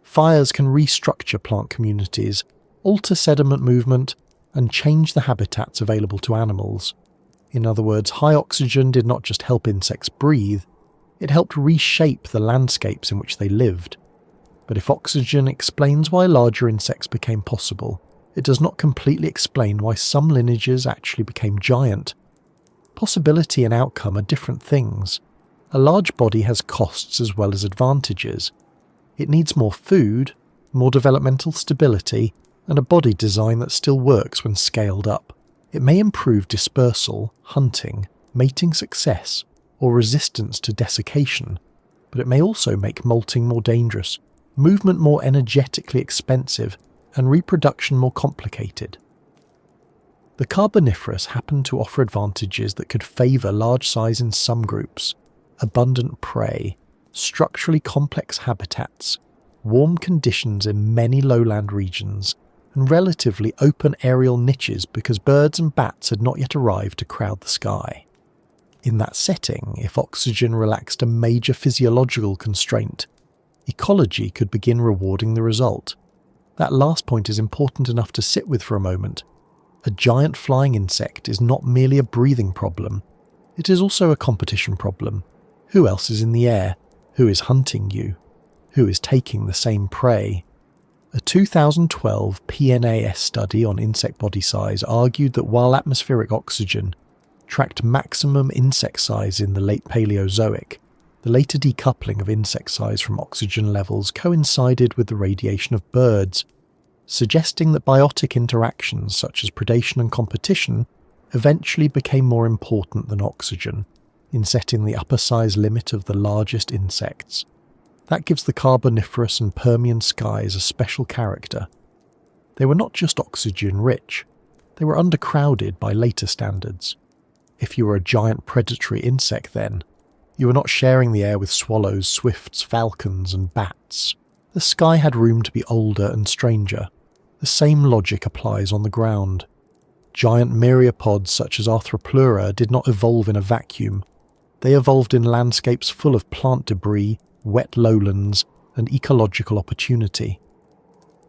Fires can restructure plant communities, alter sediment movement, and change the habitats available to animals. In other words, high oxygen did not just help insects breathe, it helped reshape the landscapes in which they lived. But if oxygen explains why larger insects became possible, it does not completely explain why some lineages actually became giant. Possibility and outcome are different things. A large body has costs as well as advantages. It needs more food, more developmental stability, and a body design that still works when scaled up. It may improve dispersal, hunting, mating success, or resistance to desiccation, but it may also make molting more dangerous, movement more energetically expensive, and reproduction more complicated. The Carboniferous happened to offer advantages that could favour large size in some groups: abundant prey, structurally complex habitats, warm conditions in many lowland regions, and relatively open aerial niches because birds and bats had not yet arrived to crowd the sky. In that setting, if oxygen relaxed a major physiological constraint, ecology could begin rewarding the result. That last point is important enough to sit with for a moment. A giant flying insect is not merely a breathing problem, it is also a competition problem. Who else is in the air? Who is hunting you? Who is taking the same prey? A 2012 PNAS study on insect body size argued that while atmospheric oxygen tracked maximum insect size in the late Paleozoic, the later decoupling of insect size from oxygen levels coincided with the radiation of birds, suggesting that biotic interactions such as predation and competition eventually became more important than oxygen in setting the upper size limit of the largest insects. That gives the Carboniferous and Permian skies a special character. They were not just oxygen-rich, they were undercrowded by later standards. If you were a giant predatory insect then, you were not sharing the air with swallows, swifts, falcons and bats. The sky had room to be older and stranger. The same logic applies on the ground. Giant myriapods such as arthropods did not evolve in a vacuum. They evolved in landscapes full of plant debris, wet lowlands, and ecological opportunity.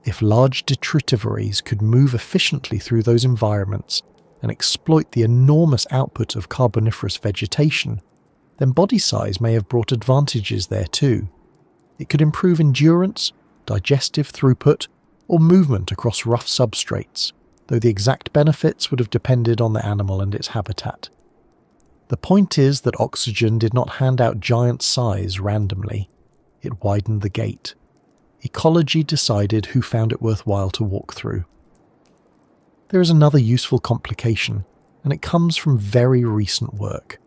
If large detritivories could move efficiently through those environments and exploit the enormous output of Carboniferous vegetation, then body size may have brought advantages there too. It could improve endurance, digestive throughput, or movement across rough substrates, though the exact benefits would have depended on the animal and its habitat. The point is that oxygen did not hand out giant size randomly. It widened the gate. Ecology decided who found it worthwhile to walk through. There is another useful complication, and it comes from very recent work.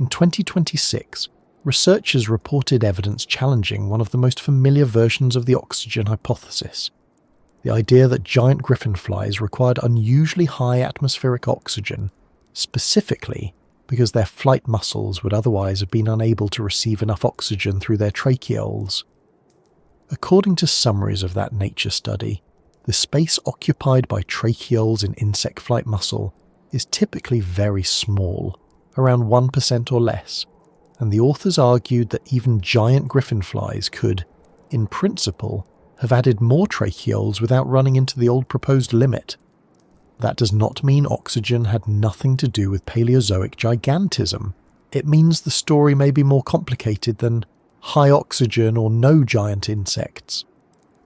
In 2026, researchers reported evidence challenging one of the most familiar versions of the oxygen hypothesis: the idea that giant griffin flies required unusually high atmospheric oxygen, specifically because their flight muscles would otherwise have been unable to receive enough oxygen through their tracheoles. According to summaries of that nature study, the space occupied by tracheoles in insect flight muscle is typically very small, around 1% or less, and the authors argued that even giant griffin flies could, in principle, have added more tracheoles without running into the old proposed limit. That does not mean oxygen had nothing to do with Paleozoic gigantism. It means the story may be more complicated than high oxygen or no giant insects.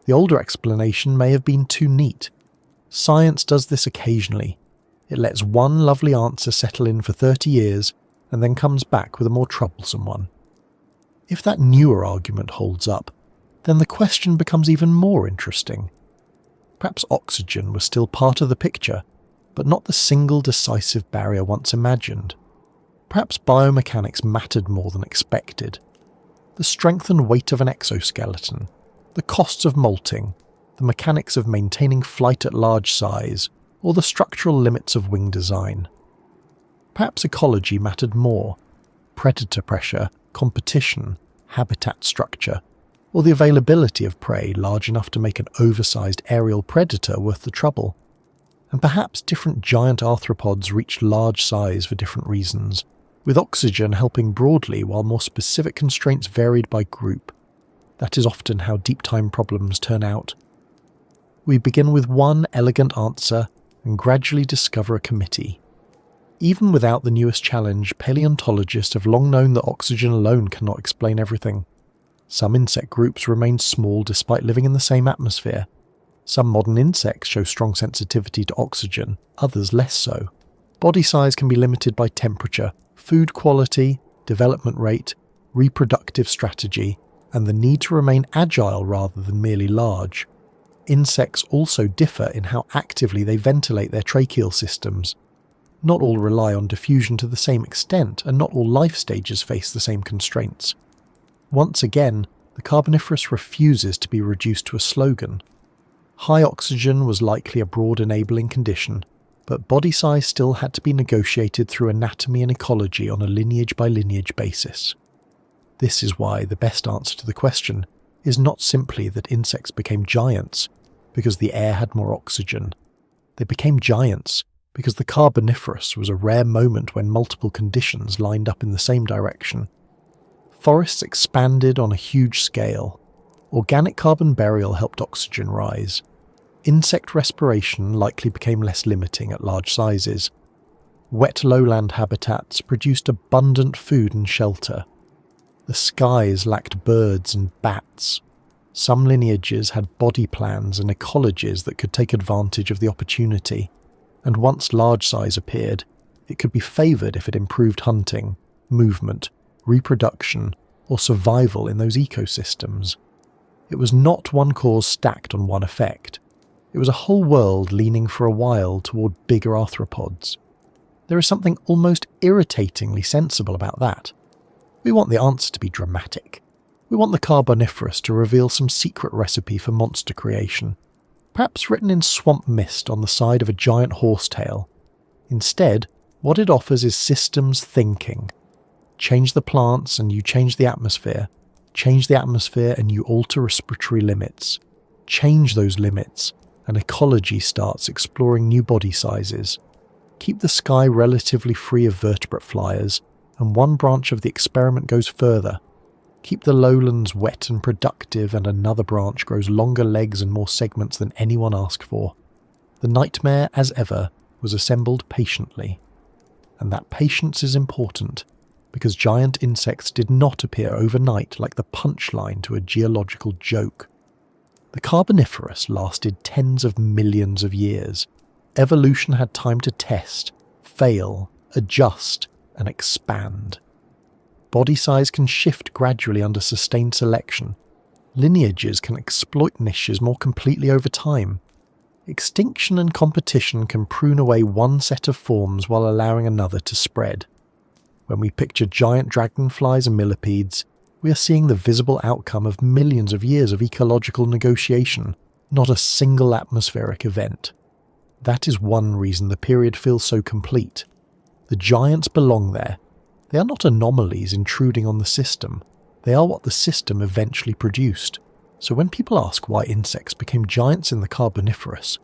The older explanation may have been too neat. Science does this occasionally. It lets one lovely answer settle in for 30 years and then comes back with a more troublesome one. If that newer argument holds up, then the question becomes even more interesting. Perhaps oxygen was still part of the picture, but not the single decisive barrier once imagined. Perhaps biomechanics mattered more than expected. The strength and weight of an exoskeleton, the costs of molting, the mechanics of maintaining flight at large size, or the structural limits of wing design. Perhaps ecology mattered more: predator pressure, competition, habitat structure, or the availability of prey large enough to make an oversized aerial predator worth the trouble. And perhaps different giant arthropods reached large size for different reasons, with oxygen helping broadly while more specific constraints varied by group. That is often how deep time problems turn out. We begin with one elegant answer and gradually discover a committee. Even without the newest challenge, paleontologists have long known that oxygen alone cannot explain everything. Some insect groups remain small despite living in the same atmosphere. Some modern insects show strong sensitivity to oxygen, others less so. Body size can be limited by temperature, food quality, development rate, reproductive strategy, and the need to remain agile rather than merely large. Insects also differ in how actively they ventilate their tracheal systems. Not all rely on diffusion to the same extent, and not all life stages face the same constraints. Once again, the Carboniferous refuses to be reduced to a slogan. High oxygen was likely a broad enabling condition, but body size still had to be negotiated through anatomy and ecology on a lineage-by-lineage basis. This is why the best answer to the question is not simply that insects became giants because the air had more oxygen. They became giants because the Carboniferous was a rare moment when multiple conditions lined up in the same direction. Forests expanded on a huge scale. Organic carbon burial helped oxygen rise. Insect respiration likely became less limiting at large sizes. Wet lowland habitats produced abundant food and shelter. The skies lacked birds and bats. Some lineages had body plans and ecologies that could take advantage of the opportunity. And once large size appeared, it could be favoured if it improved hunting, movement, reproduction, or survival in those ecosystems. It was not one cause stacked on one effect. It was a whole world leaning for a while toward bigger arthropods. There is something almost irritatingly sensible about that. We want the answer to be dramatic. We want the Carboniferous to reveal some secret recipe for monster creation, perhaps written in swamp mist on the side of a giant horsetail. Instead, what it offers is systems thinking. Change the plants and you change the atmosphere. Change the atmosphere and you alter respiratory limits. Change those limits, and ecology starts exploring new body sizes. Keep the sky relatively free of vertebrate flyers, and one branch of the experiment goes further. Keep the lowlands wet and productive, and another branch grows longer legs and more segments than anyone asked for. The nightmare, as ever, was assembled patiently. And that patience is important, because giant insects did not appear overnight like the punchline to a geological joke. The Carboniferous lasted tens of millions of years. Evolution had time to test, fail, adjust, and expand. Body size can shift gradually under sustained selection. Lineages can exploit niches more completely over time. Extinction and competition can prune away one set of forms while allowing another to spread. When we picture giant dragonflies and millipedes, we are seeing the visible outcome of millions of years of ecological negotiation, not a single atmospheric event. That is one reason the period feels so complete. The giants belong there. They are not anomalies intruding on the system. They are what the system eventually produced. So when people ask why insects became giants in the Carboniferous,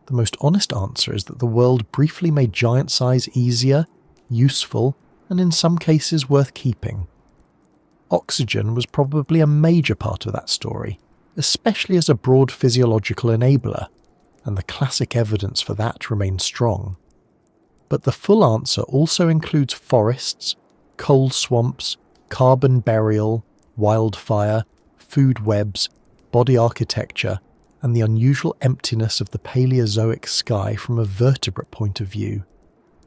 the most honest answer is that the world briefly made giant size easier, useful, and in some cases worth keeping. Oxygen was probably a major part of that story, especially as a broad physiological enabler, and the classic evidence for that remains strong. But the full answer also includes forests, coal swamps, carbon burial, wildfire, food webs, body architecture, and the unusual emptiness of the Paleozoic sky from a vertebrate point of view.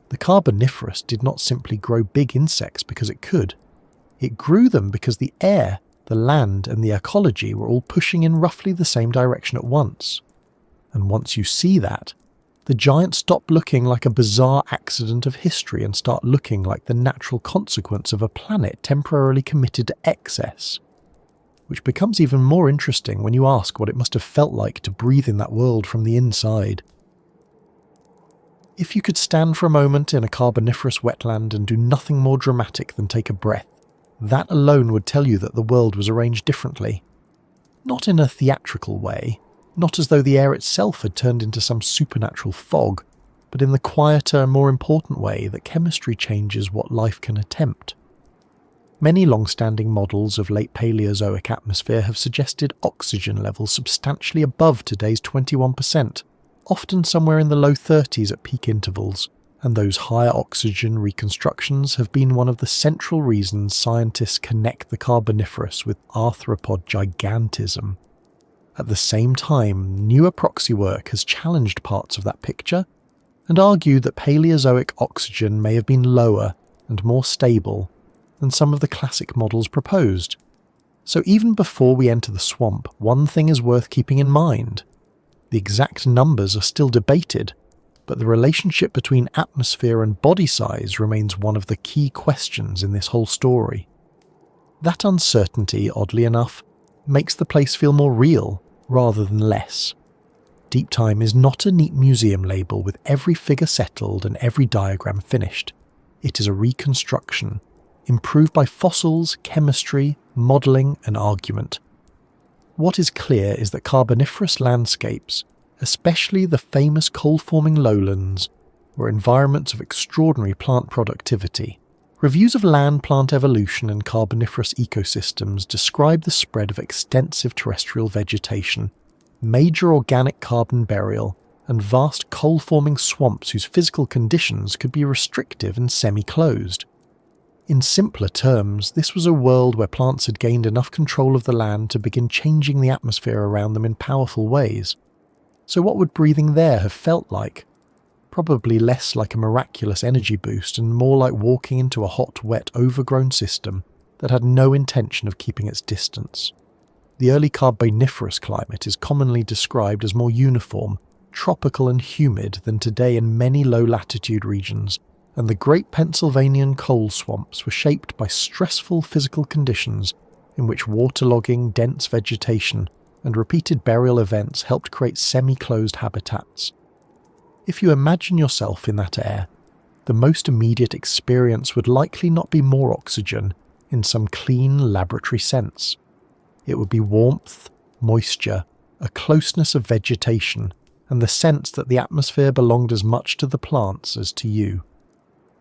The Carboniferous did not simply grow big insects because it could. It grew them because the air, the land, and the ecology were all pushing in roughly the same direction at once. And once you see that, the giants stop looking like a bizarre accident of history and start looking like the natural consequence of a planet temporarily committed to excess. Which becomes even more interesting when you ask what it must have felt like to breathe in that world from the inside. If you could stand for a moment in a carboniferous wetland and do nothing more dramatic than take a breath, that alone would tell you that the world was arranged differently. Not in a theatrical way, not as though the air itself had turned into some supernatural fog, but in the quieter, more important way that chemistry changes what life can attempt. Many long-standing models of late Paleozoic atmosphere have suggested oxygen levels substantially above today's 21%, often somewhere in the low 30s at peak intervals, and those higher oxygen reconstructions have been one of the central reasons scientists connect the Carboniferous with arthropod gigantism. At the same time, newer proxy work has challenged parts of that picture and argued that Paleozoic oxygen may have been lower and more stable than some of the classic models proposed. So even before we enter the swamp, one thing is worth keeping in mind. The exact numbers are still debated, but the relationship between atmosphere and body size remains one of the key questions in this whole story. That uncertainty, oddly enough, makes the place feel more real rather than less. Deep Time is not a neat museum label with every figure settled and every diagram finished. It is a reconstruction, improved by fossils, chemistry, modelling and argument. What is clear is that Carboniferous landscapes, especially the famous coal-forming lowlands, were environments of extraordinary plant productivity. Reviews of land plant evolution and Carboniferous ecosystems describe the spread of extensive terrestrial vegetation, major organic carbon burial, and vast coal-forming swamps whose physical conditions could be restrictive and semi-closed. In simpler terms, this was a world where plants had gained enough control of the land to begin changing the atmosphere around them in powerful ways. So what would breathing there have felt like? Probably less like a miraculous energy boost and more like walking into a hot, wet, overgrown system that had no intention of keeping its distance. The early Carboniferous climate is commonly described as more uniform, tropical and humid than today in many low-latitude regions, and the Great Pennsylvanian coal swamps were shaped by stressful physical conditions in which waterlogging, dense vegetation, and repeated burial events helped create semi-closed habitats. If you imagine yourself in that air, the most immediate experience would likely not be more oxygen in some clean laboratory sense. It would be warmth, moisture, a closeness of vegetation, and the sense that the atmosphere belonged as much to the plants as to you.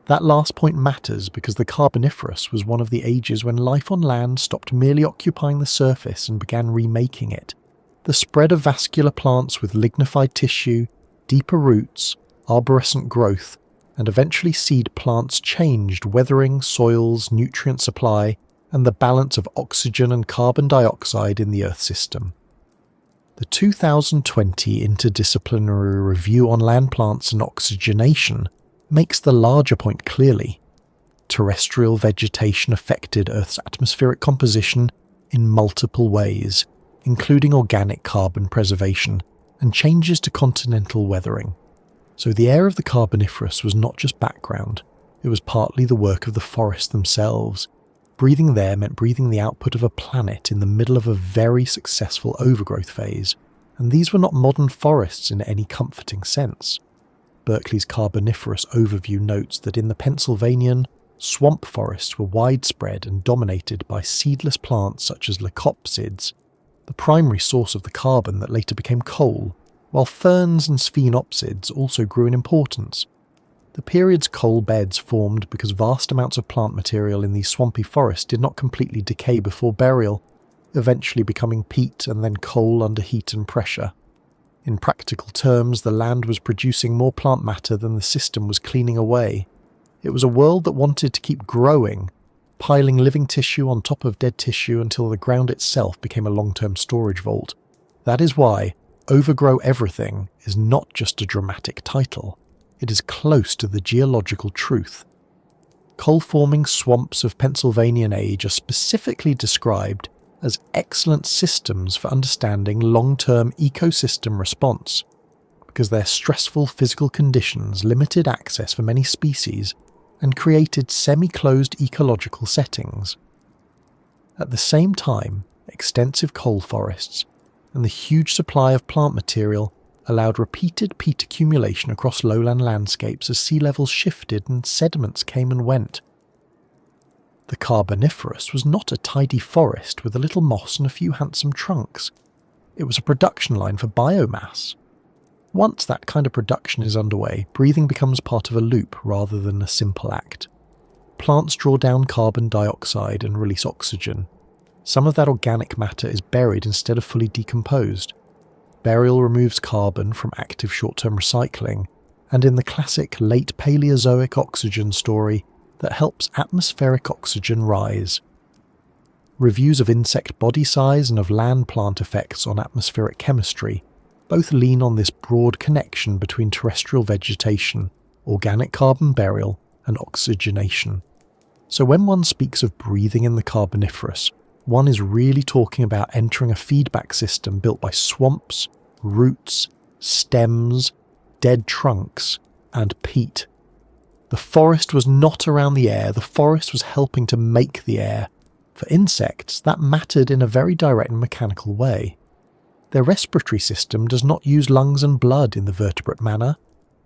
That last point matters because the Carboniferous was one of the ages when life on land stopped merely occupying the surface and began remaking it. The spread of vascular plants with lignified tissue, deeper roots, arborescent growth, and eventually seed plants changed weathering, soils, nutrient supply, and the balance of oxygen and carbon dioxide in the Earth system. The 2020 Interdisciplinary Review on Land Plants and Oxygenation makes the larger point clearly. Terrestrial vegetation affected Earth's atmospheric composition in multiple ways, including organic carbon preservation and changes to continental weathering. So the air of the Carboniferous was not just background, it was partly the work of the forests themselves. Breathing there meant breathing the output of a planet in the middle of a very successful overgrowth phase, and these were not modern forests in any comforting sense. Berkeley's Carboniferous overview notes that in the Pennsylvanian, swamp forests were widespread and dominated by seedless plants such as leucopsids, the primary source of the carbon that later became coal, while ferns and sphenopsids also grew in importance. The period's coal beds formed because vast amounts of plant material in these swampy forests did not completely decay before burial, eventually becoming peat and then coal under heat and pressure. In practical terms, the land was producing more plant matter than the system was cleaning away. It was a world that wanted to keep growing, piling living tissue on top of dead tissue until the ground itself became a long-term storage vault. That is why Overgrow Everything is not just a dramatic title. It is close to the geological truth. Coal-forming swamps of Pennsylvanian age are specifically described as excellent systems for understanding long-term ecosystem response, because their stressful physical conditions limited access for many species and created semi-closed ecological settings. At the same time, extensive coal forests and the huge supply of plant material allowed repeated peat accumulation across lowland landscapes as sea levels shifted and sediments came and went. The Carboniferous was not a tidy forest with a little moss and a few handsome trunks. It was a production line for biomass. Once that kind of production is underway, breathing becomes part of a loop rather than a simple act. Plants draw down carbon dioxide and release oxygen. Some of that organic matter is buried instead of fully decomposed. Burial removes carbon from active short-term recycling, and in the classic late Paleozoic oxygen story, that helps atmospheric oxygen rise. Reviews of insect body size and of land plant effects on atmospheric chemistry both lean on this broad connection between terrestrial vegetation, organic carbon burial, and oxygenation. So when one speaks of breathing in the Carboniferous, one is really talking about entering a feedback system built by swamps, roots, stems, dead trunks, and peat. The forest was not around the air, the forest was helping to make the air. For insects, that mattered in a very direct and mechanical way. Their respiratory system does not use lungs and blood in the vertebrate manner.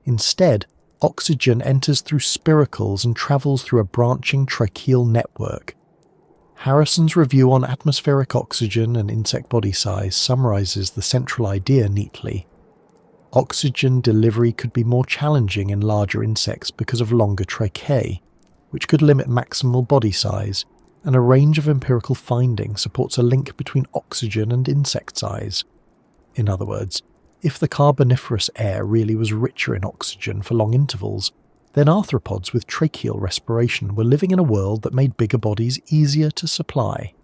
Instead, oxygen enters through spiracles and travels through a branching tracheal network. Harrison's review on atmospheric oxygen and insect body size summarizes the central idea neatly. Oxygen delivery could be more challenging in larger insects because of longer tracheae, which could limit maximal body size, and a range of empirical findings supports a link between oxygen and insect size. In other words, if the Carboniferous air really was richer in oxygen for long intervals, then arthropods with tracheal respiration were living in a world that made bigger bodies easier to supply.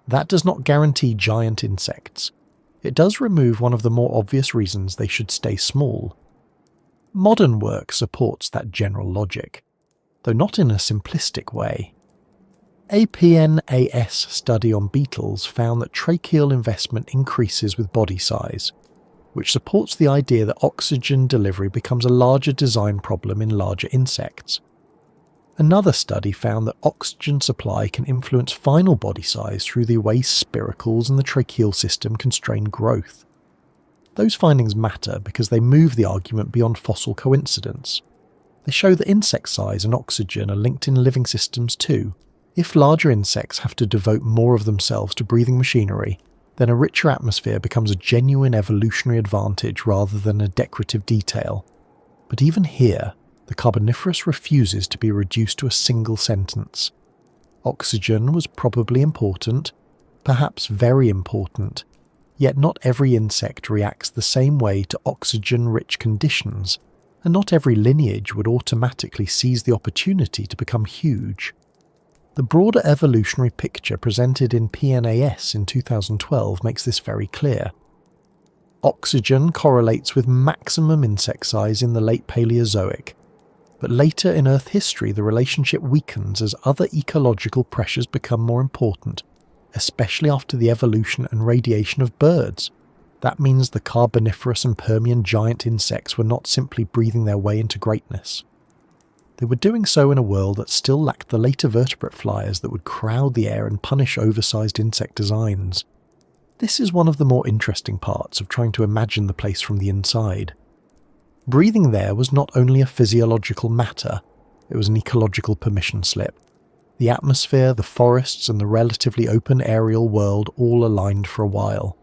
That does not guarantee giant insects. It does remove one of the more obvious reasons they should stay small. Modern work supports that general logic, though not in a simplistic way. A PNAS study on beetles found that tracheal investment increases with body size, which supports the idea that oxygen delivery becomes a larger design problem in larger insects. Another study found that oxygen supply can influence final body size through the way spiracles in the tracheal system constrain growth. Those findings matter because they move the argument beyond fossil coincidence. They show that insect size and oxygen are linked in living systems too. If larger insects have to devote more of themselves to breathing machinery, then a richer atmosphere becomes a genuine evolutionary advantage rather than a decorative detail. But even here, the Carboniferous refuses to be reduced to a single sentence. Oxygen was probably important, perhaps very important, yet not every insect reacts the same way to oxygen-rich conditions, and not every lineage would automatically seize the opportunity to become huge. The broader evolutionary picture presented in PNAS in 2012 makes this very clear. Oxygen correlates with maximum insect size in the late Paleozoic, but later in Earth history the relationship weakens as other ecological pressures become more important, especially after the evolution and radiation of birds. That means the Carboniferous and Permian giant insects were not simply breathing their way into greatness. They were doing so in a world that still lacked the later vertebrate flyers that would crowd the air and punish oversized insect designs. This is one of the more interesting parts of trying to imagine the place from the inside. Breathing there was not only a physiological matter, it was an ecological permission slip. The atmosphere, the forests, and the relatively open aerial world all aligned for a while.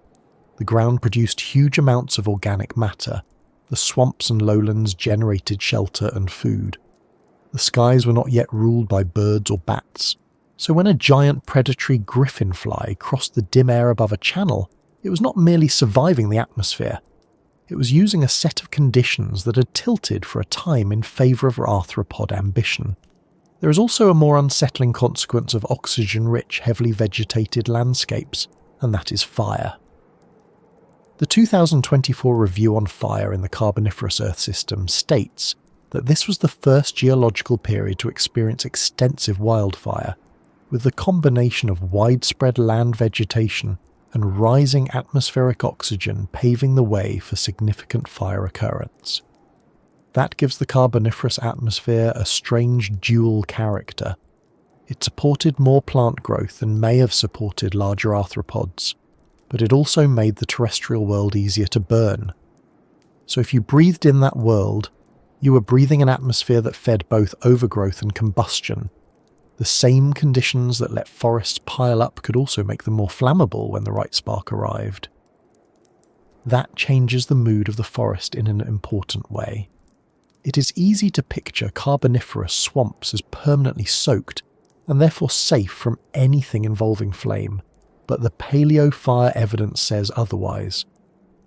The ground produced huge amounts of organic matter. The swamps and lowlands generated shelter and food. The skies were not yet ruled by birds or bats, so when a giant predatory griffin fly crossed the dim air above a channel, it was not merely surviving the atmosphere. It was using a set of conditions that had tilted for a time in favour of arthropod ambition. There is also a more unsettling consequence of oxygen-rich, heavily vegetated landscapes, and that is fire. The 2024 review on fire in the Carboniferous Earth system states that this was the first geological period to experience extensive wildfire, with the combination of widespread land vegetation and rising atmospheric oxygen paving the way for significant fire occurrence. That gives the Carboniferous atmosphere a strange dual character. It supported more plant growth and may have supported larger arthropods, but it also made the terrestrial world easier to burn. So if you breathed in that world, you were breathing an atmosphere that fed both overgrowth and combustion. The same conditions that let forests pile up could also make them more flammable when the right spark arrived. That changes the mood of the forest in an important way. It is easy to picture Carboniferous swamps as permanently soaked and therefore safe from anything involving flame, but the paleo-fire evidence says otherwise.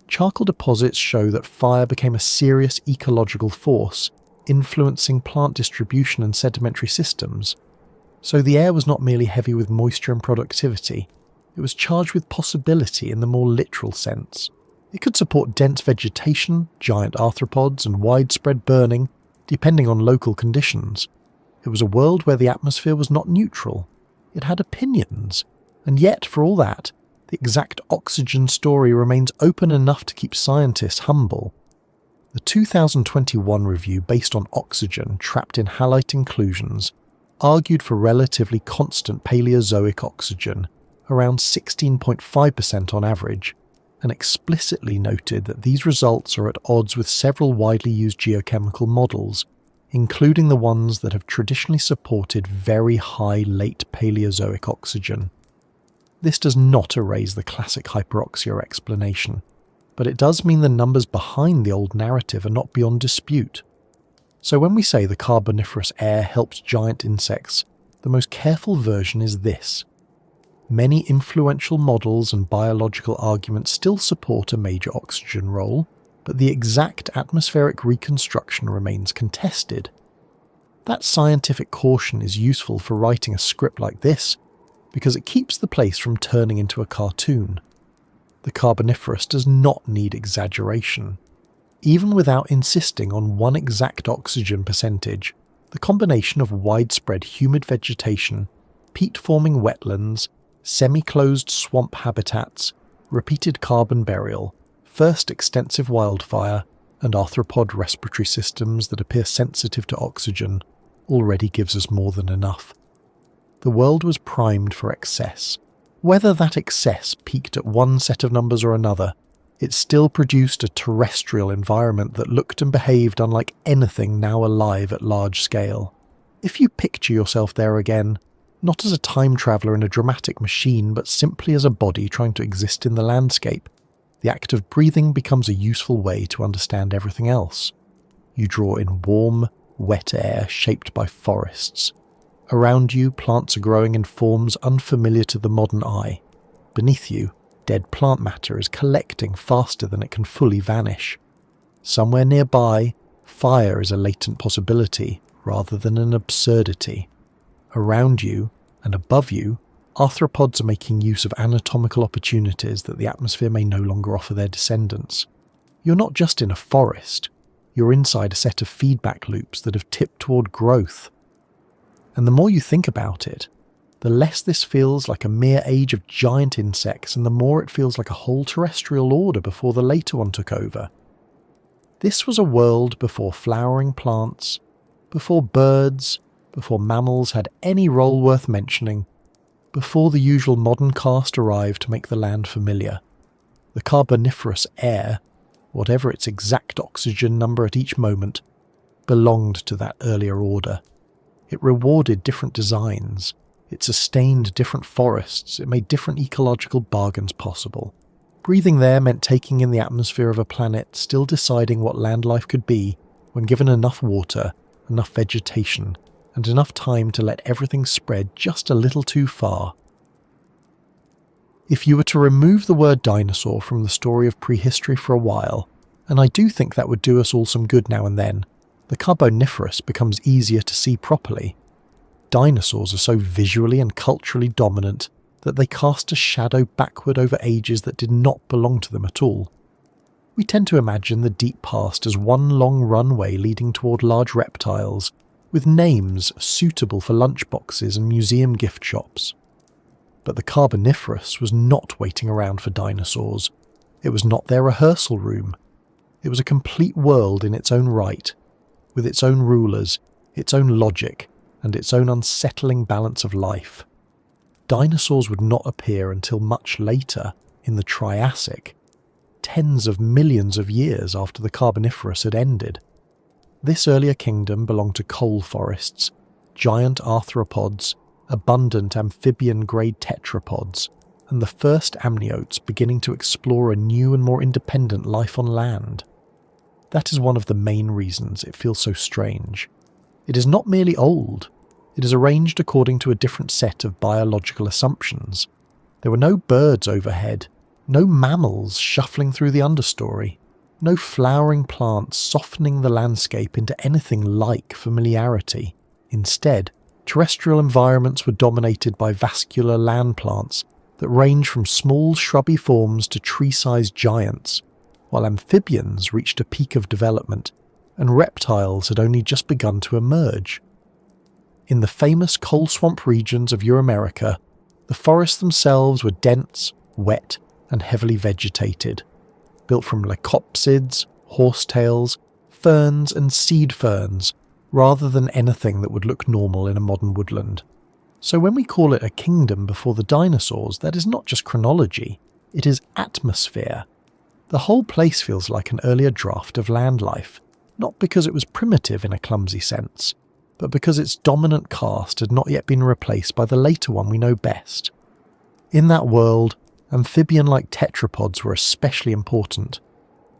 Charcoal deposits show that fire became a serious ecological force, influencing plant distribution and sedimentary systems. So the air was not merely heavy with moisture and productivity, it was charged with possibility in the more literal sense. It could support dense vegetation, giant arthropods, and widespread burning, depending on local conditions. It was a world where the atmosphere was not neutral. It had opinions. And yet, for all that, the exact oxygen story remains open enough to keep scientists humble. The 2021 review based on oxygen trapped in halite inclusions argued for relatively constant Paleozoic oxygen, around 16.5% on average, and explicitly noted that these results are at odds with several widely used geochemical models, including the ones that have traditionally supported very high late Paleozoic oxygen. This does not erase the classic hyperoxia explanation, but it does mean the numbers behind the old narrative are not beyond dispute. So when we say the Carboniferous air helps giant insects, the most careful version is this. Many influential models and biological arguments still support a major oxygen role, but the exact atmospheric reconstruction remains contested. That scientific caution is useful for writing a script like this, because it keeps the place from turning into a cartoon. The Carboniferous does not need exaggeration. Even without insisting on one exact oxygen percentage, the combination of widespread humid vegetation, peat-forming wetlands, semi-closed swamp habitats, repeated carbon burial, first extensive wildfire, and arthropod respiratory systems that appear sensitive to oxygen already gives us more than enough. The world was primed for excess. Whether that excess peaked at one set of numbers or another, it still produced a terrestrial environment that looked and behaved unlike anything now alive at large scale. If you picture yourself there again, not as a time traveller in a dramatic machine, but simply as a body trying to exist in the landscape, the act of breathing becomes a useful way to understand everything else. You draw in warm, wet air shaped by forests. Around you, plants are growing in forms unfamiliar to the modern eye. Beneath you, dead plant matter is collecting faster than it can fully vanish. Somewhere nearby, fire is a latent possibility rather than an absurdity. Around you, and above you, arthropods are making use of anatomical opportunities that the atmosphere may no longer offer their descendants. You're not just in a forest, you're inside a set of feedback loops that have tipped toward growth. And the more you think about it, the less this feels like a mere age of giant insects and the more it feels like a whole terrestrial order before the later one took over. This was a world before flowering plants, before birds, before mammals had any role worth mentioning, before the usual modern cast arrived to make the land familiar. The Carboniferous air, whatever its exact oxygen number at each moment, belonged to that earlier order. It rewarded different designs, it sustained different forests, it made different ecological bargains possible. Breathing there meant taking in the atmosphere of a planet still deciding what land life could be when given enough water, enough vegetation, and enough time to let everything spread just a little too far. If you were to remove the word dinosaur from the story of prehistory for a while, and I do think that would do us all some good now and then, the Carboniferous becomes easier to see properly. Dinosaurs are so visually and culturally dominant that they cast a shadow backward over ages that did not belong to them at all. We tend to imagine the deep past as one long runway leading toward large reptiles, with names suitable for lunchboxes and museum gift shops. But the Carboniferous was not waiting around for dinosaurs. It was not their rehearsal room. It was a complete world in its own right, with its own rulers, its own logic, and its own unsettling balance of life. Dinosaurs would not appear until much later, in the Triassic. tens of millions of years after the Carboniferous had ended. This earlier kingdom belonged to coal forests, giant arthropods, abundant amphibian-grade tetrapods, and the first amniotes beginning to explore a new and more independent life on land. That is one of the main reasons it feels so strange. It is not merely old, it is arranged according to a different set of biological assumptions. There were no birds overhead, no mammals shuffling through the understory, no flowering plants softening the landscape into anything like familiarity. Instead, terrestrial environments were dominated by vascular land plants that range from small shrubby forms to tree-sized giants, while amphibians reached a peak of development and reptiles had only just begun to emerge. In the famous coal swamp regions of Euramerica, the forests themselves were dense, wet, and heavily vegetated, built from leucopsids, horsetails, ferns, and seed ferns, rather than anything that would look normal in a modern woodland. So when we call it a kingdom before the dinosaurs, that is not just chronology, it is atmosphere. The whole place feels like an earlier draft of land life, not because it was primitive in a clumsy sense, but because its dominant caste had not yet been replaced by the later one we know best. In that world, amphibian-like tetrapods were especially important.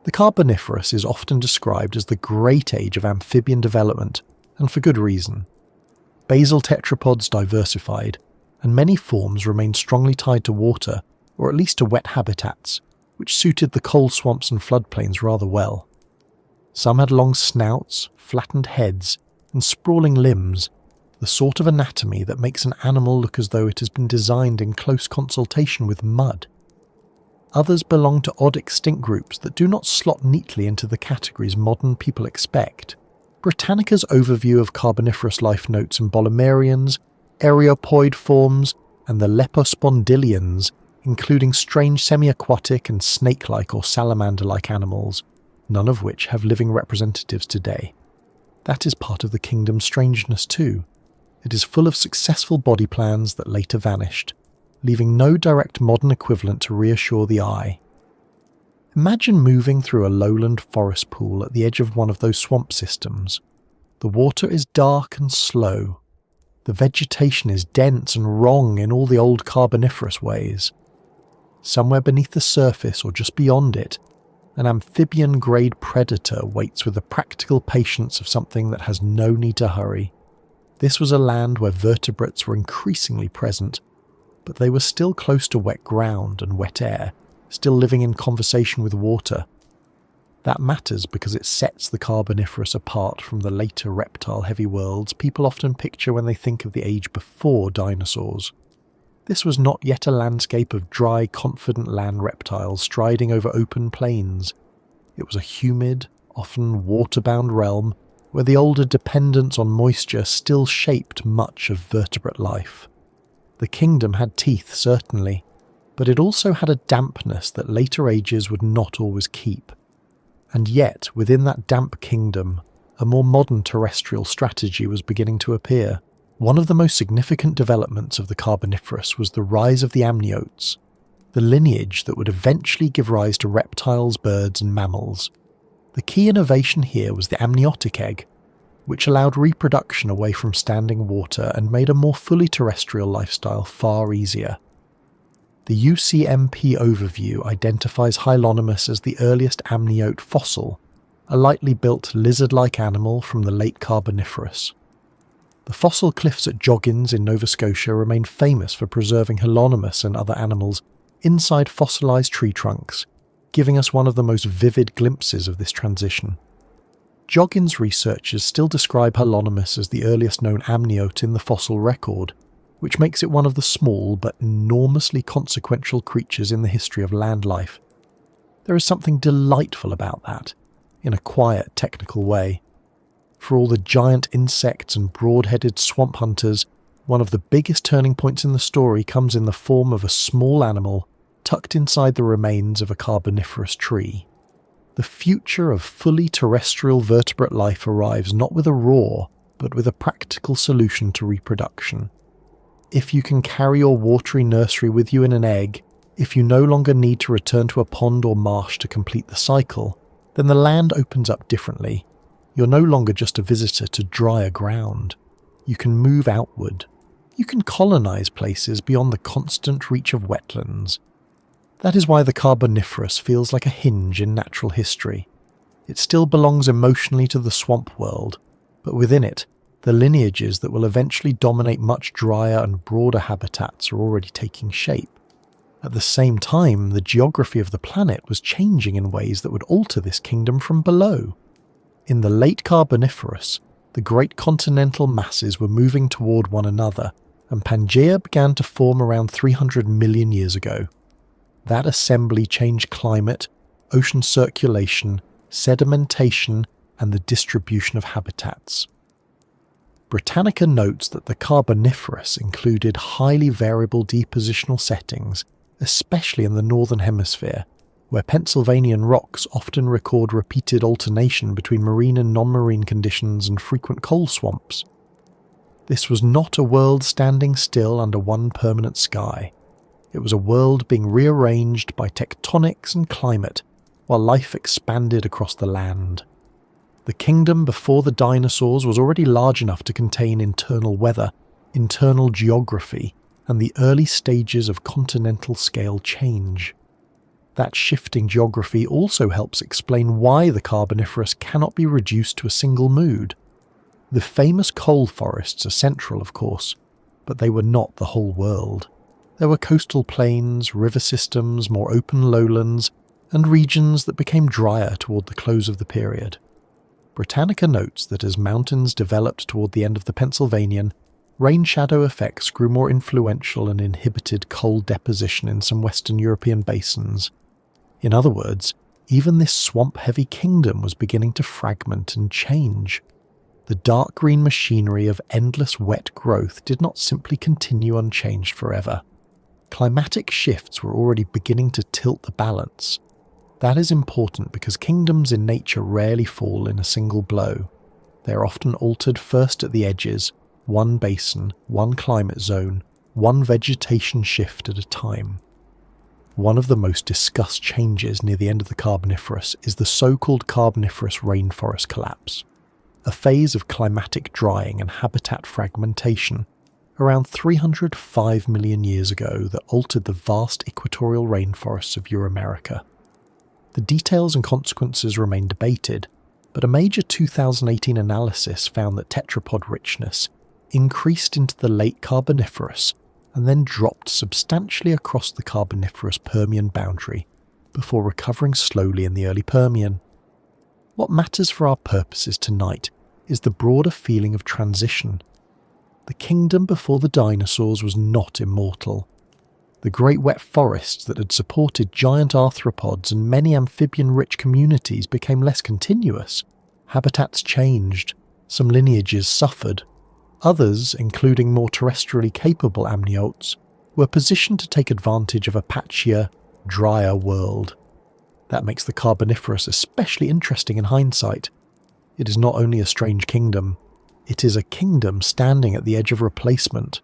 The Carboniferous is often described as the great age of amphibian development, and for good reason. Basal tetrapods diversified, and many forms remained strongly tied to water, or at least to wet habitats, which suited the coal swamps and floodplains rather well. Some had long snouts, flattened heads, and sprawling limbs, the sort of anatomy that makes an animal look as though it has been designed in close consultation with mud. Others belong to odd extinct groups that do not slot neatly into the categories modern people expect. Britannica's overview of Carboniferous life notes Embolomerians, Areopoid forms, and the Lepospondilians, including strange semi-aquatic and snake-like or salamander-like animals, none of which have living representatives today. That is part of the kingdom's strangeness too. It is full of successful body plans that later vanished, leaving no direct modern equivalent to reassure the eye. Imagine moving through a lowland forest pool at the edge of one of those swamp systems. The water is dark and slow. The vegetation is dense and wrong in all the old Carboniferous ways. Somewhere beneath the surface or just beyond it, an amphibian-grade predator waits with the practical patience of something that has no need to hurry. This was a land where vertebrates were increasingly present, but they were still close to wet ground and wet air, still living in conversation with water. That matters because it sets the Carboniferous apart from the later reptile-heavy worlds people often picture when they think of the age before dinosaurs. This was not yet a landscape of dry, confident land reptiles striding over open plains. It was a humid, often water-bound realm where the older dependence on moisture still shaped much of vertebrate life. The kingdom had teeth, certainly, but it also had a dampness that later ages would not always keep. And yet, within that damp kingdom, a more modern terrestrial strategy was beginning to appear. One of the most significant developments of the Carboniferous was the rise of the amniotes, the lineage that would eventually give rise to reptiles, birds, and mammals. The key innovation here was the amniotic egg, which allowed reproduction away from standing water and made a more fully terrestrial lifestyle far easier. The UCMP overview identifies Hylonomus as the earliest amniote fossil, a lightly built lizard-like animal from the late Carboniferous. The fossil cliffs at Joggins in Nova Scotia remain famous for preserving Hylonomus and other animals inside fossilised tree trunks, giving us one of the most vivid glimpses of this transition. Joggins researchers still describe Hylonomus as the earliest known amniote in the fossil record, which makes it one of the small but enormously consequential creatures in the history of land life. There is something delightful about that, in a quiet, technical way. For all the giant insects and broad-headed swamp hunters, one of the biggest turning points in the story comes in the form of a small animal tucked inside the remains of a Carboniferous tree. The future of fully terrestrial vertebrate life arrives not with a roar, but with a practical solution to reproduction. If you can carry your watery nursery with you in an egg, If you no longer need to return to a pond or marsh to complete the cycle, then the land opens up differently. You're no longer just a visitor to drier ground. You can move outward. You can colonize places beyond the constant reach of wetlands. That is why the Carboniferous feels like a hinge in natural history. It still belongs emotionally to the swamp world, but within it, the lineages that will eventually dominate much drier and broader habitats are already taking shape. At the same time, the geography of the planet was changing in ways that would alter this kingdom from below. In the late Carboniferous, the great continental masses were moving toward one another, and Pangaea began to form around 300 million years ago. That assembly changed climate, ocean circulation, sedimentation, and the distribution of habitats. Britannica notes that the Carboniferous included highly variable depositional settings, especially in the northern hemisphere, where Pennsylvanian rocks often record repeated alternation between marine and non-marine conditions and frequent coal swamps. This was not a world standing still under one permanent sky. It was a world being rearranged by tectonics and climate, while life expanded across the land. The kingdom before the dinosaurs was already large enough to contain internal weather, internal geography, and the early stages of continental scale change. That shifting geography also helps explain why the Carboniferous cannot be reduced to a single mood. The famous coal forests are central, of course, but they were not the whole world. There were coastal plains, river systems, more open lowlands, and regions that became drier toward the close of the period. Britannica notes that as mountains developed toward the end of the Pennsylvanian, rain shadow effects grew more influential and inhibited coal deposition in some Western European basins. In other words, even this swamp-heavy kingdom was beginning to fragment and change. The dark green machinery of endless wet growth did not simply continue unchanged forever. Climatic shifts were already beginning to tilt the balance. That is important because kingdoms in nature rarely fall in a single blow. They are often altered first at the edges, one basin, one climate zone, one vegetation shift at a time. One of the most discussed changes near the end of the Carboniferous is the so-called Carboniferous rainforest collapse, a phase of climatic drying and habitat fragmentation around 305 million years ago that altered the vast equatorial rainforests of Euramerica. The details and consequences remain debated, but a major 2018 analysis found that tetrapod richness increased into the late Carboniferous and then dropped substantially across the Carboniferous Permian boundary before recovering slowly in the early Permian. What matters for our purposes tonight is the broader feeling of transition. The kingdom before the dinosaurs was not immortal. The great wet forests that had supported giant arthropods and many amphibian-rich communities became less continuous. Habitats changed, some lineages suffered. Others, including more terrestrially capable amniotes, were positioned to take advantage of a patchier, drier world. That makes the Carboniferous especially interesting in hindsight. It is not only a strange kingdom, it is a kingdom standing at the edge of replacement.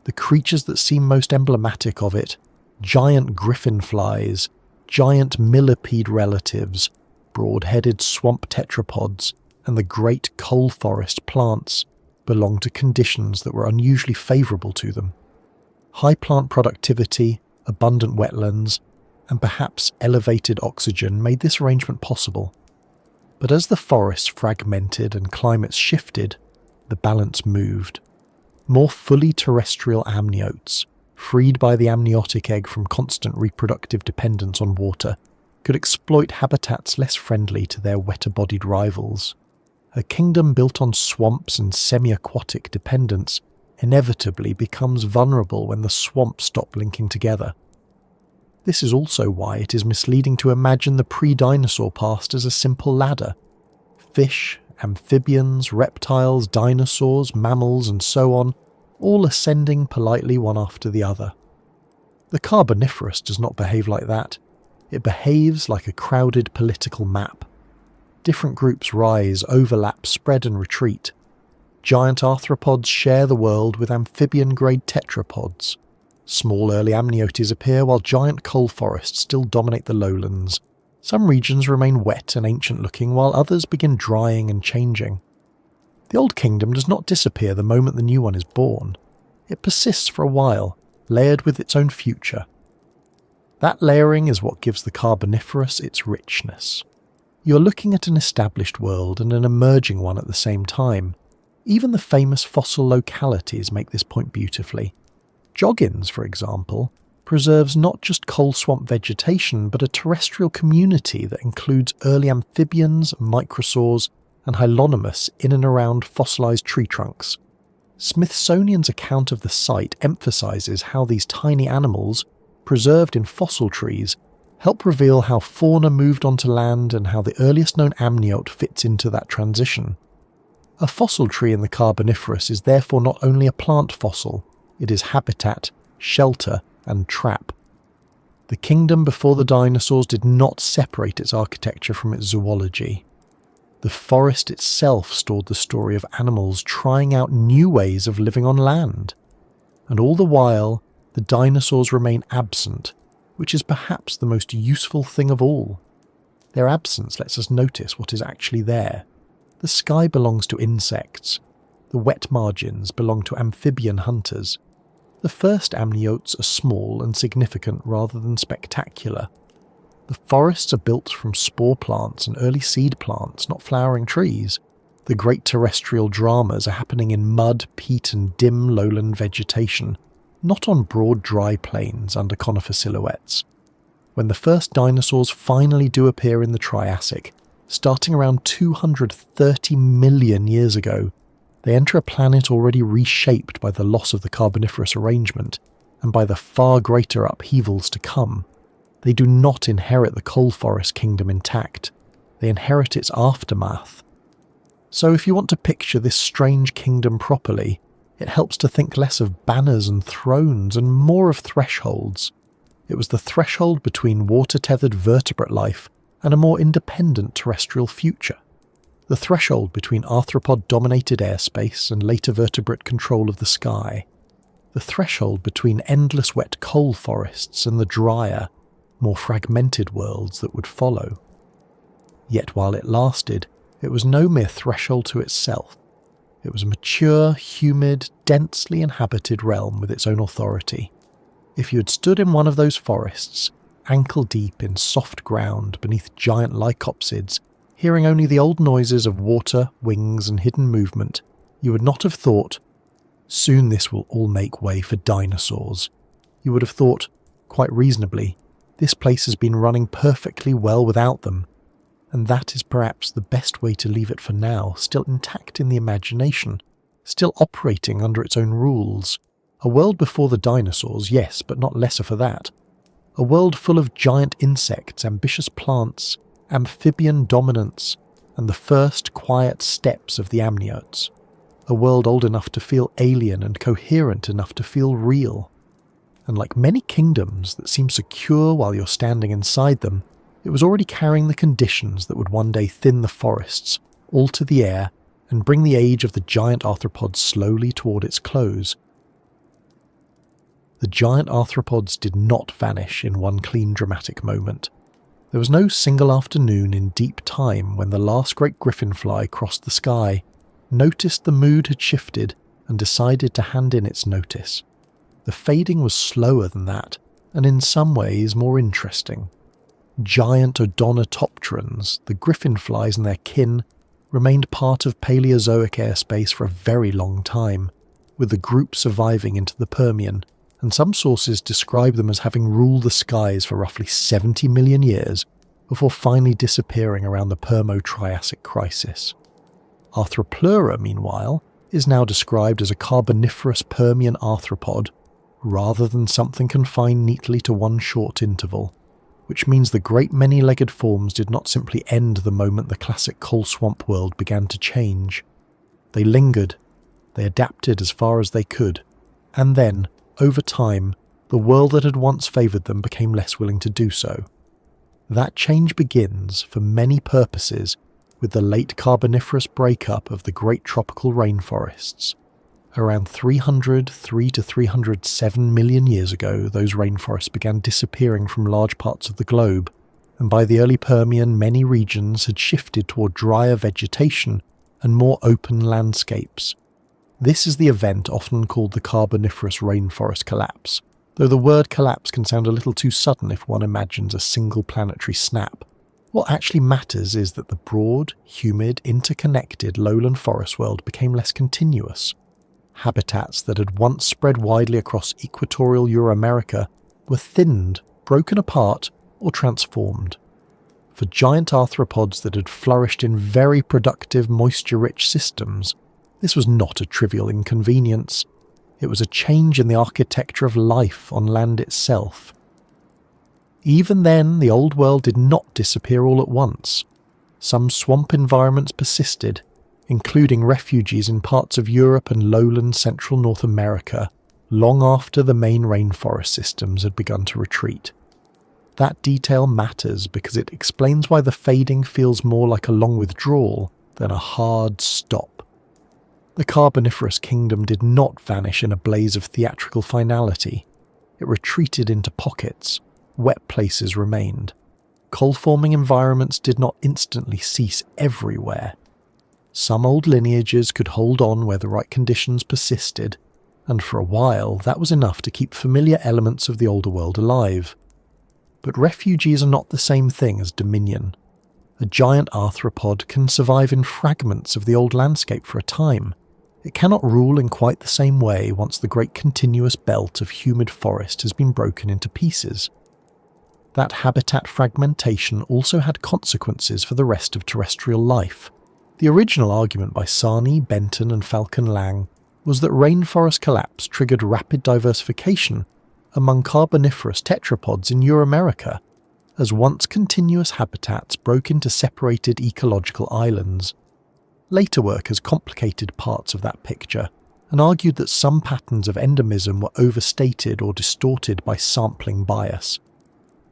The creatures that seem most emblematic of it, giant griffin flies, giant millipede relatives, broad-headed swamp tetrapods, and the great coal forest plants, belong to conditions that were unusually favourable to them. High plant productivity, abundant wetlands, and perhaps elevated oxygen made this arrangement possible. But as the forests fragmented and climates shifted, the balance moved. More fully terrestrial amniotes, freed by the amniotic egg from constant reproductive dependence on water, could exploit habitats less friendly to their wetter-bodied rivals. A kingdom built on swamps and semi-aquatic dependence inevitably becomes vulnerable when the swamps stop linking together. This is also why it is misleading to imagine the pre-dinosaur past as a simple ladder. Fish, amphibians, reptiles, dinosaurs, mammals, and so on, all ascending politely one after the other. The Carboniferous does not behave like that. It behaves like a crowded political map. Different groups rise, overlap, spread and retreat. Giant arthropods share the world with amphibian-grade tetrapods. Small early amniotes appear while giant coal forests still dominate the lowlands. Some regions remain wet and ancient-looking while others begin drying and changing. The old kingdom does not disappear the moment the new one is born. It persists for a while, layered with its own future. That layering is what gives the Carboniferous its richness. You're looking at an established world and an emerging one at the same time. Even the famous fossil localities make this point beautifully. Joggins, for example, preserves not just coal swamp vegetation but a terrestrial community that includes early amphibians, microsaurs, and hylonomous in and around fossilised tree trunks. Smithsonian's account of the site emphasises how these tiny animals, preserved in fossil trees, help reveal how fauna moved onto land and how the earliest known amniote fits into that transition. A fossil tree in the Carboniferous is therefore not only a plant fossil, it is habitat, shelter, and trap. The kingdom before the dinosaurs did not separate its architecture from its zoology. The forest itself stored the story of animals trying out new ways of living on land. And all the while, the dinosaurs remain absent, which is perhaps the most useful thing of all. Their absence lets us notice what is actually there. The sky belongs to insects. The wet margins belong to amphibian hunters. The first amniotes are small and significant rather than spectacular. The forests are built from spore plants and early seed plants, not flowering trees. The great terrestrial dramas are happening in mud, peat and dim lowland vegetation, not on broad dry plains under conifer silhouettes. When the first dinosaurs finally do appear in the Triassic, starting around 230 million years ago, they enter a planet already reshaped by the loss of the Carboniferous arrangement and by the far greater upheavals to come. They do not inherit the coal forest kingdom intact, they inherit its aftermath. So if you want to picture this strange kingdom properly, it helps to think less of banners and thrones and more of thresholds. It was the threshold between water-tethered vertebrate life and a more independent terrestrial future. The threshold between arthropod-dominated airspace and later vertebrate control of the sky. The threshold between endless wet coal forests and the drier, more fragmented worlds that would follow. Yet while it lasted, it was no mere threshold to itself. It was a mature, humid, densely inhabited realm with its own authority. If you had stood in one of those forests, ankle-deep in soft ground beneath giant lycopsids, hearing only the old noises of water, wings and hidden movement, you would not have thought, soon this will all make way for dinosaurs. You would have thought, quite reasonably, this place has been running perfectly well without them, and that is perhaps the best way to leave it for now, still intact in the imagination, still operating under its own rules. A world before the dinosaurs, yes, but not lesser for that. A world full of giant insects, ambitious plants, amphibian dominance, and the first quiet steps of the amniotes. A world old enough to feel alien and coherent enough to feel real. And like many kingdoms that seem secure while you're standing inside them, it was already carrying the conditions that would one day thin the forests, alter the air, and bring the age of the giant arthropods slowly toward its close. The giant arthropods did not vanish in one clean dramatic moment. There was no single afternoon in deep time when the last great griffinfly crossed the sky, noticed the mood had shifted, and decided to hand in its notice. The fading was slower than that, and in some ways more interesting. Giant Odonatopterans, the griffinflies and their kin, remained part of Paleozoic airspace for a very long time, with the group surviving into the Permian, and some sources describe them as having ruled the skies for roughly 70 million years before finally disappearing around the Permo-Triassic crisis. Arthropleura, meanwhile, is now described as a Carboniferous Permian arthropod, rather than something confined neatly to one short interval, which means the great many-legged forms did not simply end the moment the classic coal swamp world began to change. They lingered, they adapted as far as they could, and then, over time, the world that had once favoured them became less willing to do so. That change begins, for many purposes, with the late Carboniferous breakup of the great tropical rainforests, Around 303 to 307 million years ago, those rainforests began disappearing from large parts of the globe, and by the early Permian, many regions had shifted toward drier vegetation and more open landscapes. This is the event often called the Carboniferous rainforest collapse, though the word collapse can sound a little too sudden if one imagines a single planetary snap. What actually matters is that the broad, humid, interconnected lowland forest world became less continuous. Habitats that had once spread widely across equatorial Euramerica were thinned, broken apart, or transformed. For giant arthropods that had flourished in very productive, moisture-rich systems, this was not a trivial inconvenience. It was a change in the architecture of life on land itself. Even then, the old world did not disappear all at once. Some swamp environments persisted, including refuges in parts of Europe and lowland central North America, long after the main rainforest systems had begun to retreat. That detail matters because it explains why the fading feels more like a long withdrawal than a hard stop. The Carboniferous kingdom did not vanish in a blaze of theatrical finality. It retreated into pockets. Wet places remained. Coal-forming environments did not instantly cease everywhere. Some old lineages could hold on where the right conditions persisted, and for a while that was enough to keep familiar elements of the older world alive. But refugees are not the same thing as dominion. A giant arthropod can survive in fragments of the old landscape for a time. It cannot rule in quite the same way once the great continuous belt of humid forest has been broken into pieces. That habitat fragmentation also had consequences for the rest of terrestrial life. The original argument by Sarney, Benton and Falcon-Lang was that rainforest collapse triggered rapid diversification among Carboniferous tetrapods in Euramerica, as once continuous habitats broke into separated ecological islands. Later work has complicated parts of that picture and argued that some patterns of endemism were overstated or distorted by sampling bias.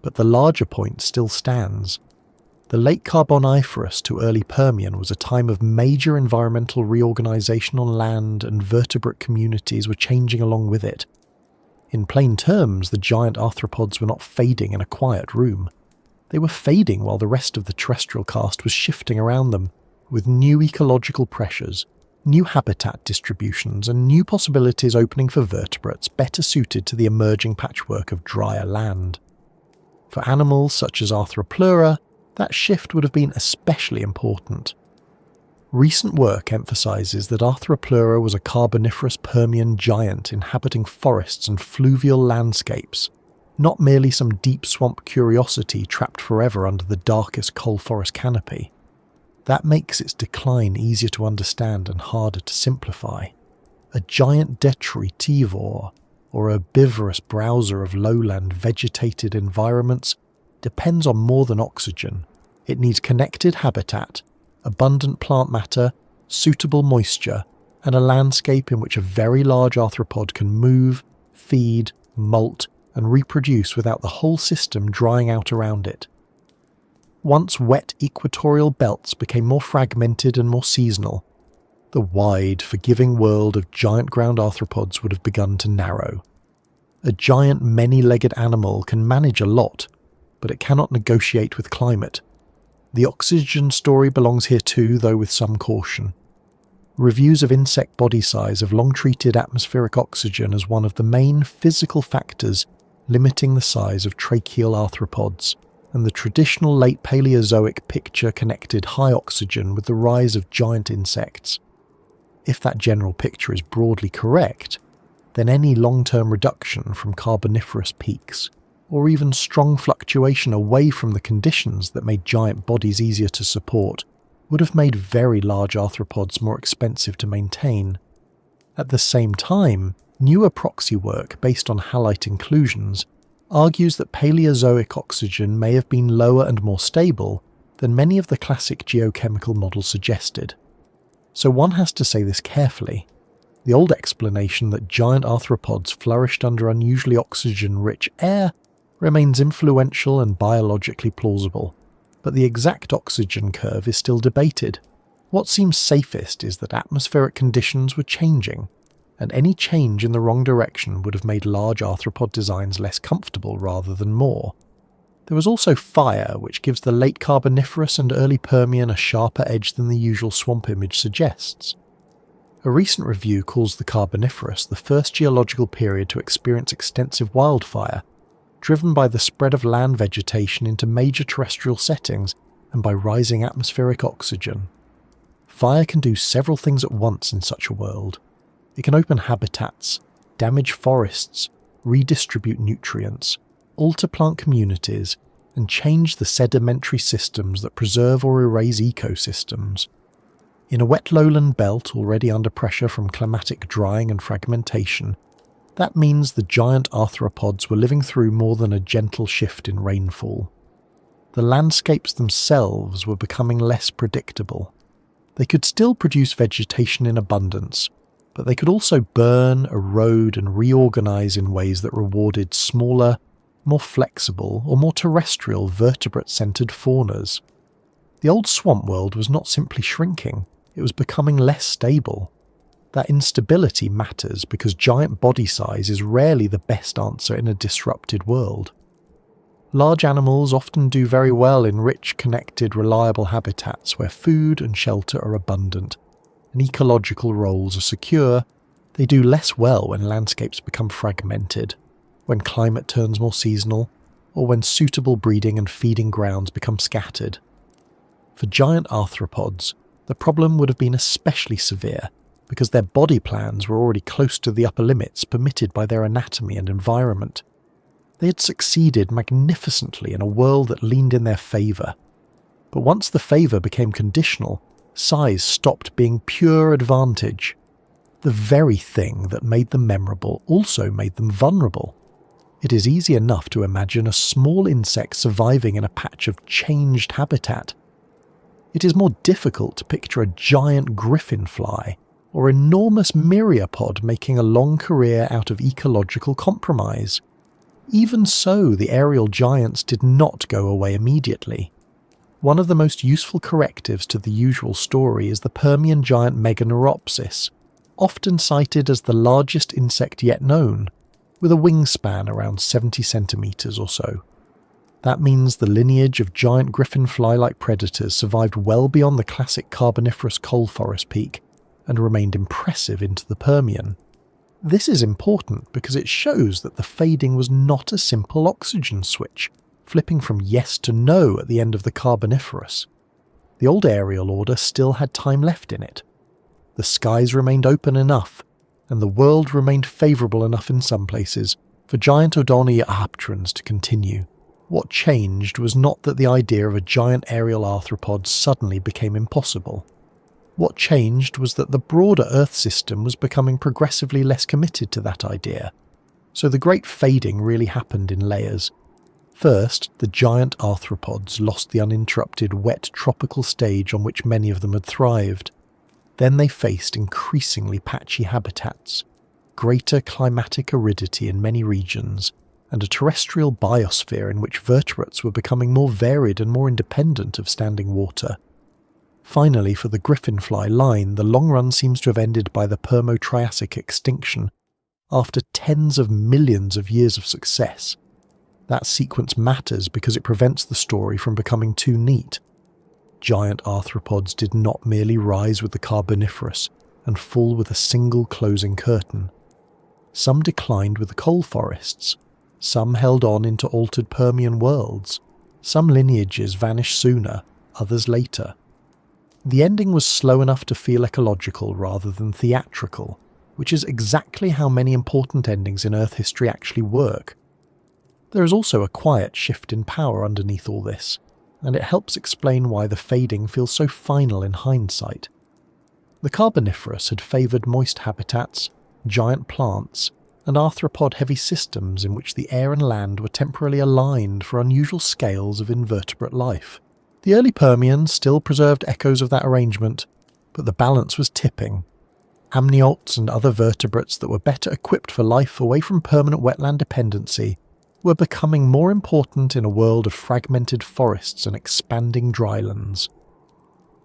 But the larger point still stands. The late Carboniferous to early Permian was a time of major environmental reorganization on land, and vertebrate communities were changing along with it. In plain terms, the giant arthropods were not fading in a quiet room. They were fading while the rest of the terrestrial cast was shifting around them, with new ecological pressures, new habitat distributions, and new possibilities opening for vertebrates better suited to the emerging patchwork of drier land. For animals such as Arthropleura, that shift would have been especially important. Recent work emphasises that Arthropleura was a Carboniferous Permian giant inhabiting forests and fluvial landscapes, not merely some deep swamp curiosity trapped forever under the darkest coal forest canopy. That makes its decline easier to understand and harder to simplify. A giant detritivore, or herbivorous browser of lowland vegetated environments, depends on more than oxygen. It needs connected habitat, abundant plant matter, suitable moisture, and a landscape in which a very large arthropod can move, feed, molt, and reproduce without the whole system drying out around it. Once wet equatorial belts became more fragmented and more seasonal, the wide, forgiving world of giant ground arthropods would have begun to narrow. A giant many-legged animal can manage a lot, but it cannot negotiate with climate. The oxygen story belongs here too, though with some caution. Reviews of insect body size have long treated atmospheric oxygen as one of the main physical factors limiting the size of tracheal arthropods, and the traditional late Paleozoic picture connected high oxygen with the rise of giant insects. If that general picture is broadly correct, then any long-term reduction from Carboniferous peaks, or even strong fluctuation away from the conditions that made giant bodies easier to support, would have made very large arthropods more expensive to maintain. At the same time, newer proxy work based on halite inclusions argues that Paleozoic oxygen may have been lower and more stable than many of the classic geochemical models suggested. So one has to say this carefully. The old explanation that giant arthropods flourished under unusually oxygen-rich air remains influential and biologically plausible, but the exact oxygen curve is still debated. What seems safest is that atmospheric conditions were changing, and any change in the wrong direction would have made large arthropod designs less comfortable rather than more. There was also fire, which gives the late Carboniferous and early Permian a sharper edge than the usual swamp image suggests. A recent review calls the Carboniferous the first geological period to experience extensive wildfire, driven by the spread of land vegetation into major terrestrial settings and by rising atmospheric oxygen. Fire can do several things at once in such a world. It can open habitats, damage forests, redistribute nutrients, alter plant communities, and change the sedimentary systems that preserve or erase ecosystems. In a wet lowland belt already under pressure from climatic drying and fragmentation, that means the giant arthropods were living through more than a gentle shift in rainfall. The landscapes themselves were becoming less predictable. They could still produce vegetation in abundance, but they could also burn, erode, and reorganize in ways that rewarded smaller, more flexible, or more terrestrial vertebrate-centered faunas. The old swamp world was not simply shrinking, it was becoming less stable. That instability matters because giant body size is rarely the best answer in a disrupted world. Large animals often do very well in rich, connected, reliable habitats where food and shelter are abundant, and ecological roles are secure. They do less well when landscapes become fragmented, when climate turns more seasonal, or when suitable breeding and feeding grounds become scattered. For giant arthropods, the problem would have been especially severe because their body plans were already close to the upper limits permitted by their anatomy and environment. They had succeeded magnificently in a world that leaned in their favour. But once the favour became conditional, size stopped being pure advantage. The very thing that made them memorable also made them vulnerable. It is easy enough to imagine a small insect surviving in a patch of changed habitat. It is more difficult to picture a giant griffin fly or enormous myriapod making a long career out of ecological compromise. Even so, the aerial giants did not go away immediately. One of the most useful correctives to the usual story is the Permian giant Meganeuropsis, often cited as the largest insect yet known, with a wingspan around 70 centimetres or so. That means the lineage of giant dragonfly-like predators survived well beyond the classic Carboniferous coal forest peak and remained impressive into the Permian. This is important because it shows that the fading was not a simple oxygen switch, flipping from yes to no at the end of the Carboniferous. The old aerial order still had time left in it. The skies remained open enough, and the world remained favourable enough in some places for giant Odontoaopterans to continue. What changed was not that the idea of a giant aerial arthropod suddenly became impossible. What changed was that the broader Earth system was becoming progressively less committed to that idea. So the great fading really happened in layers. First, the giant arthropods lost the uninterrupted wet tropical stage on which many of them had thrived. Then they faced increasingly patchy habitats, greater climatic aridity in many regions, and a terrestrial biosphere in which vertebrates were becoming more varied and more independent of standing water. Finally, for the griffinfly line, the long run seems to have ended by the Permo-Triassic extinction, after tens of millions of years of success. That sequence matters because it prevents the story from becoming too neat. Giant arthropods did not merely rise with the Carboniferous and fall with a single closing curtain. Some declined with the coal forests. Some held on into altered Permian worlds. Some lineages vanished sooner, others later. The ending was slow enough to feel ecological rather than theatrical, which is exactly how many important endings in Earth history actually work. There is also a quiet shift in power underneath all this, and it helps explain why the fading feels so final in hindsight. The Carboniferous had favoured moist habitats, giant plants, and arthropod-heavy systems in which the air and land were temporarily aligned for unusual scales of invertebrate life. The early Permian still preserved echoes of that arrangement, but the balance was tipping. Amniotes and other vertebrates that were better equipped for life away from permanent wetland dependency were becoming more important in a world of fragmented forests and expanding drylands.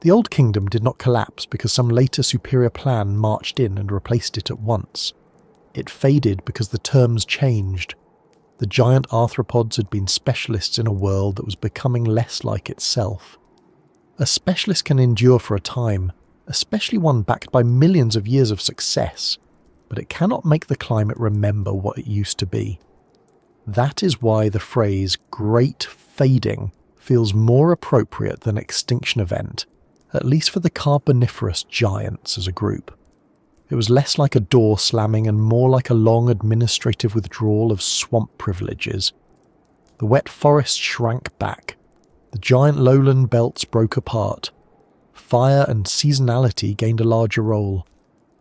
The old kingdom did not collapse because some later superior plan marched in and replaced it at once. It faded because the terms changed. The giant arthropods had been specialists in a world that was becoming less like itself. A specialist can endure for a time, especially one backed by millions of years of success, but it cannot make the climate remember what it used to be. That is why the phrase "great fading" feels more appropriate than extinction event, at least for the Carboniferous giants as a group. It was less like a door slamming and more like a long administrative withdrawal of swamp privileges. The wet forests shrank back. The giant lowland belts broke apart. Fire and seasonality gained a larger role.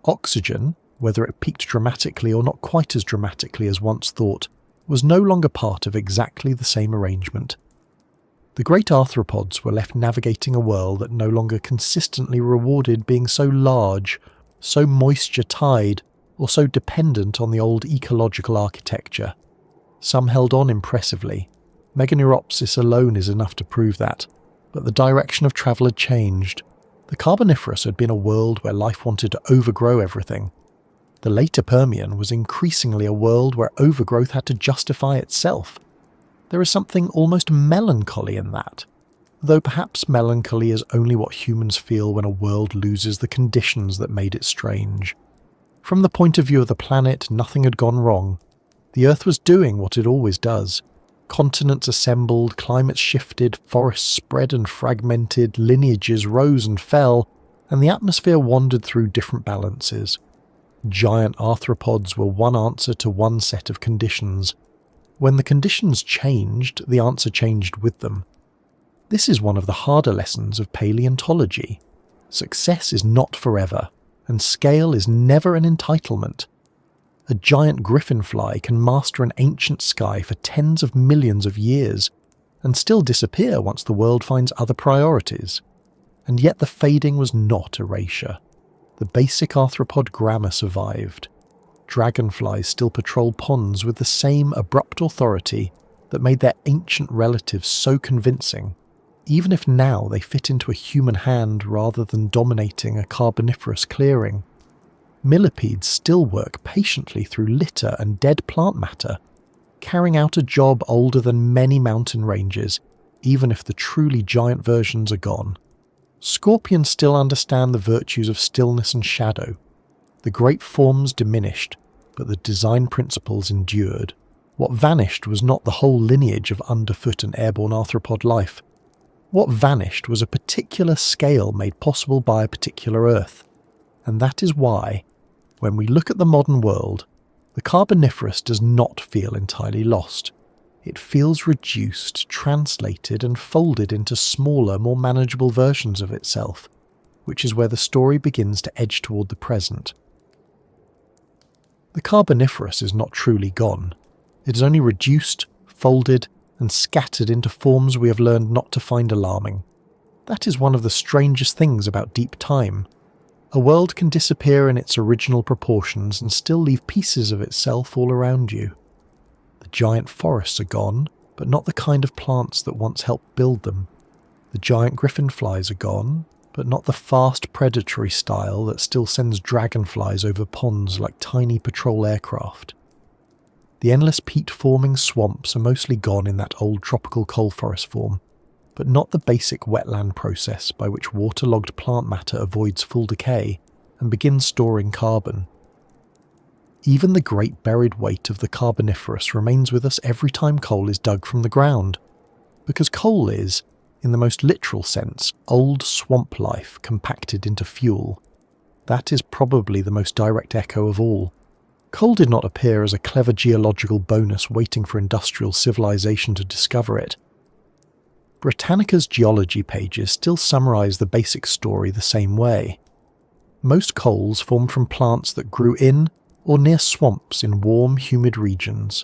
Oxygen, whether it peaked dramatically or not quite as dramatically as once thought, was no longer part of exactly the same arrangement. The great arthropods were left navigating a world that no longer consistently rewarded being so large, so moisture-tied, or so dependent on the old ecological architecture. Some held on impressively. Meganeuropsis alone is enough to prove that, but the direction of travel had changed. The Carboniferous had been a world where life wanted to overgrow everything. The later Permian was increasingly a world where overgrowth had to justify itself. There is something almost melancholy in that, though perhaps melancholy is only what humans feel when a world loses the conditions that made it strange. From the point of view of the planet, nothing had gone wrong. The Earth was doing what it always does. Continents assembled, climates shifted, forests spread and fragmented, lineages rose and fell, and the atmosphere wandered through different balances. Giant arthropods were one answer to one set of conditions. When the conditions changed, the answer changed with them. This is one of the harder lessons of paleontology. Success is not forever, and scale is never an entitlement. A giant griffinfly can master an ancient sky for tens of millions of years, and still disappear once the world finds other priorities. And yet the fading was not erasure. The basic arthropod grammar survived. Dragonflies still patrol ponds with the same abrupt authority that made their ancient relatives so convincing, even if now they fit into a human hand rather than dominating a Carboniferous clearing. Millipedes still work patiently through litter and dead plant matter, carrying out a job older than many mountain ranges, even if the truly giant versions are gone. Scorpions still understand the virtues of stillness and shadow. The great forms diminished, but the design principles endured. What vanished was not the whole lineage of underfoot and airborne arthropod life. What vanished was a particular scale made possible by a particular Earth. And that is why, when we look at the modern world, the Carboniferous does not feel entirely lost. It feels reduced, translated and folded into smaller, more manageable versions of itself, which is where the story begins to edge toward the present. The Carboniferous is not truly gone. It is only reduced, folded, and scattered into forms we have learned not to find alarming. That is one of the strangest things about deep time. A world can disappear in its original proportions and still leave pieces of itself all around you. The giant forests are gone, but not the kind of plants that once helped build them. The giant griffinflies are gone, but not the fast predatory style that still sends dragonflies over ponds like tiny patrol aircraft. The endless peat-forming swamps are mostly gone in that old tropical coal forest form, but not the basic wetland process by which waterlogged plant matter avoids full decay and begins storing carbon. Even the great buried weight of the Carboniferous remains with us every time coal is dug from the ground, because coal is, in the most literal sense, old swamp life compacted into fuel. That is probably the most direct echo of all. Coal did not appear as a clever geological bonus waiting for industrial civilization to discover it. Britannica's geology pages still summarize the basic story the same way. Most coals formed from plants that grew in or near swamps in warm, humid regions,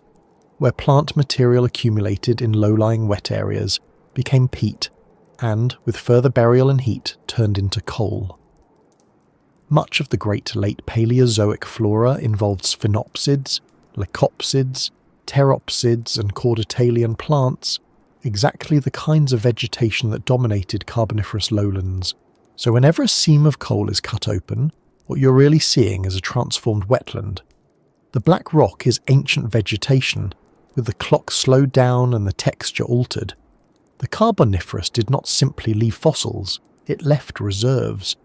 where plant material accumulated in low-lying wet areas became peat, and, with further burial and heat, turned into coal. Much of the great late Paleozoic flora involved sphenopsids, leucopsids, pteropsids and chordotalian plants, exactly the kinds of vegetation that dominated Carboniferous lowlands. So whenever a seam of coal is cut open, what you're really seeing is a transformed wetland. The black rock is ancient vegetation, with the clock slowed down and the texture altered. The Carboniferous did not simply leave fossils, it left reserves.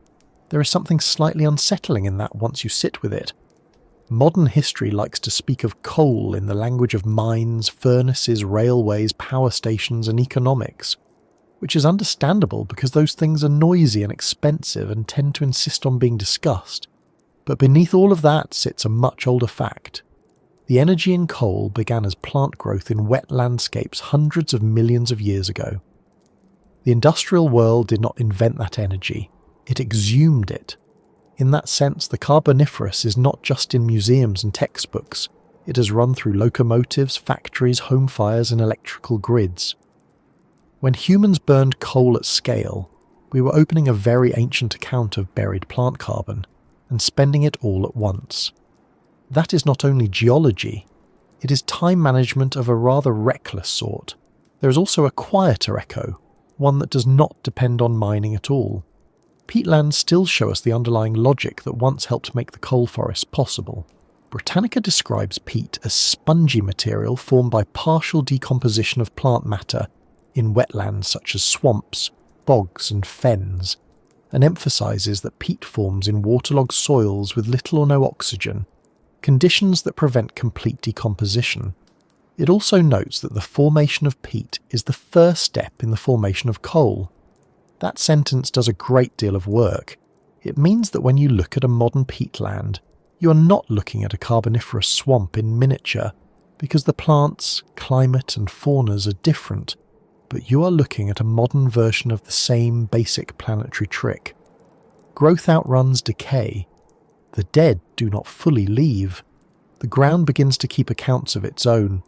There is something slightly unsettling in that once you sit with it. Modern history likes to speak of coal in the language of mines, furnaces, railways, power stations, and economics, which is understandable because those things are noisy and expensive and tend to insist on being discussed. But beneath all of that sits a much older fact. The energy in coal began as plant growth in wet landscapes hundreds of millions of years ago. The industrial world did not invent that energy, it exhumed it. In that sense, the Carboniferous is not just in museums and textbooks, it has run through locomotives, factories, home fires, and electrical grids. When humans burned coal at scale, we were opening a very ancient account of buried plant carbon, and spending it all at once. That is not only geology, it is time management of a rather reckless sort. There is also a quieter echo, one that does not depend on mining at all. Peatlands still show us the underlying logic that once helped make the coal forests possible. Britannica describes peat as spongy material formed by partial decomposition of plant matter in wetlands such as swamps, bogs and fens, and emphasises that peat forms in waterlogged soils with little or no oxygen, conditions that prevent complete decomposition. It also notes that the formation of peat is the first step in the formation of coal. That sentence does a great deal of work. It means that when you look at a modern peatland, you are not looking at a Carboniferous swamp in miniature, because the plants, climate and faunas are different, but you are looking at a modern version of the same basic planetary trick. Growth outruns decay. The dead do not fully leave. The ground begins to keep accounts of its own.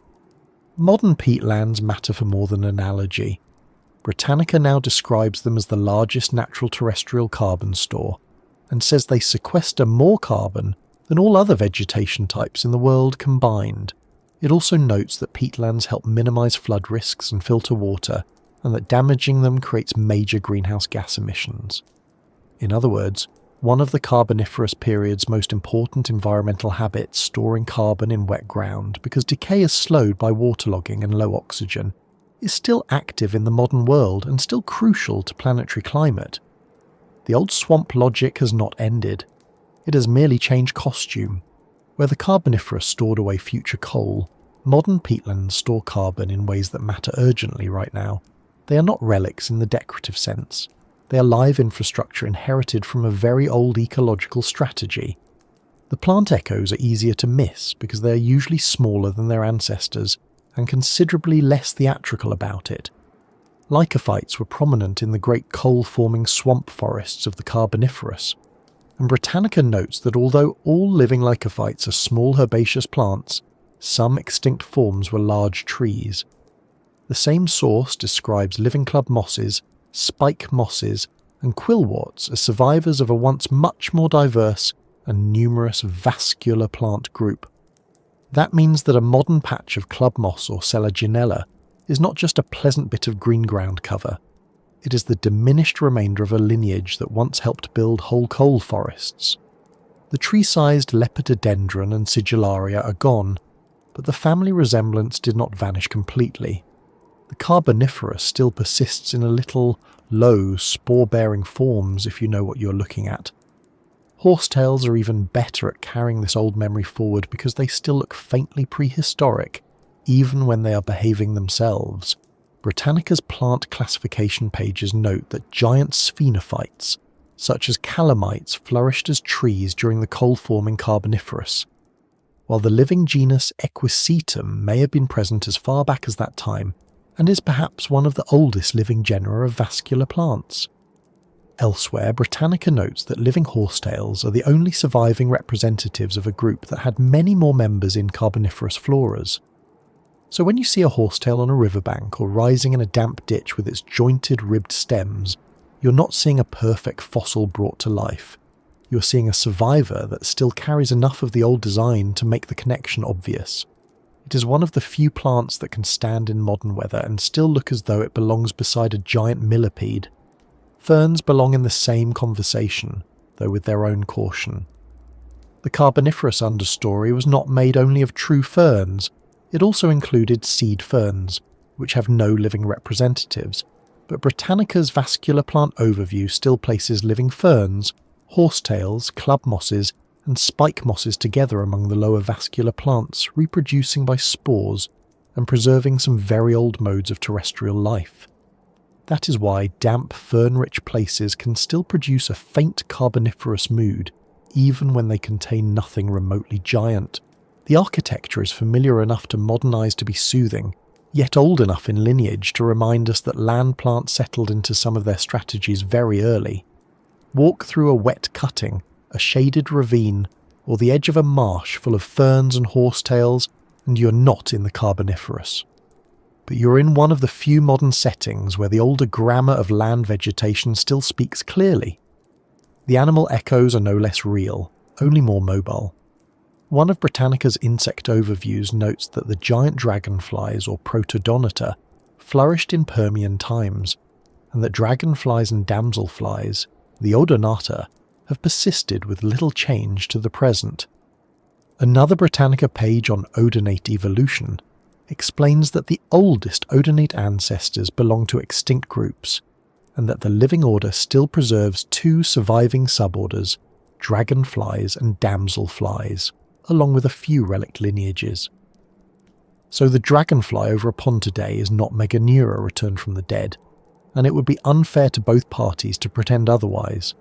Modern peatlands matter for more than analogy. Britannica now describes them as the largest natural terrestrial carbon store, and says they sequester more carbon than all other vegetation types in the world combined. It also notes that peatlands help minimise flood risks and filter water, and that damaging them creates major greenhouse gas emissions. In other words, one of the Carboniferous period's most important environmental habits, storing carbon in wet ground because decay is slowed by waterlogging and low oxygen, is still active in the modern world and still crucial to planetary climate. The old swamp logic has not ended. It has merely changed costume. Where the Carboniferous stored away future coal, modern peatlands store carbon in ways that matter urgently right now. They are not relics in the decorative sense. They are live infrastructure inherited from a very old ecological strategy. The plant echoes are easier to miss because they are usually smaller than their ancestors and considerably less theatrical about it. Lycophytes were prominent in the great coal-forming swamp forests of the Carboniferous, and Britannica notes that although all living lycophytes are small herbaceous plants, some extinct forms were large trees. The same source describes living club mosses, spike mosses, and quillworts as survivors of a once much more diverse and numerous vascular plant group. That means that a modern patch of club moss or selaginella is not just a pleasant bit of green ground cover. It is the diminished remainder of a lineage that once helped build whole coal forests. The tree-sized lepidodendron and sigillaria are gone, but the family resemblance did not vanish completely. The Carboniferous still persists in a little, low, spore-bearing forms if you know what you're looking at. Horsetails are even better at carrying this old memory forward because they still look faintly prehistoric, even when they are behaving themselves. Britannica's plant classification pages note that giant sphenophytes, such as calamites, flourished as trees during the coal-forming Carboniferous, while the living genus Equisetum may have been present as far back as that time, and is perhaps one of the oldest living genera of vascular plants. Elsewhere, Britannica notes that living horsetails are the only surviving representatives of a group that had many more members in Carboniferous floras. So when you see a horsetail on a riverbank or rising in a damp ditch with its jointed ribbed stems, you're not seeing a perfect fossil brought to life. You're seeing a survivor that still carries enough of the old design to make the connection obvious. It is one of the few plants that can stand in modern weather and still look as though it belongs beside a giant millipede. ferns belong in the same conversation, though with their own caution. The Carboniferous understory was not made only of true ferns, it also included seed ferns, which have no living representatives, but Britannica's vascular plant overview still places living ferns, horsetails, club mosses, and spike mosses together among the lower vascular plants, reproducing by spores and preserving some very old modes of terrestrial life. That is why damp, fern-rich places can still produce a faint carboniferous mood, even when they contain nothing remotely giant. The architecture is familiar enough to modernise to be soothing, yet old enough in lineage to remind us that land plants settled into some of their strategies very early. Walk through a wet cutting, a shaded ravine, or the edge of a marsh full of ferns and horsetails, and you're not in the Carboniferous. But you're in one of the few modern settings where the older grammar of land vegetation still speaks clearly. The animal echoes are no less real, only more mobile. One of Britannica's insect overviews notes that the giant dragonflies, or protodonata, flourished in Permian times, and that dragonflies and damselflies, the odonata, have persisted with little change to the present. Another Britannica page on odonate evolution explains that the oldest odonate ancestors belong to extinct groups, and that the living order still preserves two surviving suborders, dragonflies and damselflies, along with a few relic lineages. So the dragonfly over a pond today is not Meganeura returned from the dead, and it would be unfair to both parties to pretend otherwise,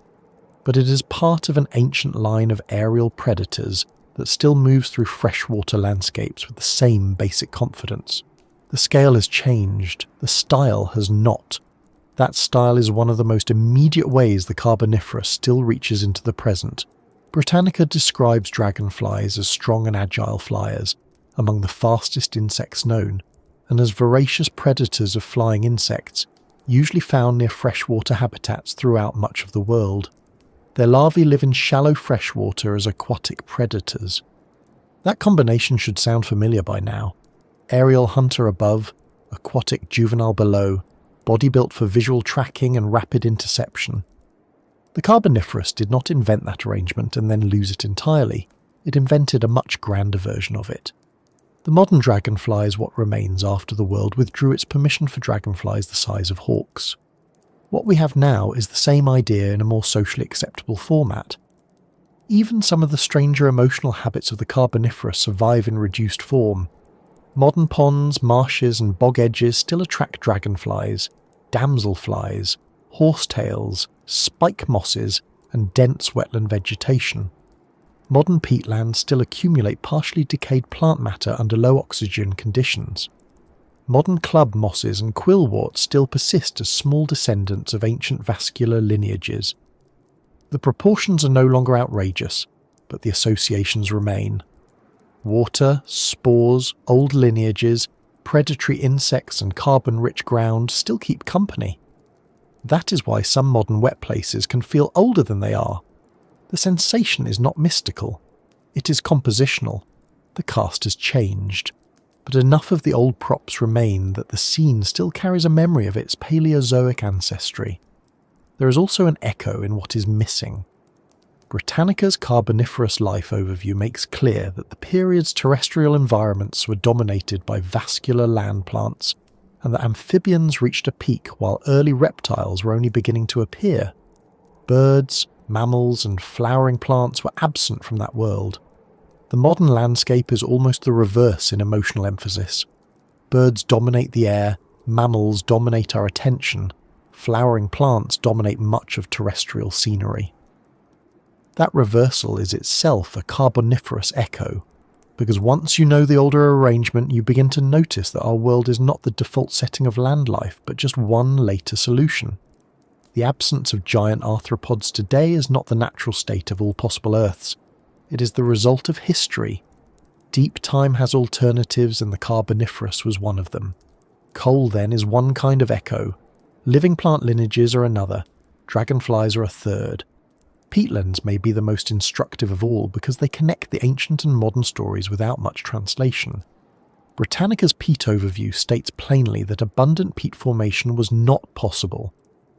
but it is part of an ancient line of aerial predators that still moves through freshwater landscapes with the same basic confidence. The scale has changed, the style has not. That style is one of the most immediate ways the Carboniferous still reaches into the present. Britannica describes dragonflies as strong and agile flyers, among the fastest insects known, and as voracious predators of flying insects, usually found near freshwater habitats throughout much of the world. Their larvae live in shallow freshwater as aquatic predators. That combination should sound familiar by now. Aerial hunter above, aquatic juvenile below, body built for visual tracking and rapid interception. The Carboniferous did not invent that arrangement and then lose it entirely. It invented a much grander version of it. The modern dragonfly is what remains after the world withdrew its permission for dragonflies the size of hawks. What we have now is the same idea in a more socially acceptable format. Even some of the stranger emotional habits of the Carboniferous survive in reduced form. Modern ponds, marshes and bog edges still attract dragonflies, damselflies, horsetails, spike mosses and dense wetland vegetation. Modern peatlands still accumulate partially decayed plant matter under low oxygen conditions. Modern club mosses and quillworts still persist as small descendants of ancient vascular lineages. The proportions are no longer outrageous, but the associations remain. Water, spores, old lineages, predatory insects and carbon-rich ground still keep company. That is why some modern wet places can feel older than they are. The sensation is not mystical. It is compositional. The cast has changed. But enough of the old props remain that the scene still carries a memory of its Paleozoic ancestry. There is also an echo in what is missing. Britannica's Carboniferous life overview makes clear that the period's terrestrial environments were dominated by vascular land plants, and that amphibians reached a peak while early reptiles were only beginning to appear. Birds, mammals, and flowering plants were absent from that world. The modern landscape is almost the reverse in emotional emphasis. Birds dominate the air, mammals dominate our attention, flowering plants dominate much of terrestrial scenery. That reversal is itself a Carboniferous echo, because once you know the older arrangement, you begin to notice that our world is not the default setting of land life, but just one later solution. The absence of giant arthropods today is not the natural state of all possible Earths. It is the result of history. Deep time has alternatives, and the Carboniferous was one of them. Coal, then, is one kind of echo. Living plant lineages are another. Dragonflies are a third. Peatlands may be the most instructive of all because they connect the ancient and modern stories without much translation. Britannica's peat overview states plainly that abundant peat formation was not possible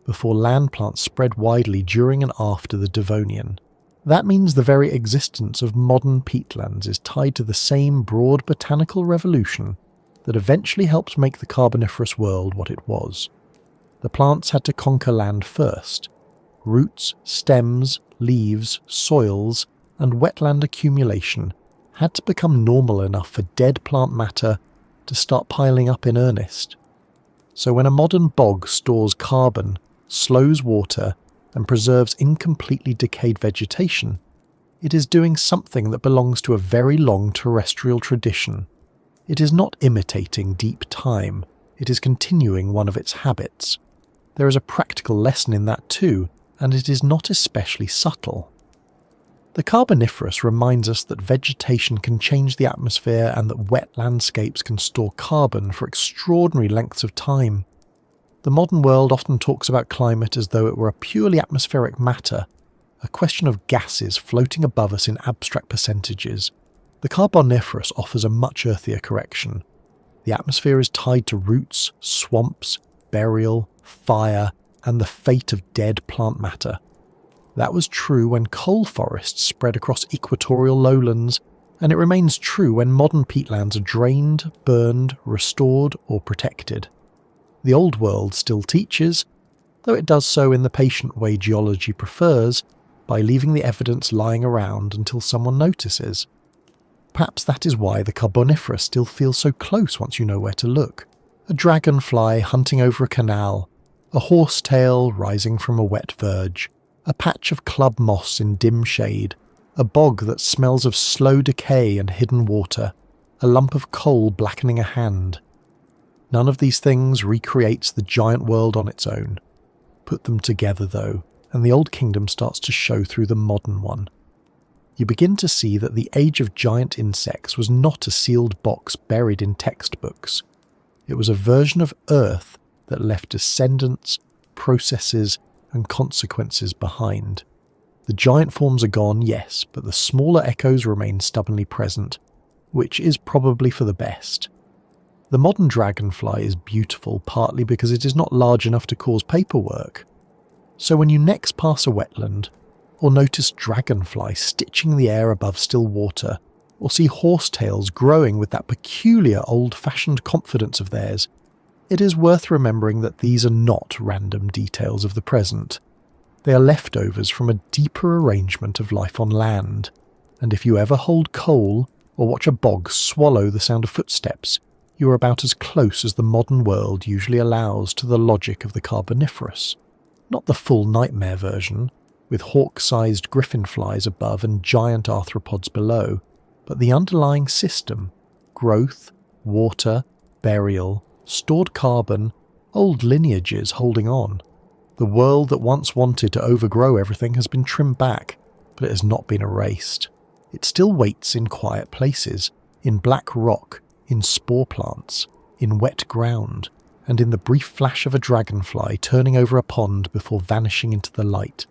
before land plants spread widely during and after the Devonian. That means the very existence of modern peatlands is tied to the same broad botanical revolution that eventually helped make the Carboniferous world what it was. The plants had to conquer land first. Roots, stems, leaves, soils, and wetland accumulation had to become normal enough for dead plant matter to start piling up in earnest. So when a modern bog stores carbon, slows water, and preserves incompletely decayed vegetation, it is doing something that belongs to a very long terrestrial tradition. It is not imitating deep time, it is continuing one of its habits. There is a practical lesson in that too, and it is not especially subtle. The Carboniferous reminds us that vegetation can change the atmosphere and that wet landscapes can store carbon for extraordinary lengths of time. The modern world often talks about climate as though it were a purely atmospheric matter, a question of gases floating above us in abstract percentages. The Carboniferous offers a much earthier correction. The atmosphere is tied to roots, swamps, burial, fire, and the fate of dead plant matter. That was true when coal forests spread across equatorial lowlands, and it remains true when modern peatlands are drained, burned, restored, or protected. The old world still teaches, though it does so in the patient way geology prefers, by leaving the evidence lying around until someone notices. Perhaps that is why the Carboniferous still feels so close once you know where to look. A dragonfly hunting over a canal, a horsetail rising from a wet verge, a patch of club moss in dim shade, a bog that smells of slow decay and hidden water, a lump of coal blackening a hand. None of these things recreates the giant world on its own. Put them together, though, and the old kingdom starts to show through the modern one. You begin to see that the age of giant insects was not a sealed box buried in textbooks. It was a version of Earth that left descendants, processes, and consequences behind. The giant forms are gone, yes, but the smaller echoes remain stubbornly present, which is probably for the best. The modern dragonfly is beautiful partly because it is not large enough to cause paperwork. So when you next pass a wetland, or notice dragonfly stitching the air above still water, or see horsetails growing with that peculiar old-fashioned confidence of theirs, it is worth remembering that these are not random details of the present. They are leftovers from a deeper arrangement of life on land, and if you ever hold coal or watch a bog swallow the sound of footsteps, you are about as close as the modern world usually allows to the logic of the Carboniferous. Not the full nightmare version, with hawk-sized griffin flies above and giant arthropods below, but the underlying system: growth, water, burial, stored carbon, old lineages holding on. The world that once wanted to overgrow everything has been trimmed back, but it has not been erased. It still waits in quiet places, in black rock, in spore plants, in wet ground, and in the brief flash of a dragonfly turning over a pond before vanishing into the light.